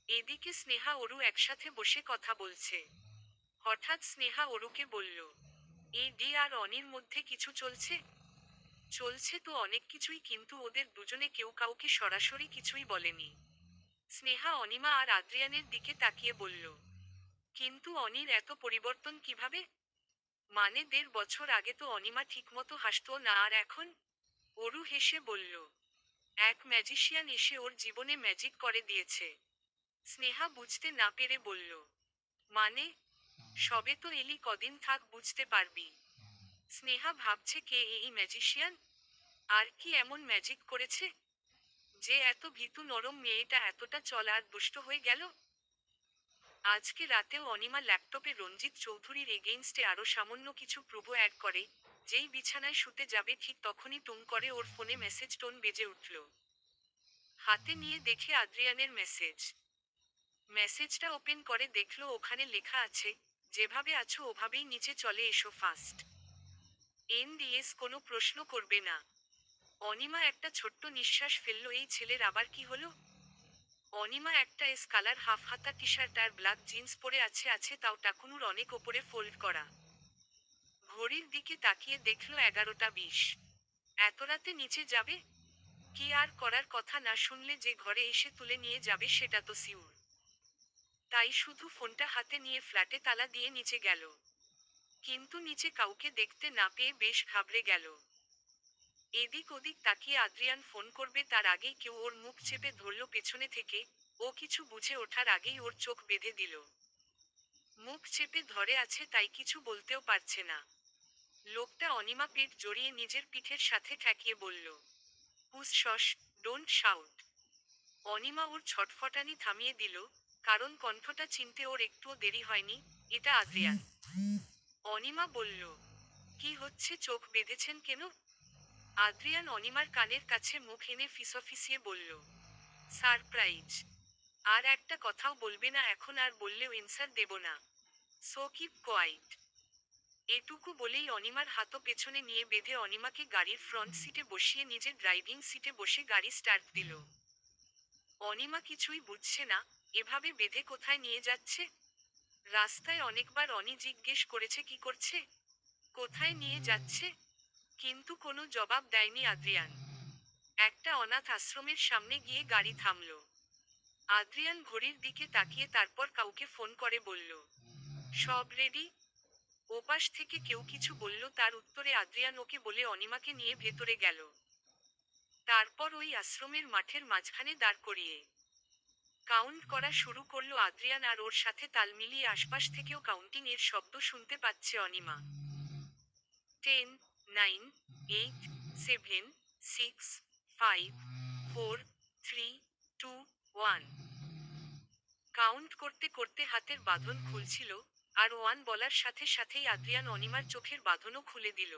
এদিকে স্নেহা অরু একসাথে বসে কথা বলছে। হঠাৎ স্নেহা অরুকে বলল, এই ডি আর অনির মধ্যে কিছু চলছে? চলছে তো অনেক কিছুই, কিন্তু ওদের দুজনে কেউ কাউকে সরাসরি কিছুই বলেনি। স্নেহা অনিমা আর আদ্রিয়ানের দিকে তাকিয়ে বলল, কিন্তু অনির এত পরিবর্তন কিভাবে? মানে 1.5 বছর আগে তো অনিমা ঠিকমতো হাসতো না, আর এখন? অরু হেসে বলল, এক ম্যাজিশিয়ান এসে ওর জীবনে ম্যাজিক করে দিয়েছে। স্নেহা বুঝতে না পেরে বলল, মানে? সবে তো এলি, কদিন থাক বুঝতে পারবি। স্নেহা ভাবছে কে এই ম্যাজিশিয়ান, আর কি এমন ম্যাজিক করেছে যে এত ভীতু নরম মেয়েটা এতটা চল আর দুষ্ট হয়ে গেল। আজকে রাতেও অনিমা ল্যাপটপে রঞ্জিত চৌধুরীর এগেইনস্টে আরো সামান্য কিছু প্রুফ অ্যাড করে। যেই বিছানায় শুতে যাবে ঠিক তখনই টুং করে ওর ফোনে মেসেজ টোন বেজে উঠল। হাতে নিয়ে দেখে আদ্রিয়ানের মেসেজ। মেসেজটা ওপেন করে দেখলো ওখানে লেখা আছে, যেভাবে আছো ওভাবেই নিচে চলে এসো ফাস্ট। এনডিএস, কোনো প্রশ্ন করবে না। অনিমা একটা ছোট্ট নিঃশ্বাস ফেলল, এই ছেলের আবার কি হলো। অনিমা একটা এস কালার হাফ হাতা টি শার্ট আর ব্ল্যাক জিন্স পরে আছে তাও টাকুনুর অনেক ওপরে ফোল্ড করা। ঘড়ির দিকে তাকিয়ে দেখল 11টা 20। এত রাতে নিচে যাবে? কি আর করার, কথা না শুনলে যে ঘরে এসে তুলে নিয়ে যাবে সেটা তো সিউর। তাই শুধু ফোনটা হাতে নিয়ে ফ্ল্যাটে তালা দিয়ে নিচে গেল। কিন্তু নিচে কাউকে দেখতে না পেয়ে বেশ ঘাবড়ে গেল। এদিক ওদিক তাকিয়ে আদ্রিয়ান ফোন করবে তার আগেই কেউ ওর মুখ চেপে ধরল পেছনে থেকে। ও কিছু বুঝে ওঠার আগেই ওর চোখ বেঁধে দিল। মুখ চেপে ধরে আছে তাই কিছু বলতেও পারছে না। লোকটা অনিমা পিঠ জড়িয়ে নিজের পিঠের সাথে ঠেকিয়ে বলল, হুস শস, ডোন্ট শাউট। অনিমা ওর ছটফটানি থামিয়ে দিল, কারণ কণ্ঠটা চিনতে ওর একটুও দেরি হয়নি। এটা আদ্রিয়ান। অনিমা বলল, কি হচ্ছে, চোখ বেঁধেছেন কেন? আদ্রিয়ান অনিমার কানের কাছে মুখ এনে ফিসফিসিয়ে বলল, সারপ্রাইজ। আর একটা কথাও বলবে না এখন, আর বললেও এনসার দেব না। So keep quiet. এটুকু বলেই অনিমার হাতও পেছনে নিয়ে বেঁধে অনিমাকে গাড়ির ফ্রন্ট সিটে বসিয়ে নিজের ড্রাইভিং সিটে বসে গাড়ি স্টার্ট দিল। অনিমা কিছুই বুঝছে না, এভাবে বেঁধে কোথায় নিয়ে যাচ্ছে। রাস্তায় অনেকবার অনি জিজ্ঞেস করেছে কি করছে, কোথায় নিয়ে যাচ্ছে, কিন্তু কোনো জবাব দেয়নি আদ্রিয়ান। একটা অনাথ আশ্রমের সামনে গিয়ে গাড়ি থামল। আদ্রিয়ান ঘড়ির দিকে তাকিয়ে তারপর কাউকে ফোন করে বলল, সব রেডি? ওপাশ থেকে কেউ কিছু বলল, তার উত্তরে আদ্রিয়ান ওকে বলে অনিমাকে নিয়ে ভেতরে গেল। তারপর ওই আশ্রমের মাঠের মাঝখানে দাঁড় করিয়ে কাউন্ট করা শুরু করলো আদ্রিয়ান, আর ওর সাথে তাল মিলিয়ে আশপাশ থেকেও কাউন্টিং এর শব্দ শুনতে পাচ্ছে অনিমা। 10, 9, 8, 7, 6, 5, 4, 3, 2, 1। কাউন্ট করতে করতে হাতের বাঁধন খুলছিল, আর ওয়ান বলার সাথে সাথেই আদ্রিয়ান অনিমার চোখের বাঁধনও খুলে দিল।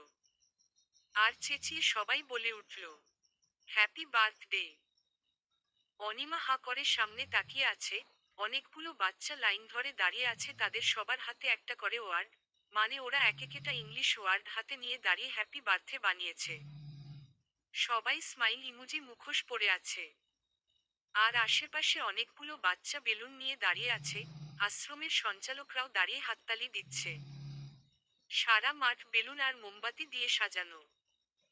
আর চেঁচিয়ে সবাই বলে উঠল, হ্যাপি বার্থডে। অনিমা হা করে সামনে তাকিয়ে আছে। অনেকগুলো বাচ্চা লাইন ধরে দাঁড়িয়ে আছে, তাদের সবার হাতে একটা করে ওয়ার্ড, মানে ওরা এক একটা ইংলিশ ওয়ার্ড হাতে নিয়ে দাঁড়িয়ে হ্যাপি বার্থডে বানিয়েছে। সবাই স্মাইল ইমোজি মুখোশ পরে আছে। আর আশেপাশে অনেকগুলো বাচ্চা বেলুন নিয়ে দাঁড়িয়ে আছে। আশ্রমের সঞ্চালকরাও দাঁড়িয়ে হাততালি দিচ্ছে। সারা মাঠ বেলুন আর মোমবাতি দিয়ে সাজানো।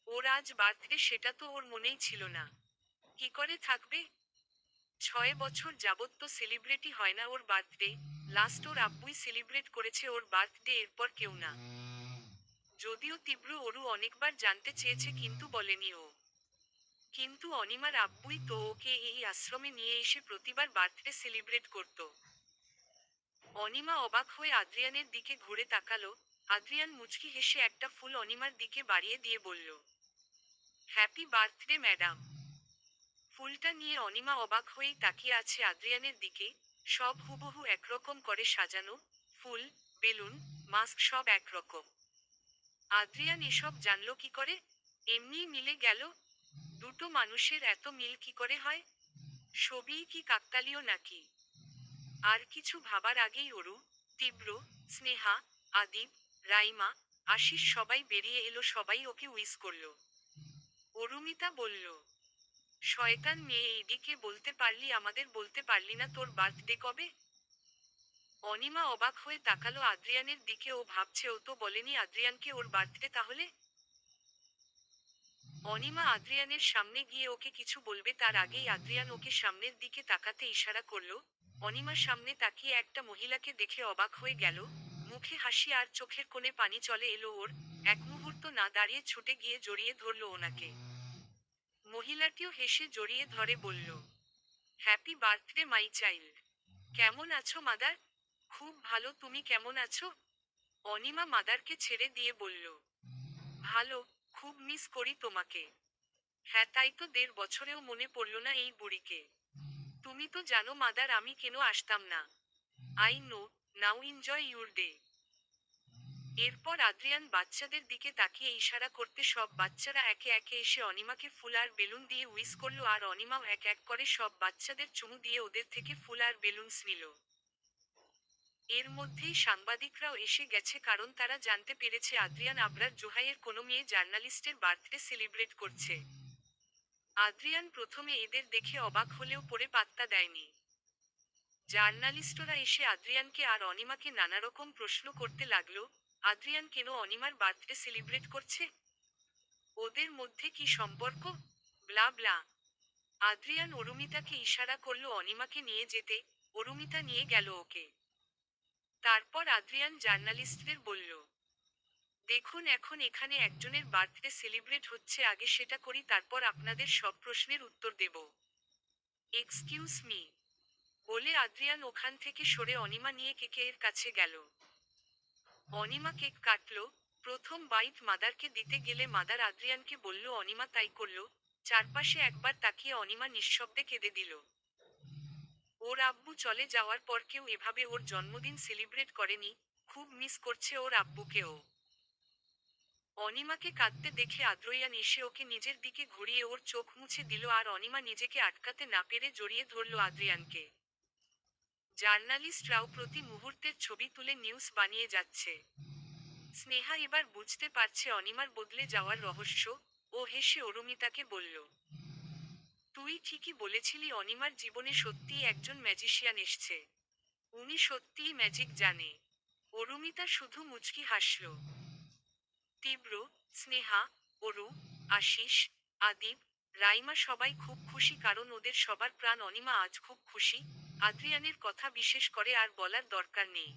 ওর আজ বার্থডে সেটা তো ওর মনেই ছিল না। কি করে থাকবে? 6 বছর যাবত তো সেলিব্রেটই হয় না ওর বার্থডে। লাস্ট ওর আব্বুই সেলিব্রেট করেছে ওর বার্থডে, এরপর কেউ না। যদিও তীব্র অরু অনেকবার জানতে চেয়েছে কিন্তু বলেনি ও। কিন্তু অনিমার আব্বুই তো ওকে এই আশ্রমে নিয়ে এসে প্রতিবার বার্থডে সেলিব্রেট করত। অনিমা অবাক হয়ে আদ্রিয়ানের দিকে ঘুরে তাকালো। আদ্রিয়ান মুচকি হেসে একটা ফুল অনিমার দিকে বাড়িয়ে দিয়ে বলল, হ্যাপি বার্থডে ম্যাডাম। ফুলটা নিয়ে অনিমা অবাক হয়েই তাকিয়ে আছে আদ্রিয়ানের দিকে। সব হুবহু একরকম করে সাজানো, ফুল, বেলুন, মাস্ক সব একরকম। আদ্রিয়ান এসব জানলো কি করে? এমনিই মিলে গেল। দুটো মানুষের এত মিল কি করে হয়? সবই কি কাকতালীয় নাকি? আর কিছু ভাবার আগেই অরু, তীব্র, স্নেহা, আদিব, রাইমা, আশিস সবাই বেরিয়ে এলো। সবাই ওকে উইস করলো। অরুমিতা বলল, শয়তান মেয়ে, এইদিকে বলতে পারলি, আমাদের বলতে পারলি না তোর বার্থডে কবে? অনিমা অবাক হয়ে তাকালো আদ্রিয়ানের দিকে। ও ভাবছে ও তো বলেনি আদ্রিয়ানকে ওর বার্থডে, তাহলে? অনিমা আদ্রিয়ানের সামনে গিয়ে ওকে কিছু বলবে তার আগেই আদ্রিয়ান ওকে সামনের দিকে তাকাতে ইশারা করল। অনিমা সামনে তাকিয়ে একটা মহিলাকে দেখে অবাক হয়ে গেল। মুখে হাসি আর চোখের কোণে পানি চলে এলো ওর। এক মুহূর্ত না দাঁড়িয়ে ছুটে গিয়ে জড়িয়ে ধরল ওনাকে। মহিলাটিও হেসে জড়িয়ে ধরে বলল, হ্যাপি বার্থডে মাই চাইল্ড। কেমন আছো মাদার? খুব ভালো, তুমি কেমন আছো? অনিমা মাদারকে ছেড়ে দিয়ে বলল, ভালো, খুব মিস করি তোমাকে। হ্যাঁ, তাই তো, 1.5 বছরেও মনে পড়ল না এই বুড়িকে। তুমি তো জানো মাদার আমি কেন আসতাম না। I know, now enjoy your day. এরপর আদ্রিয়ান বাচ্চাদের দিকে তাকিয়ে ইশারা করতে সব বাচ্চারা একে একে এসে অনিমাকে ফুল আর বেলুন দিয়ে উইস করলো, আর অনিমাও এক এক করে সব বাচ্চাদের চুমু দিয়ে ওদের থেকে ফুল আর বেলুনস নিল। এর মধ্যেই সাংবাদিকরাও এসে গেছে, কারণ তারা জানতে পেরেছে আদ্রিয়ান আবরার জোহাইয়ের কোনো মেয়ে জার্নালিস্টের বার্থডে সেলিব্রেট করছে। আদ্রিয়ান প্রথমে এদের দেখে অবাক হলেও পরে পাত্তা দেয়নি। জার্নালিস্টরা এসে আদ্রিয়ানকে আর অনিমাকে নানারকম প্রশ্ন করতে লাগলো, আদ্রিয়ান কেন অনিমার বার্থডে সেলিব্রেট করছে, ওদের মধ্যে কি সম্পর্ক, ব্লা ব্লা। আদ্রিয়ান অরুমিতাকে ইশারা করলো অনিমাকে নিয়ে যেতে, অরুমিতা নিয়ে গেল ওকে। তারপর আদ্রিয়ান জার্নালিস্টদের বলল, দেখুন এখন এখানে একজনের বার্থডে সেলিব্রেট হচ্ছে, আগে সেটা করি, তারপর আপনাদের সব প্রশ্নের উত্তর দেব। এক্সকিউজ মি, বলে আদ্রিয়ান ওখান থেকে সরে অনিমা নিয়ে কেকের কাছে গেল। অনিমা কেক কাটলো, প্রথম বাইট মাদারকে দিতে গেলে মাদার আদ্রিয়ানকে বলল, অনিমা তাই করলো, চারপাশে একবার তাকিয়ে অনিমা নিঃশব্দে কেঁদে দিল। ওর আব্বু চলে যাওয়ার পর কেউ এভাবে ওর জন্মদিন সেলিব্রেট করেনি, খুব মিস করছে ওর আব্বুকেও। অনিমাকে কাঁদতে দেখে আদ্রিয়ান এসে ওকে নিজের দিকে ঘুরিয়ে ওর চোখ মুছে দিল, আর অনিমা নিজেকে আটকাতে না পেরে জড়িয়ে ধরল আদ্রিয়ানকে। জার্নালিস্টরাও প্রতি মুহূর্তের ছবি তুলে নিউজ বানিয়ে যাচ্ছে। স্নেহা এবার বুঝতে পারছে অনিমার বদলে যাওয়ার রহস্য, ও হেসে অরুমিতাকে বলল, তুই ঠিকই বলেছিলি, অনিমার জীবনে সত্যিই একজন ম্যাজিশিয়ান এসছে। উনি সত্যিই ম্যাজিক জানে। অরুমিতা শুধু মুচকি হাসল। তীব্র, স্নেহা, অরু, আশিস, আদিব, রাইমা সবাই খুব খুশি, কারণ ওদের সবার প্রাণ অনিমা আজ খুব খুশি। আদ্রিয়ানের কথা বিশেষ করে আর বলার দরকার নেই।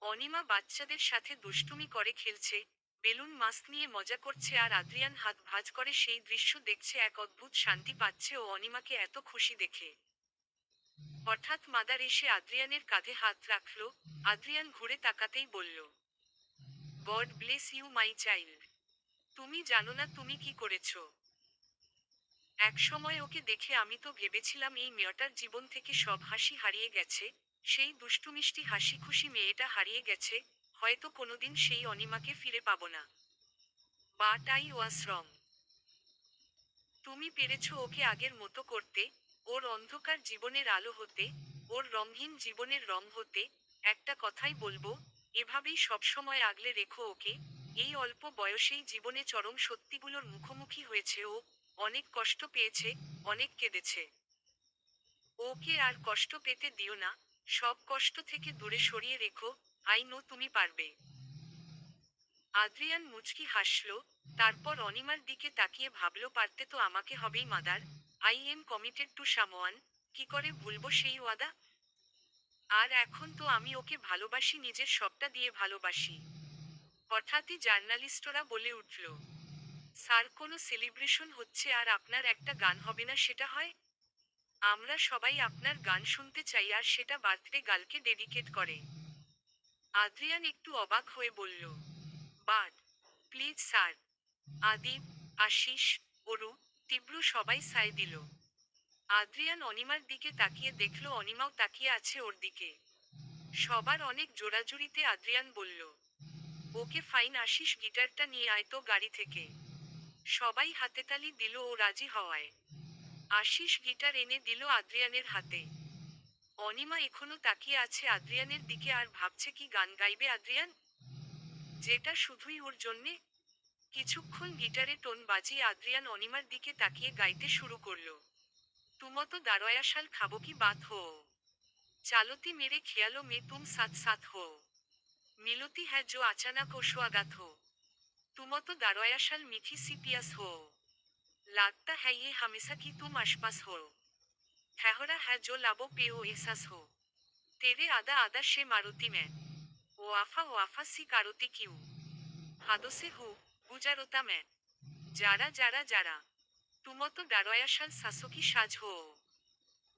অনিমা বাচ্চাদের সাথে দুষ্টুমি করে খেলছে, বেলুন মাস্ক নিয়ে মজা করছে, আর আদ্রিয়ান হাত ভাঁজ করে সেই দৃশ্য দেখছে, এক অদ্ভুত শান্তি পাচ্ছে ও অনিমাকে এত খুশি দেখে। হঠাৎ মাদার এসে আদ্রিয়ানের কাঁধে হাত রাখল। আদ্রিয়ান ঘুরে তাকাতেই বলল, God bless you my child. তুমি জানো না তুমি কি করেছো। এক সময় ওকে দেখে আমি তো ভেবেছিলাম এই মেয়েটার জীবন থেকে সব হাসি হারিয়ে গেছে, সেই দুষ্টুমিষ্টি হাসি খুশি মেয়েটা হারিয়ে গেছে, হয়তো কোনোদিন সেই অনিমাকে ফিরে পাবো না। বাট আই ওয়াজ রং। তুমি পেরেছো ওকে আগের মতো করতে, ওর অন্ধকার জীবনের আলো হতে, ওর রঙহীন জীবনের রং হতে। একটা কথাই বলবো, এভাবেই সবসময় আগলে রেখো ওকে। এই অল্প বয়সেই জীবনে চরম সত্যিগুলোর মুখোমুখি হয়েছে ও, অনেক কষ্ট পেয়েছে, অনেক কেঁদেছে। ওকে আর কষ্ট পেতে দিও না, সব কষ্ট থেকে দূরে সরিয়ে রেখো। আই নো তুমি পারবে। আদ্রিয়ান মুচকি হাসল, তারপর অনিমার দিকে তাকিয়ে ভাবল, পারতে তো আমাকে হবেই mother. I am committed to someone, কি করে ভুলবো সেই ওয়াদা। আর এখন তো আমি ওকে ভালোবাসি, নিজের সবটা দিয়ে ভালোবাসি। হঠাৎই জার্নালিস্টরা বলে উঠল, স্যার কোনো সেলিব্রেশন হচ্ছে আর আপনার একটা গান হবে না, সেটা হয়? আমরা সবাই আপনার গান শুনতে চাই, আর সেটা বার্থডে গার্লকে ডেডিকেট করে। আদ্রিয়ান একটু অবাক হয়ে বলল, but please sir. Adib, Ashis, Aru, Tibra সবাই সায় দিল। আদ্রিয়ান অনিমার দিকে তাকিয়ে দেখল অনিমাও তাকিয়ে আছে ওর দিকে। সবার অনেক জোরাজুরিতে আদ্রিয়ান বলল, ওকে ফাইন, আশিস গিটারটা নিয়ে আয় তো গাড়ি থেকে। সবাই হাতেতালি দিল ও রাজি হওয়ায়। আশিস গিটার এনে দিল আদ্রিয়ানের হাতে। অনিমা এখনো তাকিয়ে আছে আদ্রিয়ানের দিকে আর ভাবছে কি গান গাইবে আদ্রিয়ান, যেটা শুধুই ওর জন্যে। কিছুক্ষণ গিটারে টোন বাজিয়ে আদ্রিয়ান অনিমার দিকে তাকিয়ে গাইতে শুরু করল, তুমতো দারোয়া শাল খাবো কি বাত হো, চালতি মেরে খেয়ালো মে তুম সাথ সাথ হো, মিলতি হ্যায় জো আচানক ও সোয়াগাত হো, তুমতো দারোয়া শাল মিঠি সি পিয়াস হো, লাগতা হ্যায় ये हमेशा की तुम आसपास हो, ठहरा है जो लाबो पे ओ एहसास हो, तेरे आदा आदा से मारुति में, ওয়াফা সি কারতি কিউ, হাদসে হু, গুজারোতা में, যারা যারা যারা। तुम तो डरायाशाल सासों की साज हो।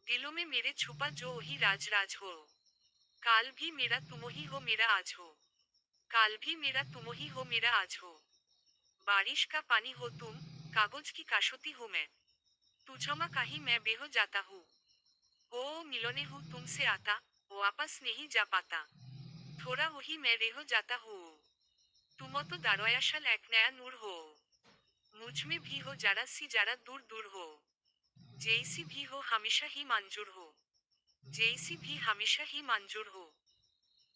दिलों में मेरे छुपा जो वही राज राज हो। काल भी मेरा तुम ही हो मेरा आज हो। काल भी मेरा तुम ही हो मेरा आज हो। बारिश का पानी हो तुम, कागज की काशती हूँ मैं। तुझमा कहीं मैं बेहो जाता हूँ। ओ मिलने हूँ तुमसे आता, वापस नहीं जा पाता। थोड़ा वही मैं रेहो जाता हूँ। तुम तो दारोयाशाल एक नया नूर हो। मुझ में भी हो जरा सी जरा दूर दूर हो। जैसी भी हो हमेशा ही मंजूर हो। जैसी भी हमेशा ही मंजूर हो।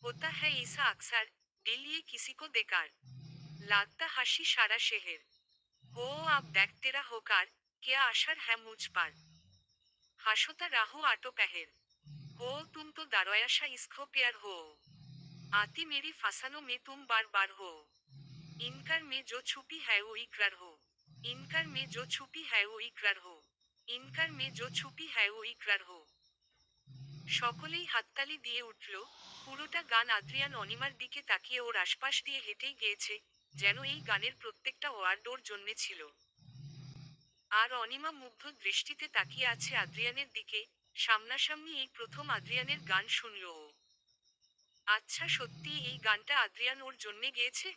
होता है ऐसा अक्सर, दिल ये किसी को देकर। लागता हंसी सारा शहर। हो अब देख तेरा होकर, क्या असर है मुझ पर। हंसता राहु आटो पहर। हो तुम तो दारोयाशा इसको प्यार हो। आती मेरी फसानों में तुम बार बार हो। इनकार में जो छुपी है वो इकरार हो। इनकार में जो छुपी है वो इकरार हो। इनकार में जो छुपी है वो इकरार हो। সকলেই হাততালি দিয়ে উঠল। পুরোটা গান আদ্রিয়ান অনিমার দিকে তাকিয়ে ওর আশপাশ দিয়ে হেঁটেই গিয়েছে, যেন এই গানের প্রত্যেকটা ওয়ার্ড ওর জন্যে ছিল। আর অনিমা মুগ্ধ দৃষ্টিতে তাকিয়ে আছে আদ্রিয়ানের দিকে। সামনাসামনি এই প্রথম আদ্রিয়ানের গান শুনল ও। আচ্ছা সত্যি এই গানটা আদ্রিয়ান ওর জন্যে গেয়েছে?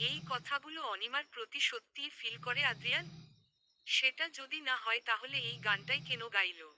এই কথাগুলো অনিমার প্রতি সত্যিই ফিল করে আদ্রিয়ান? সেটা যদি না হয় তাহলে এই গানটাই কেন গাইলো?